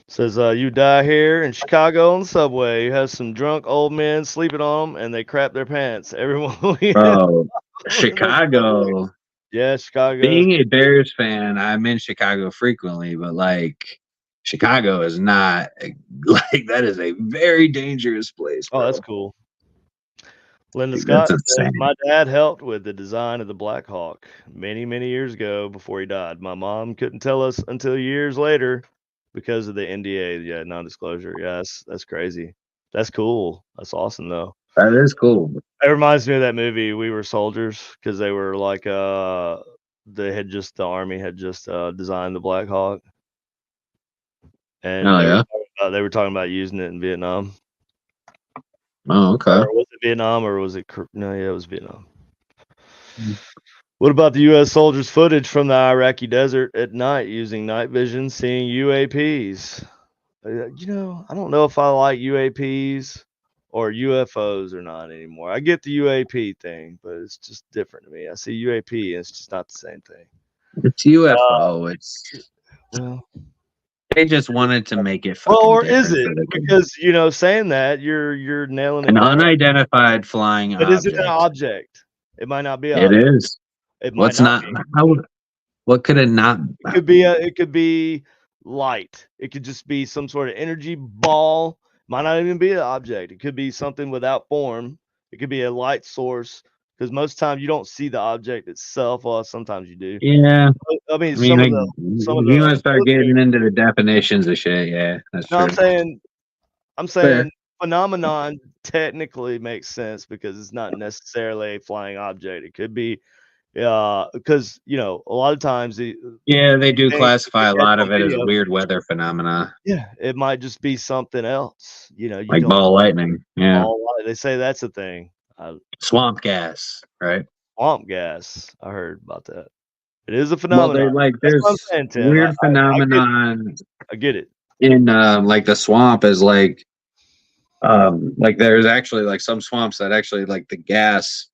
Says you die here in Chicago on the subway. You have some drunk old men sleeping on them, and they crap their pants. Everyone, Bro, Chicago. Yeah, Chicago. Being a Bears fan, I'm in Chicago frequently, but like Chicago is not like that is a very dangerous place, bro. Oh, that's cool. Linda Like, Scott that's says, insane. my dad helped with the design of the Black Hawk many, many years ago before he died. My mom couldn't tell us until years later because of the NDA, yeah, non-disclosure. Yes, that's crazy. That's cool. That's awesome though. That is cool. It reminds me of that movie We Were Soldiers because they were like the army had just designed the Black Hawk and Oh yeah. they were talking about using it in Vietnam. Oh okay. Or was it Vietnam or was it no, yeah, it was Vietnam. What about the U.S. soldiers' footage from the Iraqi desert at night using night vision, seeing UAPs? I don't know if I like UAPs or UFOs or not anymore. I get the UAP thing, but it's just different to me. I see UAP and it's just not the same thing. It's UFO. It's Well, they just wanted to make it well, fucking or is different it? so they could Because saying that you're nailing it an down. unidentified flying But is it an object. object? It might not be an It object. is. It might What's not not be. how what could it not It could be light. It could just be some sort of energy ball. Might not even be an object. It could be something without form. It could be a light source because most times you don't see the object itself. Well, sometimes you do. yeah. I mean, I mean, like, some of if you the want to start military. getting into the definitions of shit, yeah, that's No, true. I'm Fair. saying phenomenon technically makes sense because it's not necessarily a flying object. It could be because a lot of times the Yeah, they do things we classify a catch lot on of it as video. weird weather phenomena, Yeah, it might just be something else. You like don't ball lightning. Yeah, all they say that's a thing. swamp gas, right? Swamp gas. I heard about that. It is a Well, they phenomenon. like That's what I'm there's saying, Tim. weird phenomenon I get it. in like the swamp is like there's actually like some swamps that actually like the gas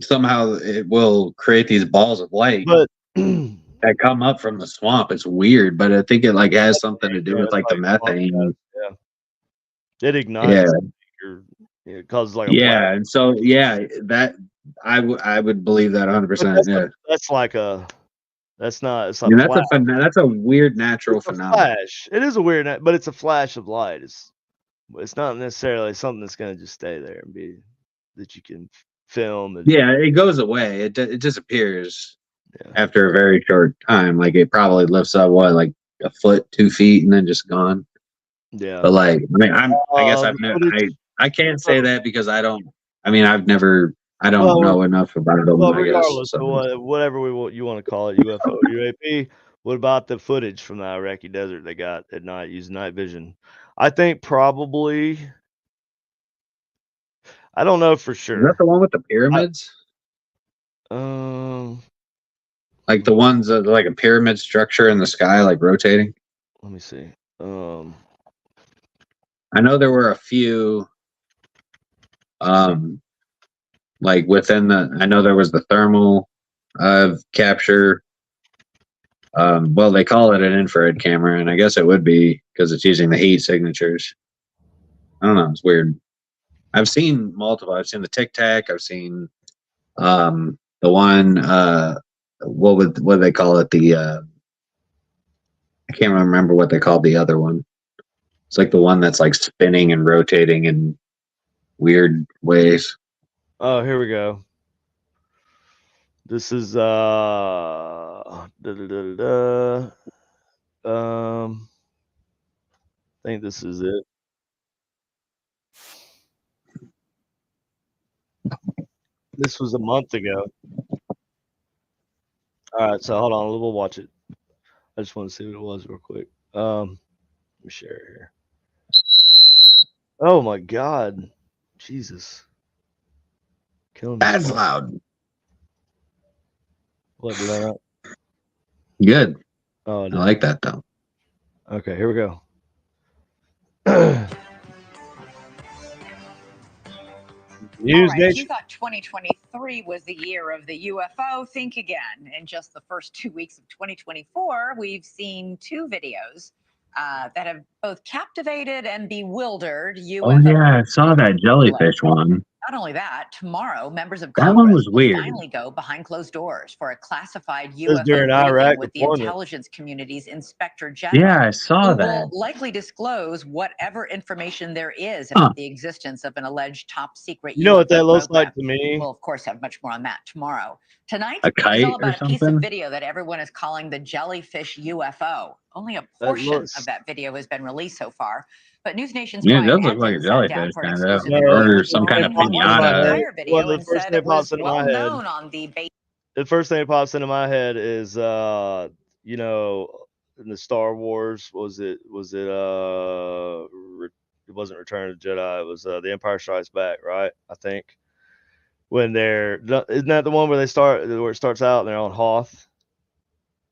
somehow it will create these balls of light But that come up from the swamp. It's weird, but I think it like has something to do yeah, with it's like the like swamp gas. methane. Yeah. It Yeah, ignites or it causes like a flash. yeah, and so yeah, that I would believe that But 100%. Yeah, that's like that's not it's I a mean flash. that's a weird natural It's a phenomenon. flash. It is a weird but it's a flash of light. It's not necessarily something that's gonna just stay there and be that you can film and Yeah, it goes away. It disappears yeah. after a very short time. Like it probably lifts up what like a foot, 2 feet, and then just gone. Yeah. But like, I mean, I guess The I've never, footage. I can't say that because I don't, I mean, I don't Well, know enough about them, well, I guess. regardless So of whatever you want to call it, UFO, UAP. What about the footage from the Iraqi desert they got at night using night vision? I think probably. I don't know for is that sure. the one with the I, pyramids? um, Like the ones that are like a pyramid structure in the sky, like rotating? let me see. I know there were a few, um, like within I know there was the thermal capture. Well, they call it an infrared camera, and I guess it would be because it's using the heat signatures. I don't know. It's weird. I've seen multiple. I've seen the Tic Tac. I've seen the one. What do they call it? I can't remember what they called the other one. It's like the one that's like spinning and rotating in weird ways. Oh, here we go. This is I think this is it. This was a month ago. All right, so hold on, we'll watch it. I just want to see what it was real quick. Let me share it here. Oh my God, Jesus, killing me. That's loud. What did I not? Good. Oh, I I didn't. like that though. Okay, here we go. News All right, if Nation. you thought 2023 was the year of the UFO, think again. In just the first 2 weeks of 2024, we've seen 2 videos that have both captivated and bewildered UFO. Oh yeah, I saw that jellyfish one. Not only that, tomorrow, members of That one Congress was will weird. finally go behind closed doors for a classified was UFO during briefing Iraq with the deployment. intelligence community's Inspector General. Yeah, I saw who that. will likely disclose whatever information there is about the existence of an alleged top secret You know what UFO that looks program. like to me? We'll, of course, have much more on that tomorrow. Tonight A is kite all or about a piece something? of video that everyone is calling the jellyfish UFO. Only a portion of that video has been released so far. But News Nation's Yeah, it Brian does look like a Edson sat down jellyfish, for an kind of, exclusive No, interview or with some kind of Roman, watched the pinata. entire video the and first said thing it was pops into well my head. known on the base. The first thing that pops into my head is you know, in the Star Wars, it wasn't Return of the Jedi, it was The Empire Strikes Back, right? I think. When isn't that the one where it starts out and they're on Hoth,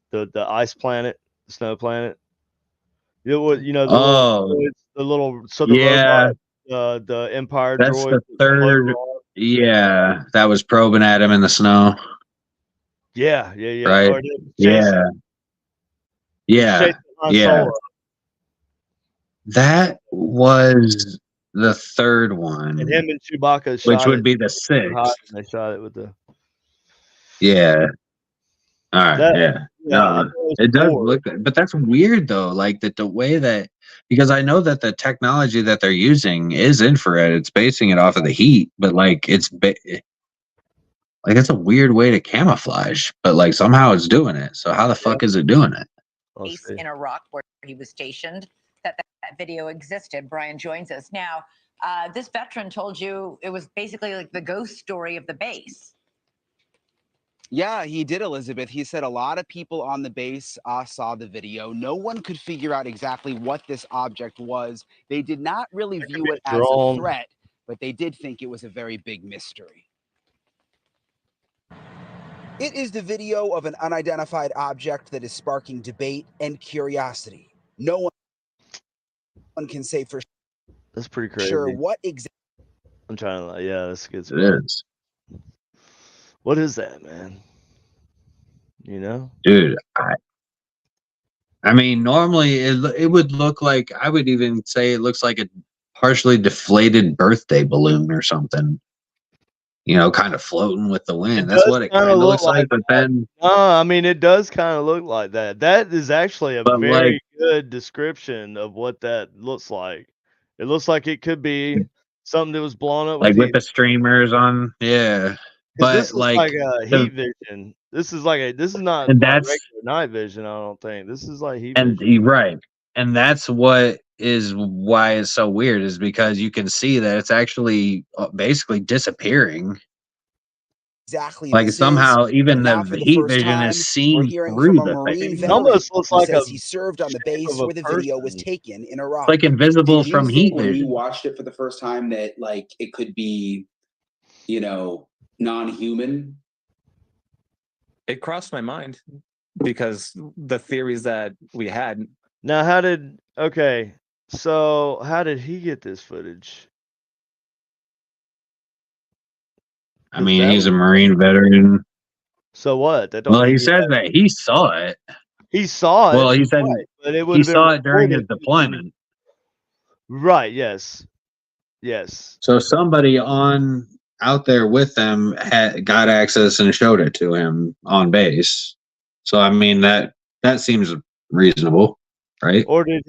the ice planet, the snow planet. The yeah, robot, the Empire that's droid. the third. Yeah, that was probing at him in the snow. Yeah. Right. Or Yeah. Solo. That was the third one. And him and Chewbacca shot which would be the sixth. They shot it with the. Yeah. All right. Yeah. No, it does look, but that's weird though. Like that the way that, because I know that the technology that they're using is infrared. It's basing it off of the heat, but like it's a weird way to camouflage. But like somehow it's doing it. So how the fuck is it doing it? Base in Iraq where he was stationed. That video existed. Brian joins us now. This veteran told you it was basically like the ghost story of the base. Yeah, he did, Elizabeth. He said a lot of people on the base saw the video. No one could figure out exactly what this object was. They did not really view it as a threat, but they did think it was a very big mystery. It is the video of an unidentified object that is sparking debate and curiosity. No one can say for That's pretty crazy. sure what exactly. I'm trying to, this gets. It is. What is that, man? You know, dude. I mean, normally it would look like, I would even say it looks like a partially deflated birthday balloon or something. You know, kind of floating with the wind. That's what it kind of looks like. But then, I mean, it does kind of look like that. That is actually a very good description of what that looks like. It looks like it could be something that was blown up like with the streamers on. Yeah. But this is like a heat vision. This is not like regular night vision. I don't think this is like heat vision. Right, and that's what is why it's so weird, is because you can see that it's actually basically disappearing. Exactly. Like somehow even the heat vision is seen through the thing. It almost looks like he served on the base where the video was taken in Iraq. Like invisible from heat vision. When you watched it for the first time that like it could be, you know, non-human? It crossed my mind because the theories that we had. Now, so how did he get this footage? I mean, he's a Marine veteran. So what? Well, he says that he saw it. He saw it. Well, he said but he saw it during his deployment. Right. Yes. So somebody out there with them got access and showed it to him on base. So I mean that seems reasonable, right? Or was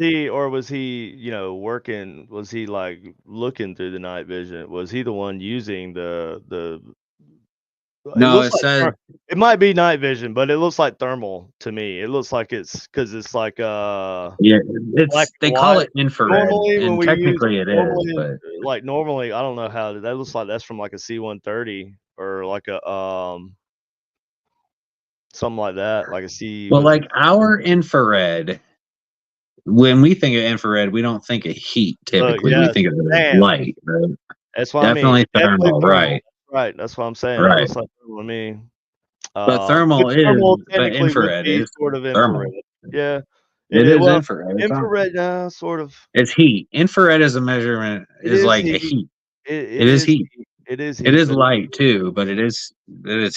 he, working? Was he like looking through the night vision? Was he the one using the? No, it says it might be night vision, but it looks like thermal to me. It looks like it's because it's like they call it infrared, and technically it is. But like normally, I don't know how that looks like. That's from like a C-130 or like a something like that, like a C. Well, like our infrared. When we think of infrared, we don't think of heat. Typically, we think of light. Right? That's why definitely thermal, right? Right, that's what I'm saying. Right. It looks like thermal to me. But thermal but infrared is sort of infrared. Yeah, it is infrared. Infrared, sort of. It's heat. Infrared is a measurement. Is like a heat. It is heat. It is heat. It is light too, but it is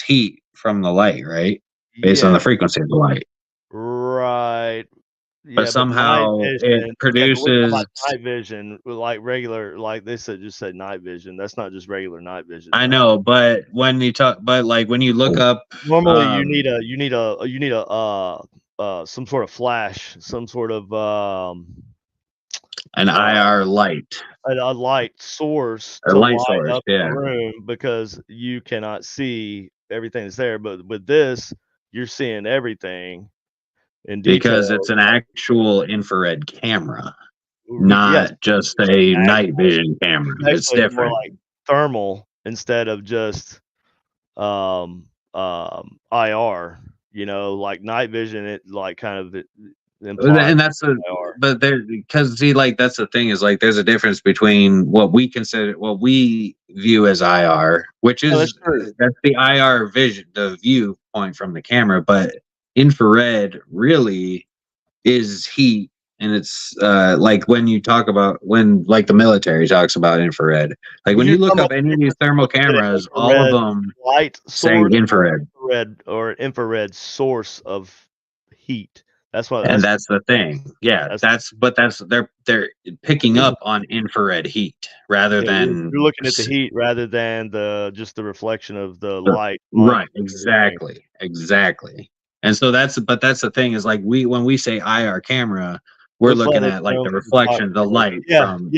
heat from the light, right? Based on the frequency of the light. Right. Yeah, But somehow night it vision, produces. night vision, like regular, like they just said night vision. That's not just regular night vision. I know, but when you talk, but like when you look up, normally you need some sort of flash, some sort of an IR light, a light source a to light light source, up the room because you cannot see everything that's there. But with this, you're seeing everything in detail because it's an actual infrared camera, not yes, just a night vision camera. It's actually more different. like thermal instead of just IR. You know, like night vision, it like kind of implies And that's but there, because see, like that's the thing is like there's a difference between what we view as IR, which is that's the IR vision, the viewpoint from the camera, but infrared really is heat. And it's like when you talk about when like the military talks about infrared, like when you look up any of these thermal cameras, all of them light say infrared. or infrared source of heat. That's what. And that's the thing. Yeah, they're picking up on infrared heat rather than you're looking at the heat rather than just the reflection of the light. Right. Exactly. And so that's the thing is like when we say IR camera, we're looking at like the reflection, the light from.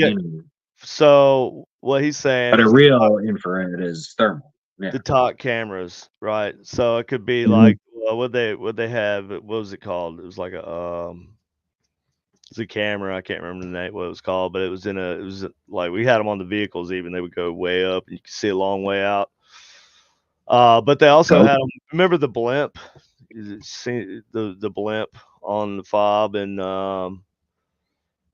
So what he's saying, but a real infrared is thermal. The top cameras, right? So it could be like what they have. What was it called? It was like it's a camera. I can't remember the name what it was called, but it was like we had them on the vehicles. Even they would go way up, and you could see a long way out. But they also had them. Remember the blimp? The blimp on the fob in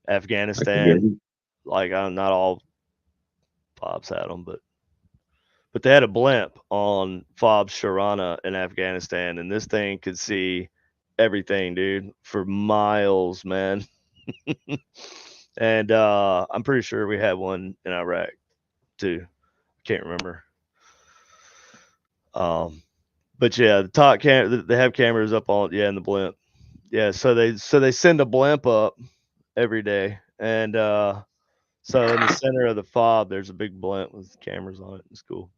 Afghanistan. Like not all fobs had them, but they had a blimp on fob Sharana in Afghanistan, and this thing could see everything, dude, for miles, man. And I'm pretty sure we had one in Iraq too. Can't remember. But yeah, the top camera, they have cameras up on in the blimp. Yeah, so they send a blimp up every day, and so in the center of the fob, there's a big blimp with cameras on it. It's cool.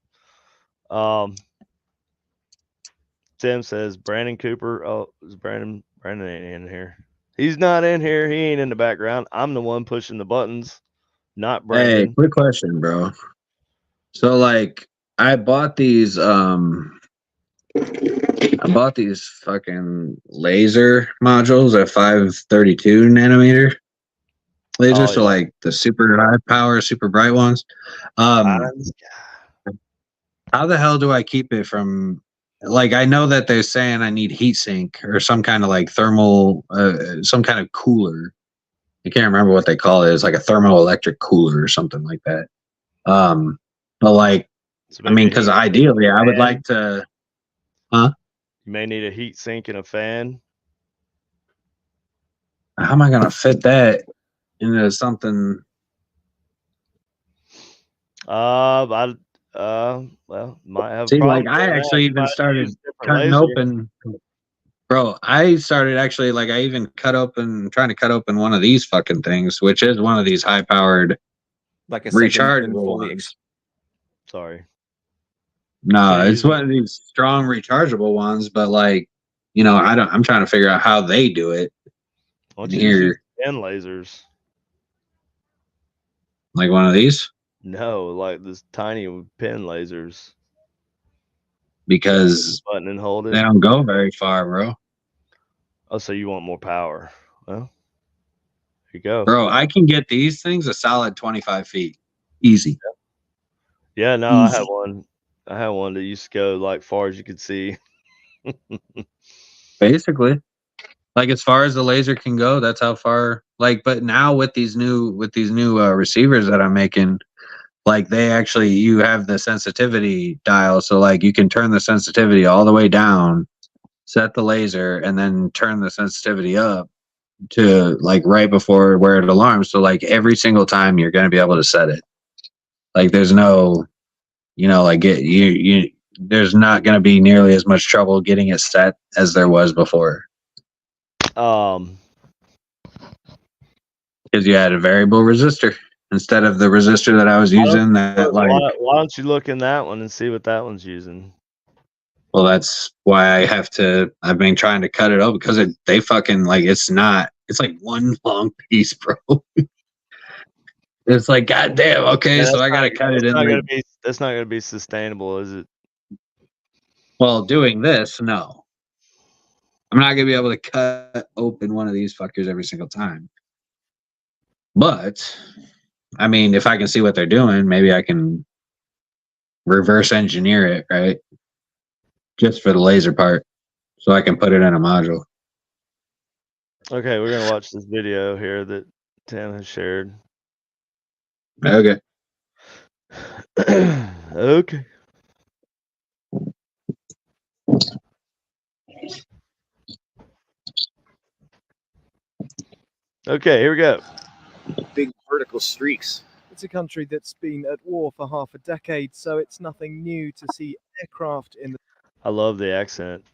Tim says Brandon Cooper. Oh, is Brandon ain't in here. He's not in here. He ain't in the background. I'm the one pushing the buttons, not Brandon. Hey, quick question, bro. So like I bought these fucking laser modules at 532 nanometer lasers, so like the super high power, super bright ones. How the hell do I keep it from like I know that they're saying I need heat sink or some kind of like thermal some kind of cooler. I can't remember what they call it. It's like a thermoelectric cooler or something like that. But like I mean, because ideally I would like to You may need a heat sink and a fan. How am I gonna fit that into something? Well, might have. See, like I actually even started cutting open. Bro, I started actually like I even trying to cut open one of these fucking things, which is one of these high powered, like a rechargeable ones. Sorry. No, it's one of these strong rechargeable ones, but like, you know, I'm trying to figure out how they do it. Why don't you use pen lasers? Like one of these? No, like this tiny pen lasers. Because button and hold it. They don't go very far, bro. Oh, so you want more power? Well, here you go, bro. I can get these things a solid 25 feet, easy. Yeah, no, easy. I had one that used to go like far as you could see. Basically, like as far as the laser can go, that's how far. Like, but now with these new receivers that I'm making, like they actually you have the sensitivity dial, so like you can turn the sensitivity all the way down, set the laser, and then turn the sensitivity up to like right before where it alarms. So like every single time you're going to be able to set it. Like there's no, like there's not going to be nearly as much trouble getting it set as there was before. Because you had a variable resistor instead of the resistor that I was using. Why don't you look in that one and see what that one's using? Well, that's why I've been trying to cut it open because they fucking it's like one long piece, bro. It's like, goddamn, okay, so I gotta cut it in. That's not gonna be sustainable, is it? Well, doing this, no. I'm not gonna be able to cut open one of these fuckers every single time. But I mean, if I can see what they're doing, maybe I can reverse engineer it, right? Just for the laser part, so I can put it in a module. Okay, we're gonna watch this video here that Tim has shared. Okay. Okay. Okay, here we go. Big vertical streaks. It's a country that's been at war for half a decade, so it's nothing new to see aircraft in the... I love the accent.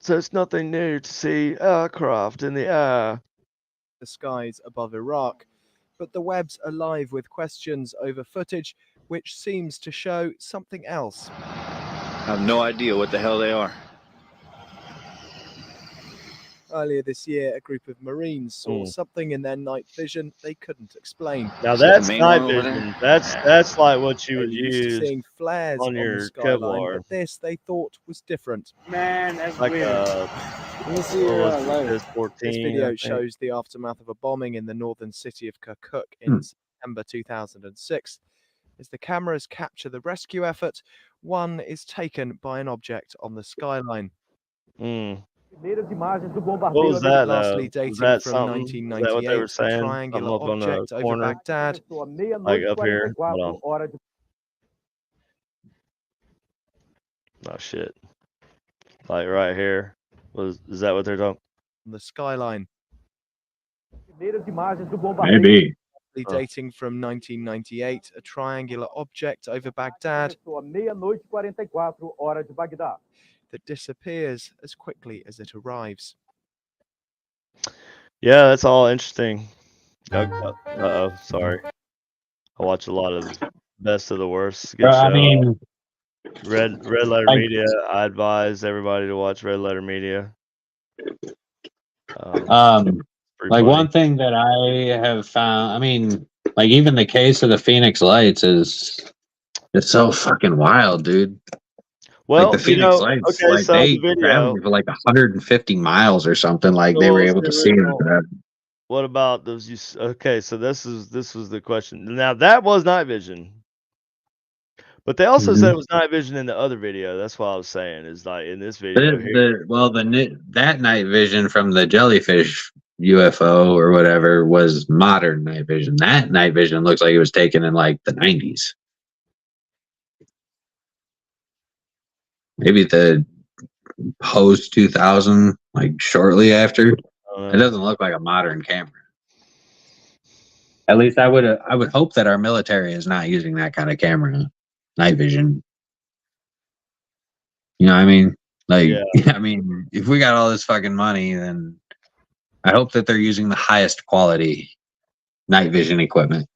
So it's nothing new to see aircraft in the air. The skies above Iraq. But the web's alive with questions over footage, which seems to show something else. I have no idea what the hell they are. Earlier this year, a group of Marines saw something in their night vision they couldn't explain. Now that's night vision. That's like what you would use seeing flares on your skyline, Kevlar. but this they thought was different. Man, that's like weird. Let me see This video shows the aftermath of a bombing in the northern city of Kirkuk in September 2006. As the cameras capture the rescue effort, one is taken by an object on the skyline. What was that? Lastly, dating from 1998, what they were saying? a triangular object over corner, Baghdad. like up here. Hold on. Oh shit! Like right here. Is that what they're talking? The skyline. Maybe. Dating from 1998, a triangular object over Baghdad that disappears as quickly as it arrives. Yeah, that's all interesting. Uh-oh, sorry. I watch a lot of Best of the Worst. Good show. I mean, Red Letter Media. I advise everybody to watch Red Letter Media. Like one thing that I have found, I mean, like even the case of the Phoenix Lights it's so fucking wild, dude. Well, like the Phoenix Lights, okay, like so they the video, traveled for like 150 miles or something. Like they were able to see it. What about those? Okay, so this was the question. Now that was night vision, but they also said it was night vision in the other video. That's what I was saying. Is like in this video. That night vision from the jellyfish UFO or whatever was modern night vision. That night vision looks like it was taken in like the 90s. Maybe the post 2000, like shortly after. It doesn't look like a modern camera. At least I would hope that our military is not using that kind of camera, night vision. You know what I mean? Like, yeah. I mean, if we got all this fucking money, then I hope that they're using the highest quality night vision equipment.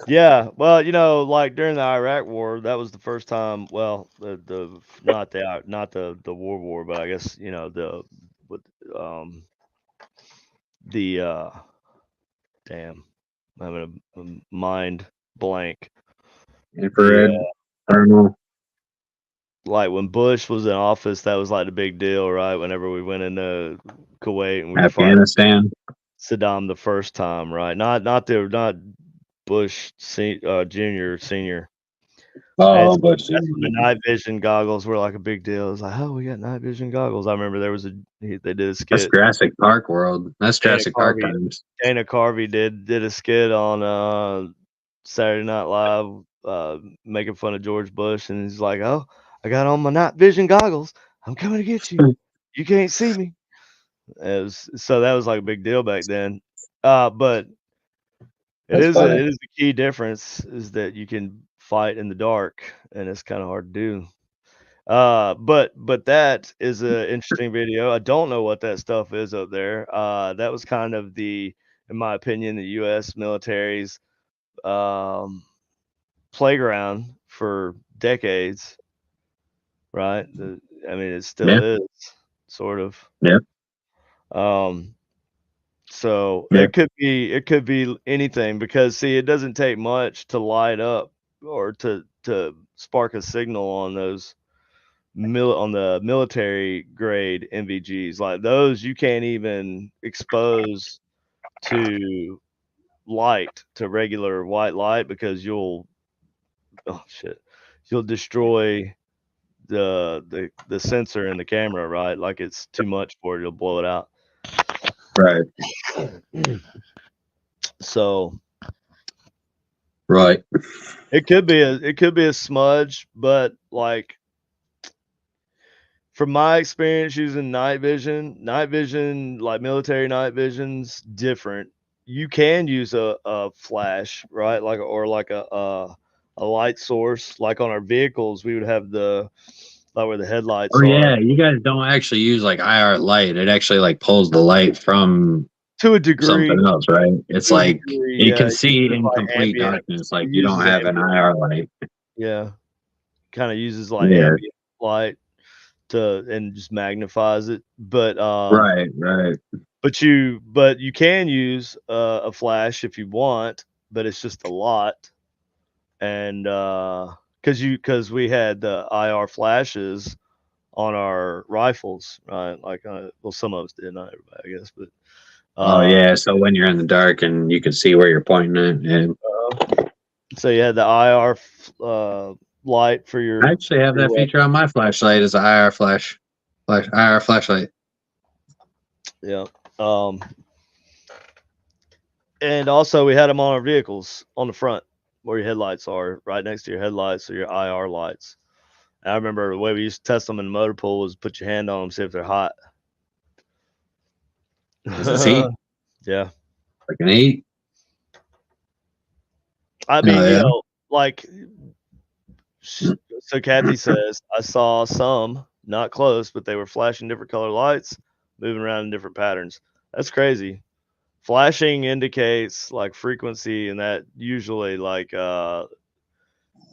Yeah, well, like during the Iraq War, that was the first time. Well, not the war, but I guess damn, I'm having a mind blank. Infrared, thermal. Like when Bush was in office, that was like the big deal, right? Whenever we went into Kuwait and we Afghanistan, Saddam the first time, right? Not Bush Junior, Senior. Oh, Bush Senior. The night vision goggles were like a big deal. It was like, oh, we got night vision goggles. I remember they did a skit. That's Jurassic Park world. That's Jurassic Park times. Dana Carvey did a skit on Saturday Night Live making fun of George Bush, and he's like, oh, I got on my night vision goggles. I'm coming to get you. You can't see me. So that was like a big deal back then. But it is a key difference is that you can fight in the dark, and it's kind of hard to do. But that is an interesting video. I don't know what that stuff is up there. That was kind of in my opinion, the U.S. military's playground for decades, right? I mean, it still is sort of. Yeah. So it could be anything, because see, it doesn't take much to light up or to spark a signal on those on the military grade NVGs. Like those, you can't even expose to light, to regular white light, because you'll destroy the sensor in the camera, right? Like it's too much for it, you'll blow it out. Right. So right. It could be a smudge, but like from my experience using night vision, like military night vision's different. You can use a flash, right? Like a light source. Like on our vehicles, we would have where the headlights Oh are. yeah, you guys don't actually use like IR light. It actually like pulls the light from to a degree something else, right? It's like it can see in like complete ambient. darkness. Like It you don't uses have an IR light. Yeah, kind of uses like Yeah. ambient light and just magnifies it. But Right. But you can use a flash if you want, but it's just a lot. And because we had the IR flashes on our rifles, right? Like, well, some of us did, not everybody, I guess. But Oh yeah, so when you're in the dark and you can see where you're pointing at, yeah. So you had the IR light for your. I actually have that feature on my flashlight as an IR IR flashlight. Yeah. And also we had them on our vehicles on the front where your headlights are, right next to your headlights or your IR lights. And I remember the way we used to test them in the motor pool was put your hand on them, see if they're hot. Is this heat? Yeah. Like an 8? I mean, you know, like, so Kathy says, I saw some, not close, but they were flashing different color lights, moving around in different patterns. That's crazy. Flashing indicates like frequency, and that usually like you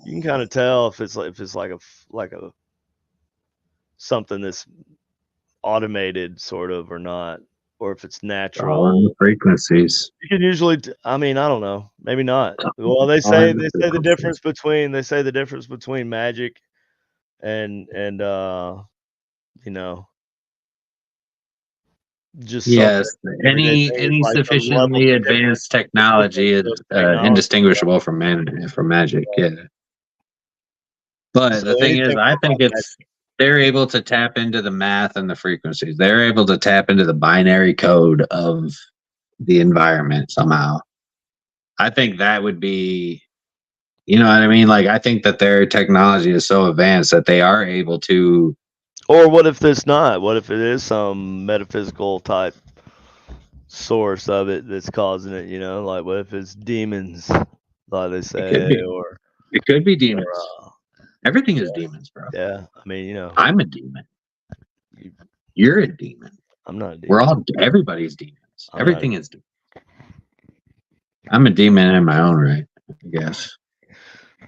can kind of tell if it's like a something that's automated sort of or not, or if it's natural. Frequencies. You can usually, I mean, I don't know, maybe not. Well, they say the difference between magic and you know, just yes, any any like sufficiently advanced technology is indistinguishable from magic. Yeah, but So the thing is, I think they're able to tap into the math and the frequencies. They're able to tap into the binary code of the environment somehow. I think that would be, you know what I mean? Like, I think that their technology is so advanced that they are able to. Or what if it's not? What if it is some metaphysical type source of it that's causing it? You know, like what if it's demons, like they say, it could be demons. Everything is demons, bro. Yeah, I mean, you know, I'm a demon. You're a demon. I'm not a demon. Everybody's demons. Everything is demon. I'm a demon in my own right, I guess.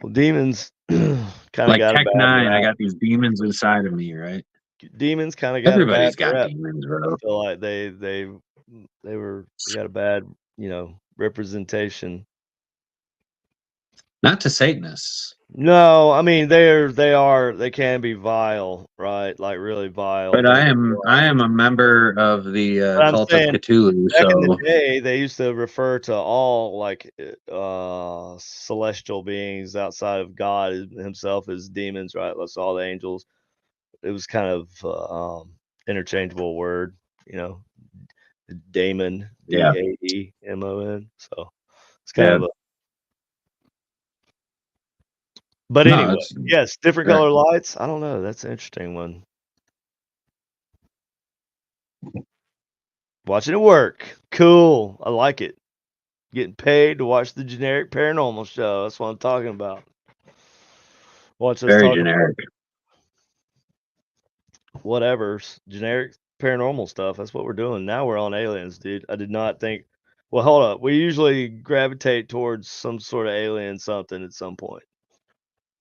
Well, demons kind of like got Tech 9. I got these demons inside of me, right? Demons kind of got everybody's a bad got rep. demons, bro. I feel like they got a bad, representation. Not to Satanists. No, I mean they can be vile, right? Like really vile. But I am a member of the cult of Cthulhu. Back in the day, they used to refer to all like celestial beings outside of God himself as demons, right? That's all the angels. It was kind of interchangeable word, Daemon, Daemon. So it's kind of a. But anyway, yes, different color lights. I don't know. That's an interesting one. Watching it work. Cool. I like it. Getting paid to watch the generic paranormal show. That's what I'm talking about. Watch us Very talk generic. about whatever generic paranormal stuff. That's what we're doing. Now we're on aliens, dude. I did not think. Well, hold up. We usually gravitate towards some sort of alien something at some point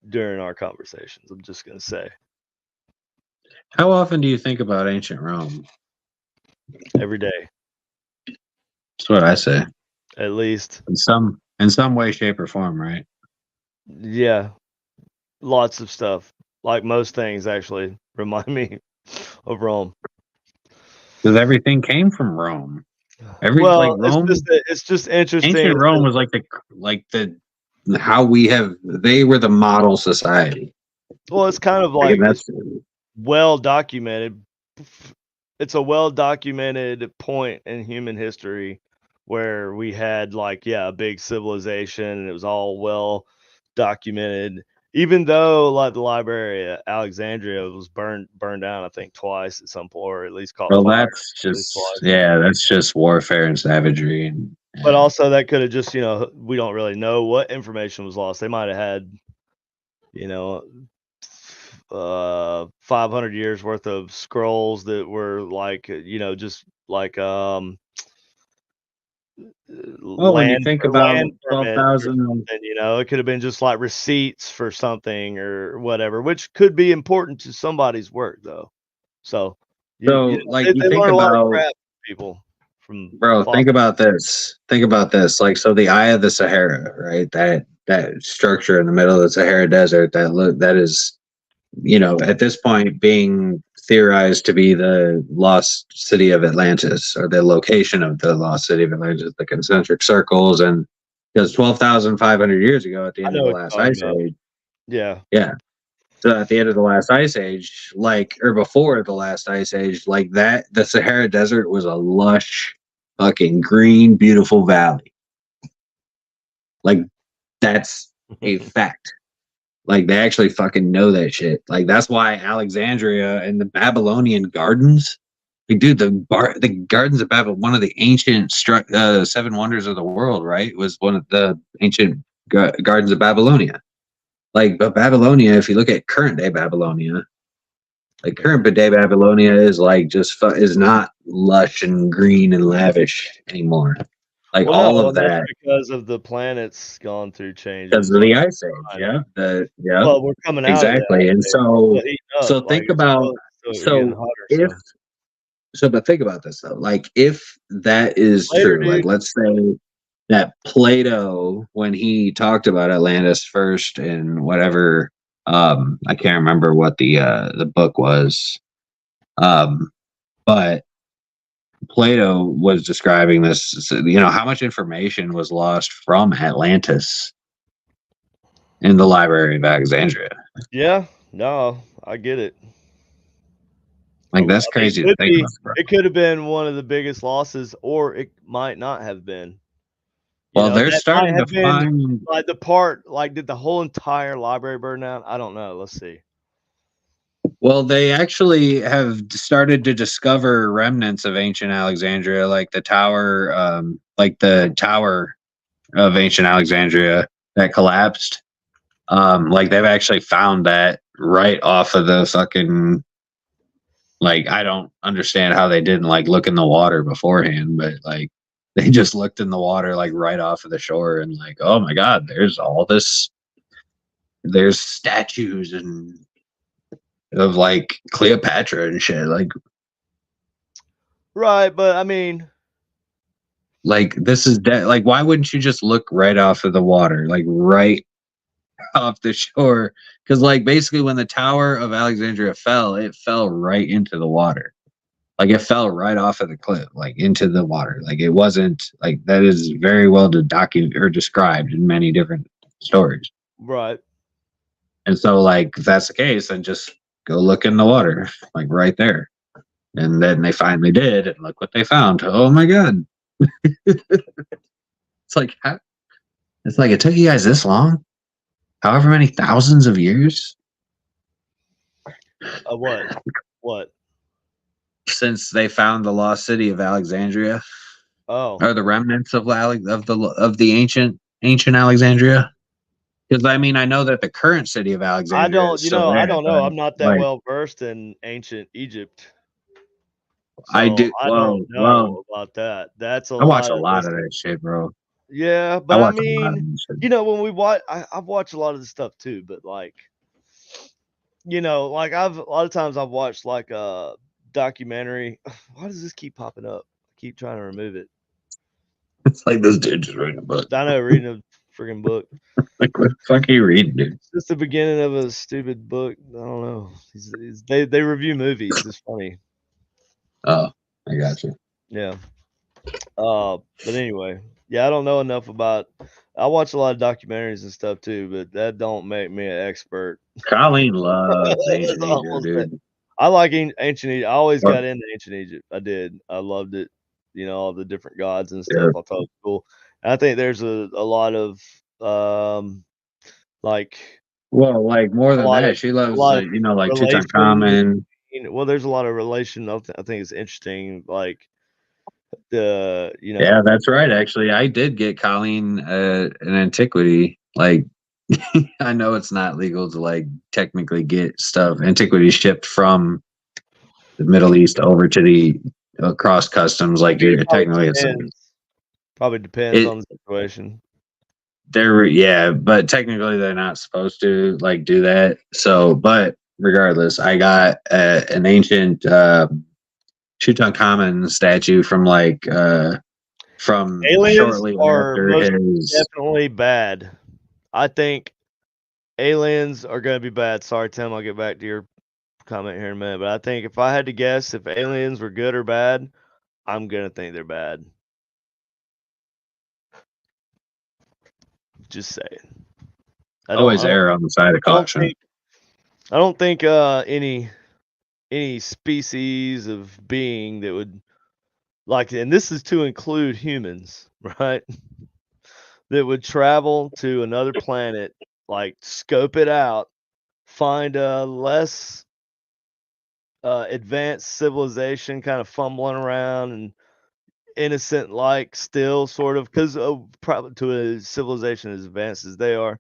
during our conversations. I'm just gonna say. How often do you think about ancient Rome? Every day. That's what I say. At least. In some way, shape, or form, right? Yeah. Lots of stuff. Like most things actually remind me of Rome. Because everything came from Rome. Well, Rome, it's just interesting. ancient Rome was they were the model society. Well, it's kind of like it's well documented. It's a well documented point in human history where we had a big civilization and it was all well documented. Even though like the library at Alexandria was burned down, I think twice at some point, or at least caught fire. That's just warfare and savagery. But also that could have just, we don't really know what information was lost. They might have had, 500 years worth of scrolls that were when you think about 12,000, it could have been just like receipts for something or whatever, which could be important to somebody's work though. So they learn a lot of crap from people. Think about this. Like, so the Eye of the Sahara, right? That structure in the middle of the Sahara Desert, that is, at this point being theorized to be the lost city of Atlantis, or the location of the lost city of Atlantis, the concentric circles, and because 12,500 years ago, at the end of the last ice age. Yeah. So at the end of the last ice age, or before the last ice age, the Sahara Desert was a lush, fucking green, beautiful valley. That's a fact. They actually fucking know that shit. That's why Alexandria and the Babylonian gardens, the gardens of Babylon, one of the ancient seven wonders of the world, right? Was one of the ancient gardens of Babylonia. But Babylonia, if you look at current day Babylonia, current day Babylonia is is not lush and green and lavish anymore. All of that because of the planet's gone through changes. Because of the ice age, yeah. Well, we're coming out exactly, and so think about but think about this though. If that is true, let's say that Plato, when he talked about Atlantis first and whatever, I can't remember what the book was, but Plato was describing this. How much information was lost from Atlantis in the Library of Alexandria. Yeah, no, I get it. That's crazy to think about. It could have been one of the biggest losses, or it might not have been. They're starting to find the part. Did the whole entire library burn down? I don't know. Let's see. Well, they actually have started to discover remnants of ancient Alexandria, like the tower of ancient Alexandria that collapsed. They've actually found that right off of the fucking. I don't understand how they didn't look in the water beforehand, but they just looked in the water right off of the shore and oh my god, there's all this. There's statues and of Cleopatra and shit. Right, but I mean, this is why wouldn't you just look right off of the water, right off the shore? Because basically when the Tower of Alexandria fell, it fell right into the water. It fell right off of the cliff, into the water. It wasn't that is very well documented or described in many different stories. Right. And so if that's the case, then just go look in the water, right there. And then they finally did, and look what they found. Oh my god. It's it took you guys this long? However many thousands of years? What? Since they found the lost city of Alexandria. Oh. Or the remnants of the ancient Alexandria. Because I mean, I know that the current city of Alexandria is still there. I don't know. But, I'm not that like, well versed in ancient Egypt, I so do. I don't Well, know about that. That's a I watch lot a of lot that's of that shit, bro. yeah, I but I watch a lot of mean, that shit. when we watch, I've watched a lot of the stuff too, but like, like a lot of times I've watched like a documentary. Why does this keep popping up? I keep trying to remove it. It's like this dude just reading a book. I know, reading a freaking book. Like, what the fuck are you reading, dude? It's just the beginning of a stupid book. I don't know. They review movies. It's funny. Oh, I got you. Yeah. But anyway, yeah, I don't know enough about. I watch a lot of documentaries and stuff too, but that don't make me an expert. Colleen loves ancient That's all Egypt, I'm saying. dude. I like ancient Egypt. I always Or- got into ancient Egypt. I did. I loved it. All the different gods and Yeah. stuff. I thought it was cool. And I think there's a lot of like Well, like more a than lot of that, she loves like relation. Tutankhamun. Well, there's a lot of relation. I think it's interesting. Like the Yeah, that's right. Actually, I did get Colleen an antiquity. Like, I know it's not legal to like technically get antiquity shipped from the Middle East over to the across customs. Like, you're technically it's like probably depends it. on the situation. But technically they're not supposed to like do that. So, but regardless, I got an ancient Tutankhamun statue from from Aliens shortly are after most his. definitely bad. I think aliens are going to be bad. Sorry, Tim. I'll get back to your comment here in a minute. But I think if I had to guess if aliens were good or bad, I'm going to think they're bad. Just saying. Always err on the side of caution. I don't think any species of being that would like, and this is to include humans, right? That would travel to another planet, like scope it out, find a less advanced civilization kind of fumbling around and innocent like still sort of because probably to a civilization as advanced as they are,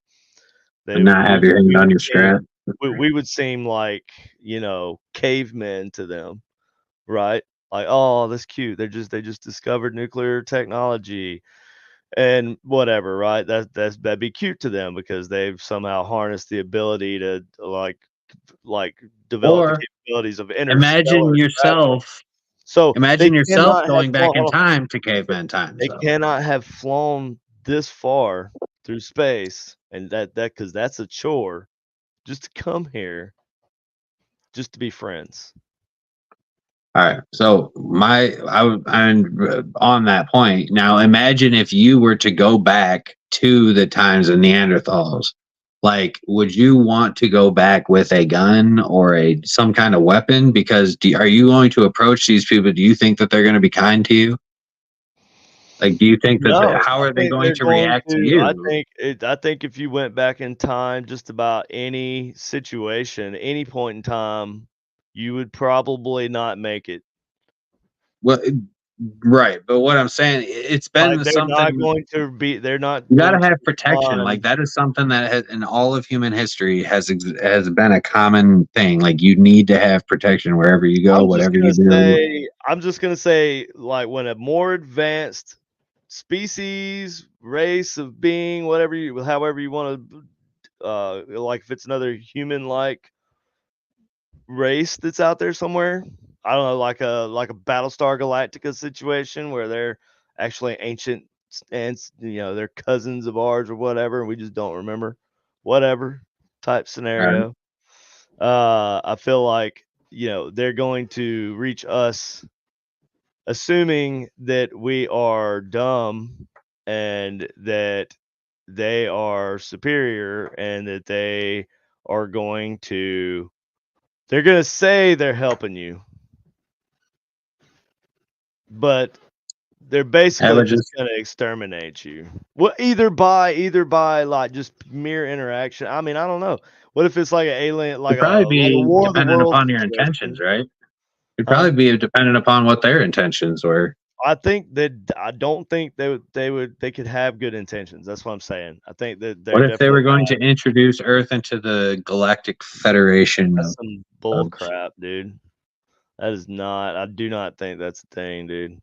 And not have your hand on your strap. We would seem like cavemen to them, right? Like, oh, that's cute. They just discovered nuclear technology and whatever, right? That'd be cute to them because they've somehow harnessed the ability to like develop the capabilities of imagine yourself. So imagine yourself going back in time to caveman times. They cannot have flown this far through space, and that because that's a chore just to come here, just to be friends. All right. So I'm on that point. Now imagine if you were to go back to the times of Neanderthals. Like, would you want to go back with a gun or some kind of weapon? Because are you going to approach these people? Do you think that they're going to be kind to you? Like, do you think that how are they going to react to you? I think if you went back in time, just about any situation, any point in time, you would probably not make it. Well, right, but what I'm saying, it's been they're something. Not going to be. They're not. You gotta have protection. Like, that is something that has, in all of human history, has been a common thing. Like, you need to have protection wherever you go, whatever you do. I'm just gonna say, like, when a more advanced species, race of being, however you want to, like, if it's another human-like race that's out there somewhere, I don't know, like a Battlestar Galactica situation where they're actually ancient and they're cousins of ours or whatever, and we just don't remember, whatever type scenario. I feel like they're going to reach us, assuming that we are dumb and that they are superior and that they are going to. They're going to say they're helping you, but they're basically just going to exterminate you. Well, either by like just mere interaction. I mean, I don't know. What if it's like an alien, like It'd probably be War of the dependent Worlds upon your situation? intentions, right? It'd probably be dependent upon what their intentions were. I think that I don't think they could have good intentions. That's what I'm saying. I think that they're What if they were definitely going to introduce Earth into the Galactic Federation that's of, some bull of crap, dude. That is not. I do not think that's the thing, dude.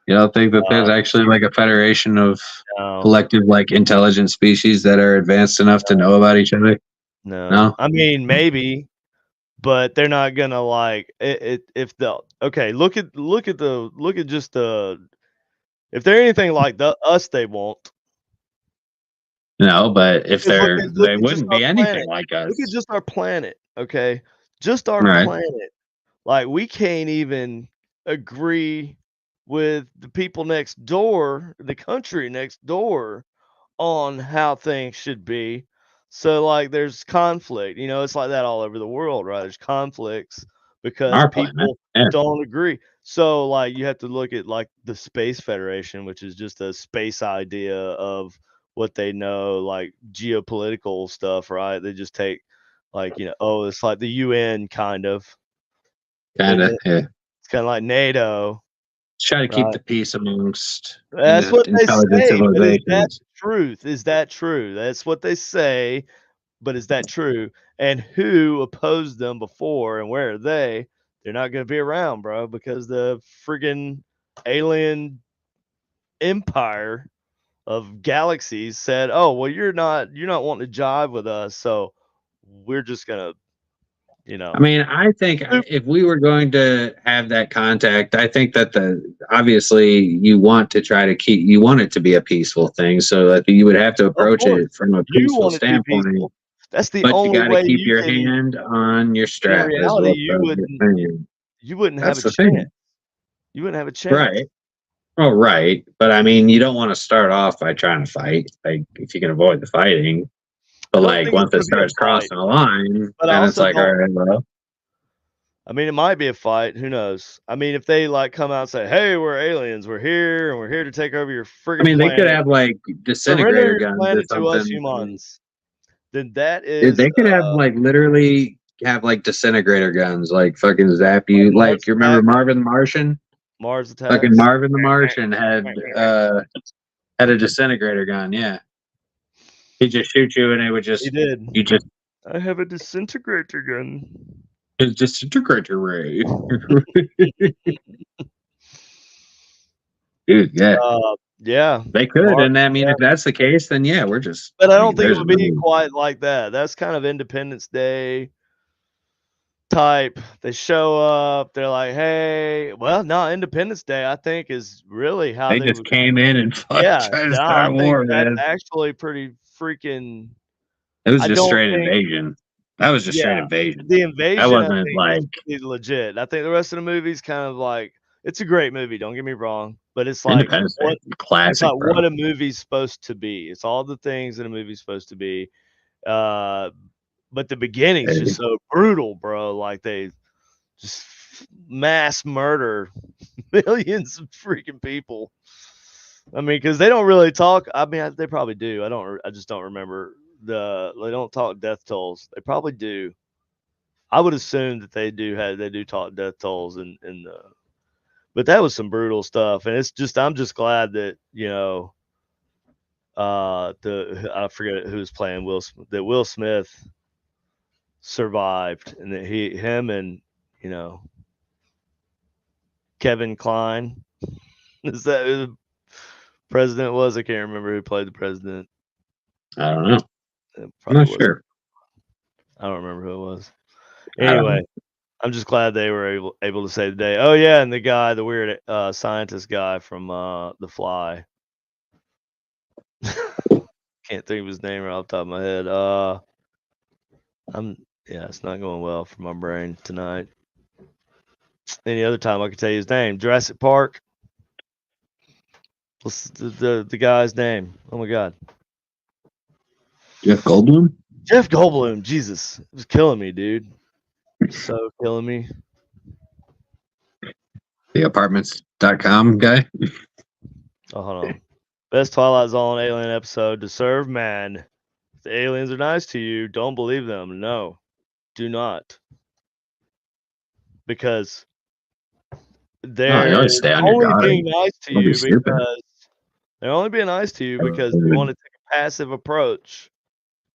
you don't think that there's Uh, actually like a federation of no, collective like intelligent species that are advanced enough to know about each other? no. No? I mean, maybe, but they're not gonna like it. If the okay, look at just the. If they're anything like us, they won't. No, but if Because look they at just wouldn't our be anything planet. like Look at us. just our planet, okay? Just our Right. planet. Like, we can't even agree with the people next door, the country next door, on how things should be. So, like, there's conflict. You know, it's like that all over the world, right? There's conflicts because Our planet. people Yeah. don't agree. So, like, you have to look at like the Space Federation, which is just a space idea of what they know, like geopolitical stuff, right? They just take like, oh, it's like the UN kind of. And Kinda. Yeah. it's kind of like NATO, Try to keep right? the peace amongst That's what they intelligent say, but is that civilizations. truth? Is that true? That's what they say, but is that true? And who opposed them before and where are they? They're not going to be around, bro, because the friggin' alien empire of galaxies said, "Oh, well, you're not wanting to jive with us, so we're just gonna, I mean, I think if we were going to have that contact, I think that obviously you want to try to you want it to be a peaceful thing, so that you would have to of approach course, it from a you peaceful want it to be standpoint. peaceful. That's the But you only got to way keep you your can. hand on your In strap, as reality, well. you wouldn't have That's a the chance. thing, You wouldn't have a chance. right? Oh, right. But I mean, you don't want to start off by trying to fight. Like, if you can avoid the fighting, I but don't like think it's once it gonna be a starts fight, crossing a line, but I then it's also like, all don't. right, well, I mean, it might be a fight. Who knows? I mean, if they like come out and say, "Hey, we're aliens. We're here, and we're here to take over your I friggin' mean, they could planet. have like Surrender disintegrator your guns or planet to us something. humans." Then that Dude, is they could have like literally have like disintegrator guns, like fucking zap you. Mars Like, you remember attack. Marvin the Martian? Mars Fucking attacks. Marvin the Martian had a disintegrator gun. Yeah, he just shoot you, and it would He just did. you just I have a disintegrator gun. his disintegrator ray. Dude, yeah, Yeah. they could, Mar and I mean, yeah. if that's the case, then yeah, we're just. But I I don't mean, think it there's would be no. quite like that. That's kind of Independence Day type. They show up, they're like, "Hey," well, no, Independence Day, I think, is really how They they just would. came in and tried Yeah, to no, start I a think war, that's man. actually pretty freaking. It was I just don't straight think. invasion. That was just straight Yeah, invasion. the That invasion, I wasn't think, was like pretty legit. I think the rest of the movie's kind of like it's a great movie, don't get me wrong, but it's like Independence Day, it's like classic, bro. what a movie's supposed to be. It's all the things that a movie's supposed to be. Uh, but the beginning's Hey, just so brutal, bro. Like they just mass murder millions of freaking people. I mean, because they don't really talk. I mean, they probably do. I just don't remember they don't talk death tolls. They probably do. I would assume that they do talk death tolls in the. But that was some brutal stuff, and I'm just glad that I forget who was playing that Will Smith survived, and that him and you know Kevin Kline. Is that who the president was? I can't remember who played the president. I don't know. It I'm probably not was. sure. I don't remember who it was. I don't know. Anyway, I'm just glad they were able to save the day. Oh yeah, and the weird scientist guy from The Fly. Can't think of his name right off the top of my head. It's not going well for my brain tonight. Any other time I could tell you his name. Jurassic Park. What's the guy's name? Oh my god. Jeff Goldblum? Jeff Goldblum. Jesus. It was killing me, dude. So killing me. The apartments.com guy? Oh, hold on. Best Twilight Zone alien episode to serve man. If the aliens are nice to you, don't believe them. No. Do not. Because you always stay on your only guard. being nice to Don't be you stupid. because they're only being nice to you because they want to take a passive approach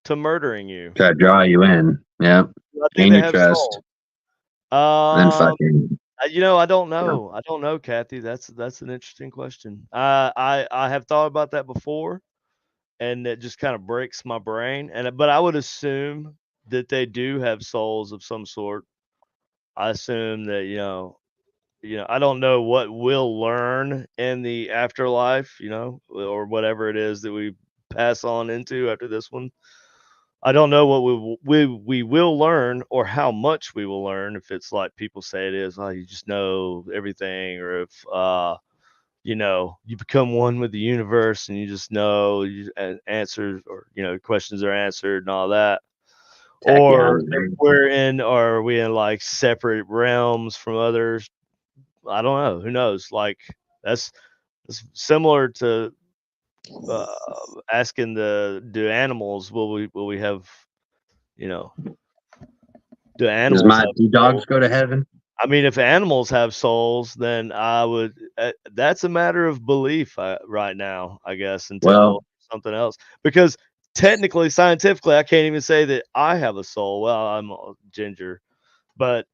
to murdering you. Try to draw you in. Yep. I think Gain they your have trust. soul. And then fucking. I don't know. I don't know, Kathy. That's an interesting question. I have thought about that before, and it just kind of breaks my brain. But I would assume that they do have souls of some sort. I assume that I don't know what we'll learn in the afterlife, or whatever it is that we pass on into after this one. I don't know what we will learn or how much we will learn. If it's like people say it is, you just know everything, or if you become one with the universe and you just know answers, or questions are answered and all that. Or if are we in like separate realms from others? I don't know. Who knows? Like that's similar to asking do animals will we have do animals have Do souls? dogs go to heaven? I mean, if animals have souls, then I would. That's a matter of belief right now, I guess, until something else. Because technically, scientifically, I can't even say that I have a soul. Well, I'm a ginger, but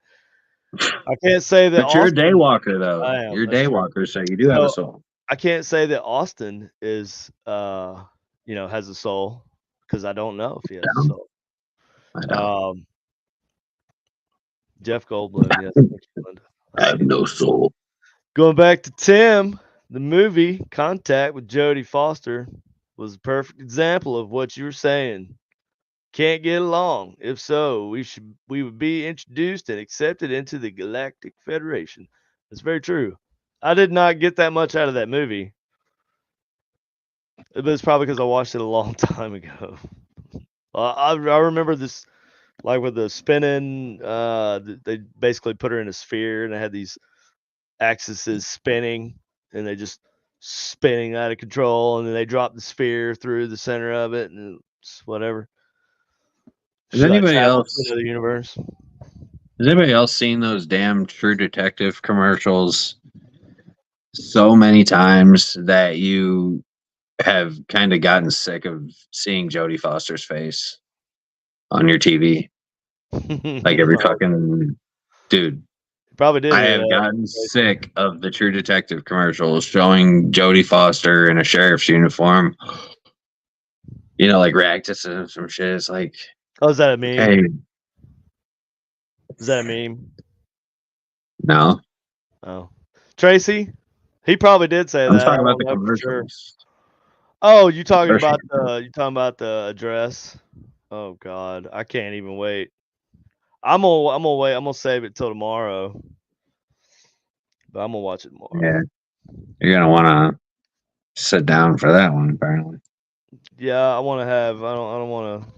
I can't say that. But you're a Austin, daywalker, though. I am. You're a That's true. daywalker, so you do have a So soul. I can't say that Austin is, has a soul, because I don't know if he has a soul. I know. Jeff Goldblum, yes. I have no soul. Going back to Tim, the movie Contact with Jodie Foster was a perfect example of what you were saying. Can't get along. If so, we would be introduced and accepted into the Galactic Federation. That's very true. I did not get that much out of that movie, but it's probably because I watched it a long time ago. I remember this, like with the spinning. They basically put her in a sphere, and they had these axes spinning, and they just spinning out of control, and then they drop the sphere through the center of it, and it's whatever. Has anybody else into the universe? Has anybody else seen those damn True Detective commercials so many times that you have kind of gotten sick of seeing Jodie Foster's face on your TV? Like every fucking dude. Probably did. I have gotten sick of the True Detective commercials showing Jodie Foster in a sheriff's uniform. Like react to some shit. It's like, oh, is that a meme? Hey, is that a meme? No. Oh, Tracy, he probably did say I'm that. talking about the commercials. Oh, you talking about the address? Oh God, I can't even wait. I'm gonna wait. I'm gonna save it till tomorrow. But I'm gonna watch it tomorrow. Yeah, you're gonna want to sit down for that one, apparently. Yeah, I want to have. I don't want to.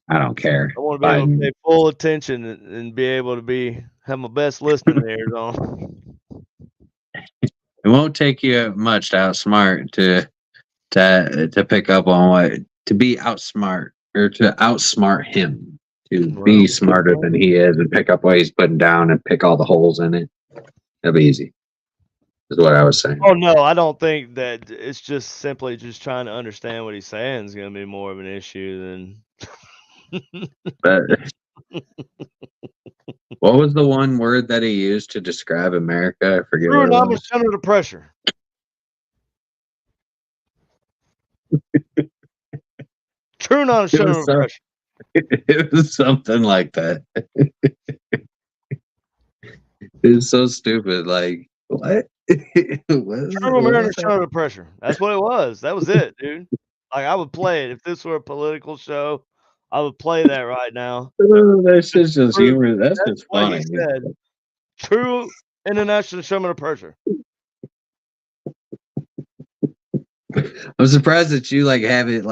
I don't care. I want to be able to pay full attention and be able to have my best listening ears on. It won't take you much to outsmart to pick up on to be outsmart or to outsmart him, to be smarter than he is and pick up what he's putting down and pick all the holes in it. It'll be easy. Is what I was saying. Oh no, I don't think that it's just simply just trying to understand what he's saying is going to be more of an issue than. But what was the one word that he used to describe America? I forget what it was. Under the pressure. True, not under pressure. It was something like that. It's so stupid. Like what? True American under pressure. That's what it was. That was it, dude. Like I would play it if this were a political show. I would play that right now. That's just humor. That's just funny. He said, true international showman of pressure. I'm surprised that you have it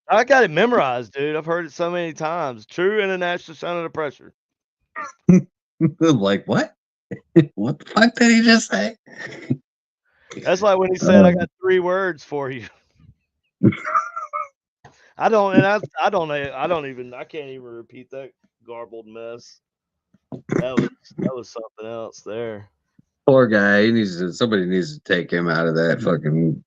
I got it memorized, dude. I've heard it so many times. True international showman of pressure. Like what? What the fuck did he just say? That's like when he said, "I got 3 words for you." I can't even repeat that garbled mess. That was something else there. Poor guy. Somebody needs to take him out of that fucking.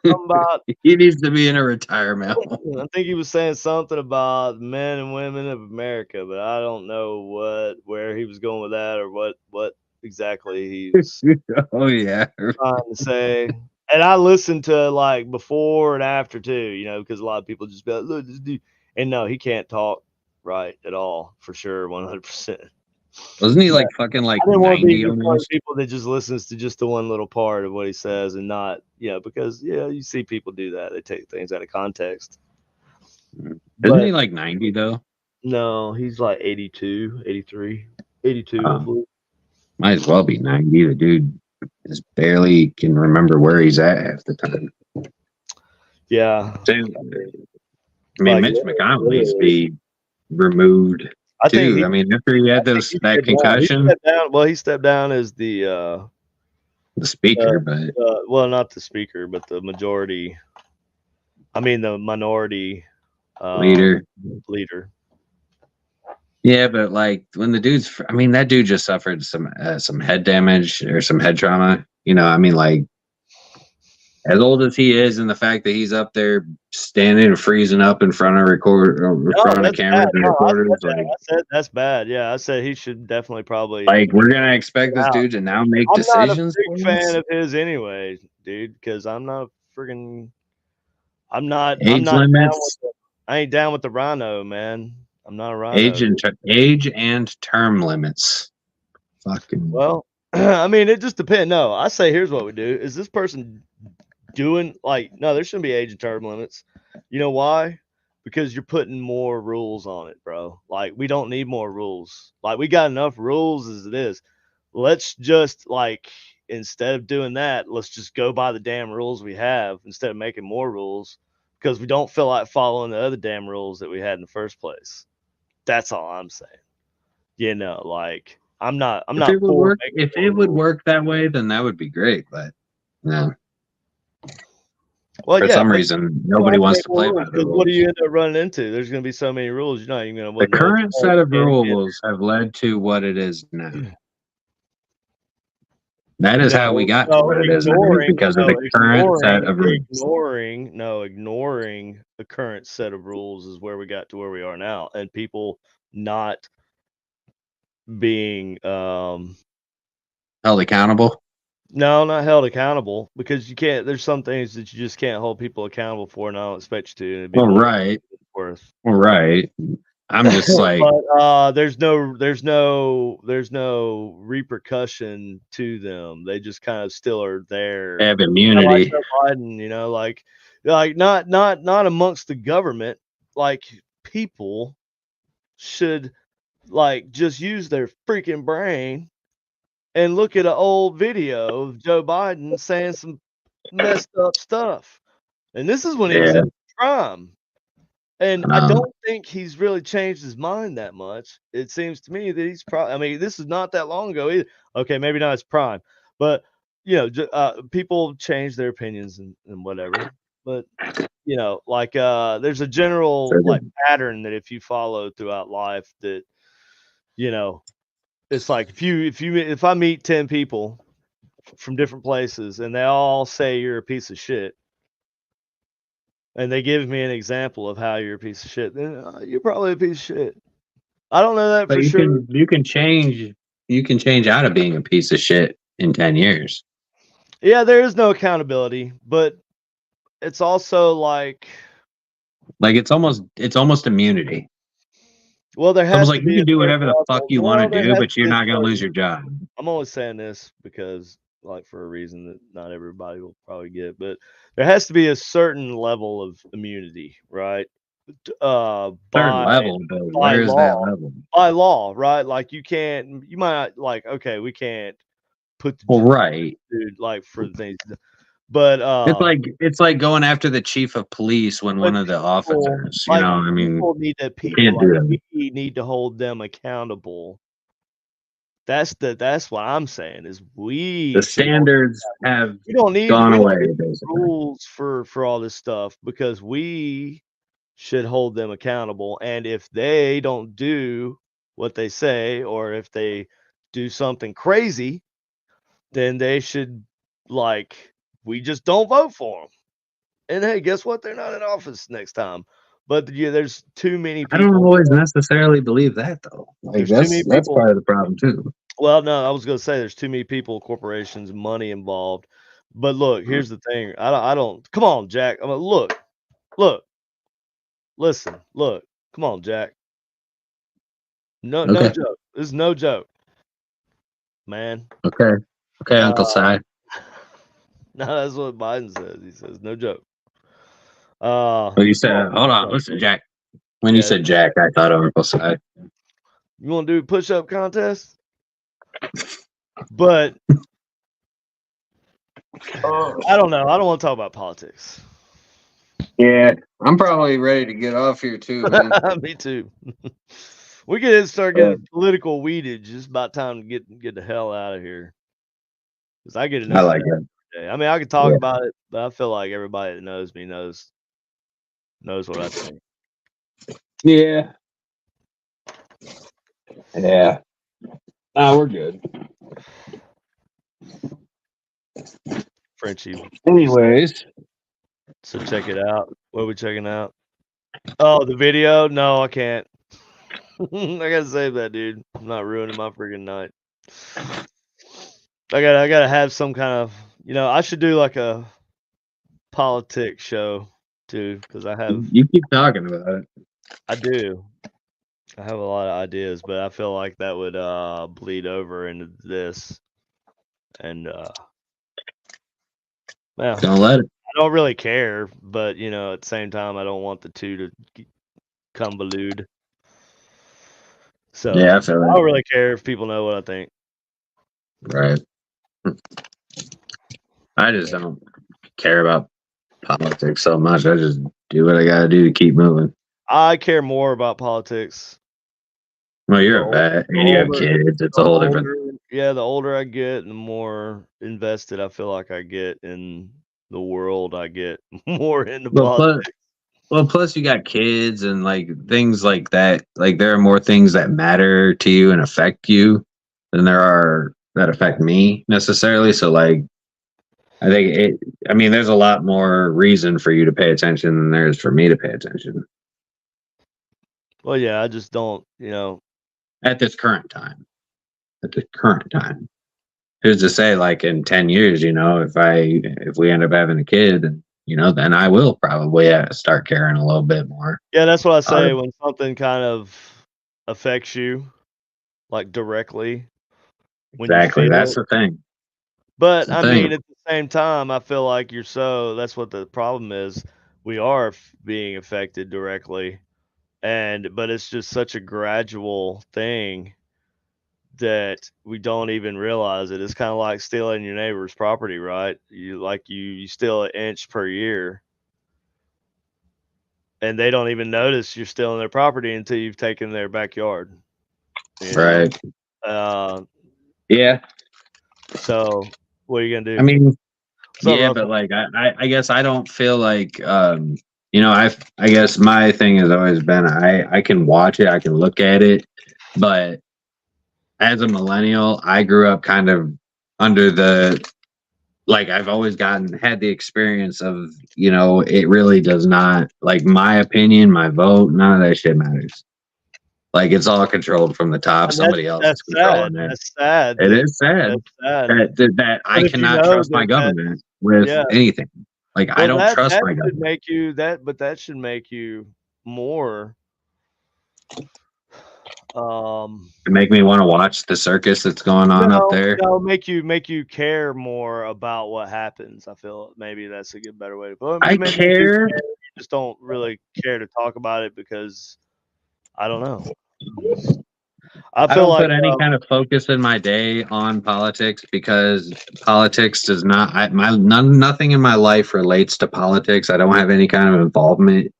About, he needs to be in a retirement home. I think he was saying something about men and women of America, but I don't know where he was going with that or what exactly he was Oh yeah. trying to say. And I listened to like before and after too, because a lot of people just be like, look, this dude. And no, he can't talk right at all, for sure, 100%. Wasn't he like fucking like I didn't want to be 90 just one of the almost? people that just listens to just the one little part of what he says and not, because you see people do that. They take things out of context. Isn't he like 90 though? No, he's like 82, 83, 82, I believe. Might as well be 90. The dude just barely can remember where he's at half the time. Yeah. I mean, Mitch McConnell needs to be removed too. I mean, after he had that concussion. He stepped down as the speaker, but well, not the speaker, but the majority. I mean, the minority leader. Yeah, but like when the dude's, I mean, that dude just suffered some head damage or some head trauma. I mean, like as old as he is, and the fact that he's up there standing and freezing up in front of cameras and recorders, I said that's bad. Yeah, I said he should definitely probably. Like we're gonna expect this dude to now make decisions. I'm not a big fan of his anyway, dude, because I'm not friggin'. I'm not limits. I ain't down with the rhino, man. I'm not a rhino. Age and term limits. Fucking. Well, I mean, it just depends. No, I say here's what we do. Is this person doing no, there shouldn't be age and term limits. You know why? Because you're putting more rules on it, bro. Like, we don't need more rules. Like, we got enough rules as it is. Let's just instead of doing that, let's just go by the damn rules we have instead of making more rules, because we don't feel like following the other damn rules that we had in the first place. That's all I'm saying. I'm not. If it would work that way, then that would be great. But no. Well, for some reason, nobody wants to play by the rules. What do you end up running into? There's going to be so many rules. You're not even going to. The current set of rules have led to what it is now. That is how we got to what it is now, because of the current set of rules. Ignoring the current set of rules is where we got to where we are now, and people not being held accountable. No, not held accountable, because you can't. There's some things that you just can't hold people accountable for, and I don't expect you to. Well, right. Well, right. I'm just like, but there's no repercussion to them. They just kind of still are there. They have immunity. Like Biden, not amongst the government. Like, people should just use their freaking brain and look at an old video of Joe Biden saying some messed up stuff. And this is when he was in prime. And I don't think he's really changed his mind that much. It seems to me that he's probably, I mean, this is not that long ago either. Okay, maybe not his prime, but, people change their opinions and whatever. But, there's a general pattern that if you follow throughout life that, it's like if I meet 10 people from different places and they all say you're a piece of shit, and they give me an example of how you're a piece of shit, then you're probably a piece of shit. I don't know that for sure. You can change out of being a piece of shit in 10 years. Yeah, there is no accountability, but it's also like it's almost immunity. Well, there has to be you can do whatever the fuck you want to do, but you're not going to lose your job. I'm only saying this because, for a reason that not everybody will probably get, but there has to be a certain level of immunity, right? By law, right? Like, you might not, okay, we can't put the right, dude, for things. But it's like going after the chief of police when one of the officers, I mean, people need we need to hold them accountable. That's what I'm saying is the standards have gone away. Rules for all this stuff, because we should hold them accountable, and if they don't do what they say, or if they do something crazy, then they should, like, we just don't vote for them. And hey, guess what? They're not in office next time. But yeah, there's too many I don't people. always necessarily believe that though. Like There's too many that's people. part of the problem too. Well, no, I was gonna say there's too many people, corporations, money involved. But look, here's the thing. I don't. Come on, Jack. I'm like, look, listen, look. Come on, Jack. No Okay. joke. This is no joke, man. Okay. Okay, Uncle Si. No, that's what Biden says. He says no joke. Well, you said, hold on, listen, Jack. When you Yeah. said Jack, I thought Uncle Si. You want to do a push-up contest? But I don't know. I don't want to talk about politics. Yeah, I'm probably ready to get off here too, man. Me too. We can start getting political weedage. It's about time to get the hell out of here. Because I get enough. I like of it. that day. I mean, I could talk about it, but I feel like everybody that knows me knows what I think. Yeah. Yeah. We're good. Frenchie. Anyways. So check it out. What are we checking out? Oh, the video? No, I can't. I gotta save that, dude. I'm not ruining my freaking night. I gotta have some kind of, I should do like a politics show too, because I have. You keep talking about it. I do. I have a lot of ideas, but I feel like that would bleed over into this, and well, Don't let it. I don't really care, but at the same time, I don't want the two to convolute. So Yeah, I feel I don't really care if people know what I think. Right. I just don't care about politics so much. I just do what I gotta do to keep moving. I care more about politics. Well, you're a vet and you have kids. It's a whole different. Yeah, the older I get, the more invested I feel like I get in the world. I get more into politics. Plus you got kids and like things like that. Like there are more things that matter to you and affect you than there are that affect me necessarily. So like, I think there's a lot more reason for you to pay attention than there is for me to pay attention. Well, yeah, I just don't, at this current time. Who's to say like in 10 years, if we end up having a kid, then I will probably start caring a little bit more. Yeah, that's what I say when something kind of affects you, like directly. Exactly, that's the thing. But I mean, at the same time, I feel like that's what the problem is. We are being affected directly, but it's just such a gradual thing that we don't even realize it. It's kind of like stealing your neighbor's property, right? You steal an inch per year, and they don't even notice you're stealing their property until you've taken their backyard. Right. Yeah. So what are you gonna do? I mean, but like I guess I don't feel like I guess my thing has always been I can watch it, I can look at it, but as a millennial, I grew up kind of under I've always had the experience of, it really does not, like, my opinion, my vote, none of that shit matters. Like, it's all controlled from the top. Somebody else is controlling it. That's sad. It is sad. That I cannot trust my government with anything. Like, I don't trust my government. That should make you more to make me want to watch the circus that's going on up there. Make you care more about what happens. I feel maybe that's a good better way to put it. I care. You just don't really care to talk about it because I don't know. I don't put any kind of focus in my day on politics because politics does not. Nothing in my life relates to politics. I don't have any kind of involvement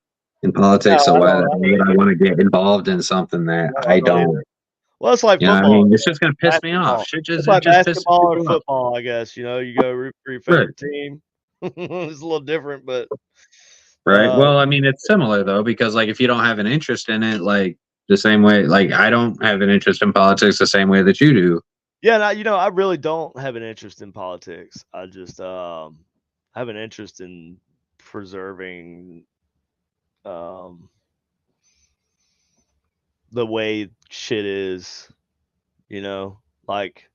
in politics, so why would I want to get involved in something that I don't? Well, it's like football. I mean, it's just gonna piss me off. It's like basketball or football, I guess. You go root for your favorite team. It's a little different, but right. Well, I mean, it's similar though because like if you don't have an interest in it, like the same way, like I don't have an interest in politics the same way that you do. Yeah, I really don't have an interest in politics. I just have an interest in preserving um, the way shit is. Like,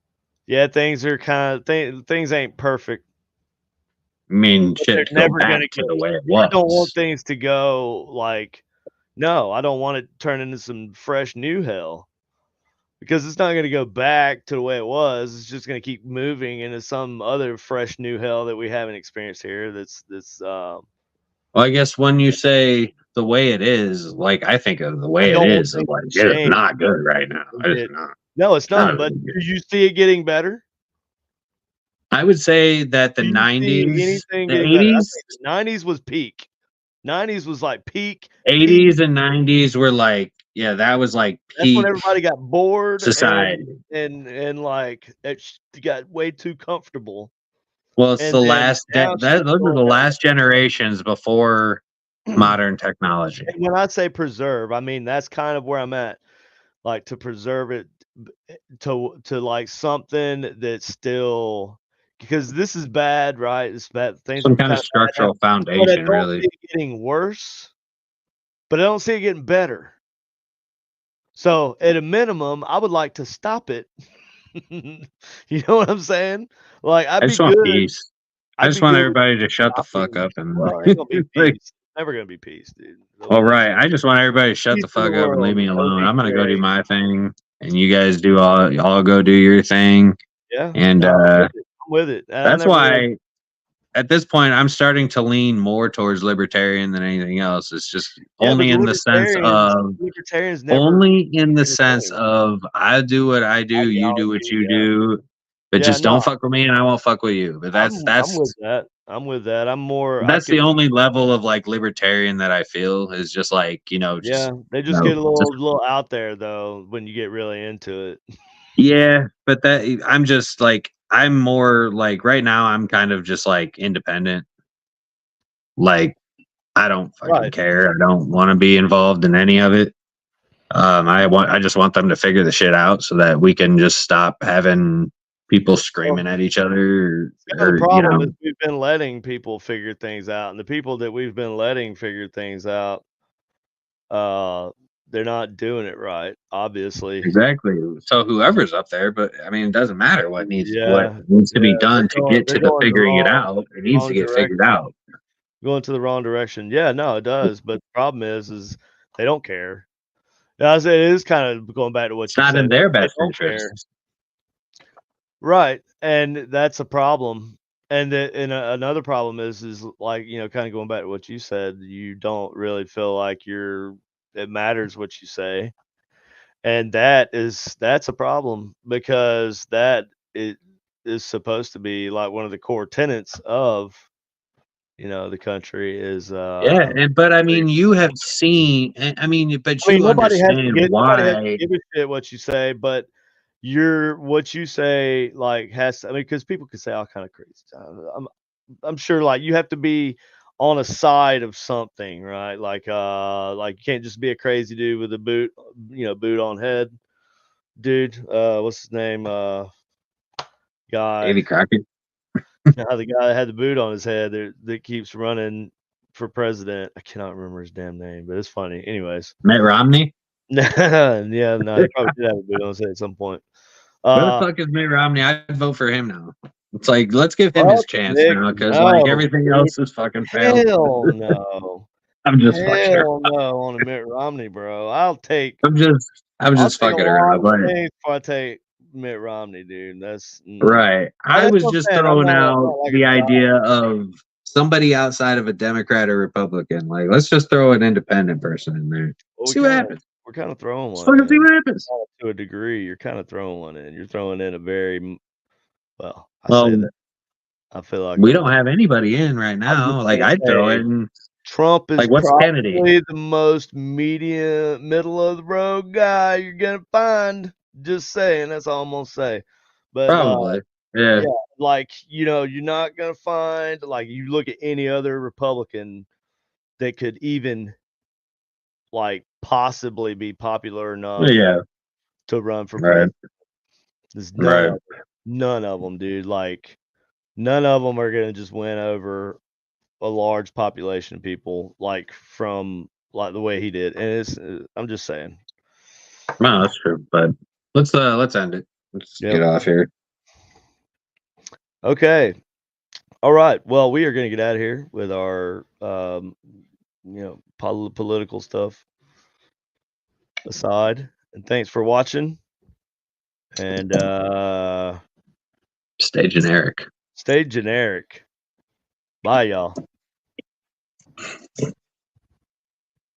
yeah, things are kind of things ain't perfect. I mean, But they're shit, go never back gonna to get. the way it I don't want was. things to go like. No, I don't want it to turn into some fresh new hell. Because it's not going to go back to the way it was. It's just going to keep moving into some other fresh new hell that we haven't experienced here. Well, I guess when you say the way it is, like I think of the I way it don't want is, things like to it is change. not good right now. It's not. No, it's Not not. But really good. do you see it getting better? I would say that the Do you see 90s, anything the getting better? I 80s, think the 90s was peak. 90s was like peak. 80s and 90s were like, yeah, that was like That's when peak everybody got bored society. and like got way too comfortable. Well, it's And the then last now shit's those are going the last generations before down. modern technology. And when I say preserve, I mean that's kind of where I'm at. Like to preserve it to like something that's still because this is bad, right? It's bad. Things Some are kind kind of of bad now, structural but I foundation, don't really. see it getting worse. But I don't see it getting better. So at a minimum, I would like to stop it. You know what I'm saying? Like I I'd be just want good. peace. I I'd just be want good with everybody to shut the fuck stopping. up and Well, ain't gonna be like, peace. Never gonna be peace, dude. There'll all be no right. I just want everybody to shut peace the in the fuck up and leave world. me That would alone. be I'm gonna go do great. my thing, and you guys do all go do your thing. Yeah, And no, I'm with it. I'm with it. And I that's never really. why at this point I'm starting to lean more towards libertarian than anything else. It's just Yeah, but only in the sense of never I do what I do, you do what ideology. you Yeah, do, but yeah, just don't no, fuck with me and I won't fuck with you. But I'm with that. I'm with that. I'm more. I that's could. the only level of like libertarian that I feel is just like, Yeah, they you just know, get a little out there though when you get really into it. yeah, but that I'm just like I'm more like right now I'm kind of just like independent. Like I don't fucking Right. care. I don't want to be involved in any of it. I just want them to figure the shit out so that we can just stop having people screaming at each other Yeah, the or problem is we've been letting people figure things out, and the people that we've been letting figure things out, they're not doing it right, obviously. exactly. So whoever's up there, but I mean, it doesn't matter what needs Yeah, to be done to get they're to the going figuring it out. It needs to wrong get figured direction. out. Going to the wrong direction. Yeah, no, it does. But the problem is they don't care. Yeah, I say it is kind of going back to what It's you not in said. their They best don't care. interest. Right, and that's a problem. Another problem is like kind of going back to what you said. You don't really feel like it matters what you say, and that's a problem because it is supposed to be like one of the core tenets of the country is Yeah, but I mean, you have seen. I mean, but I mean, you understand nobody has to why. give a shit what you say, but what you say like has to, I mean, because people can say all kind of crazy stuff. I'm sure like you have to be on a side of something, right? Like you can't just be a crazy dude with a boot on head, dude. What's his name? Guy. Davy Crockett, The guy that had the boot on his head that keeps running for president. I cannot remember his damn name, but it's funny. Anyways. Mitt Romney. Yeah, no, he probably did have a boot on his head at some point. Where the fuck is Mitt Romney? I'd vote for him now. It's like let's give him his Fuck chance Nick, now because like no, everything dude. else is fucking failed. Hell no. I'm just fucking Hell around. no on a Mitt Romney, bro. I'll take I'm just a fucking lot around. of But things before I take Mitt Romney, dude. That's right, I that's was what just I'm saying. I'm throwing not out like a the guy. idea of somebody outside of a Democrat or Republican. Like let's just throw an independent person in there. Well, See what happens. we're kind of throwing Just one fucking see in. what happens. To a degree, you're kind of throwing one in. You're throwing in a very well. I say Well, that. I feel like we don't have anybody in right I'm just now. Like gonna I'd throw say in Trump is like what's Kennedy? probably the most middle of the road guy you're gonna find. Just saying, that's all I'm gonna say. But Probably. Yeah. yeah, like you're not gonna find like you look at any other Republican that could even like possibly be popular enough Yeah. to run for Right. president. There's Right. none of them, dude. Like, none of them are gonna just win over a large population of people, like from like the way he did. And it's, I'm just saying. No, that's true. But let's end it. Let's Yep. get off here. Okay. All right. Well, we are going to get out of here with our, political stuff aside. And thanks for watching. And stay generic. Stay generic. Bye, y'all.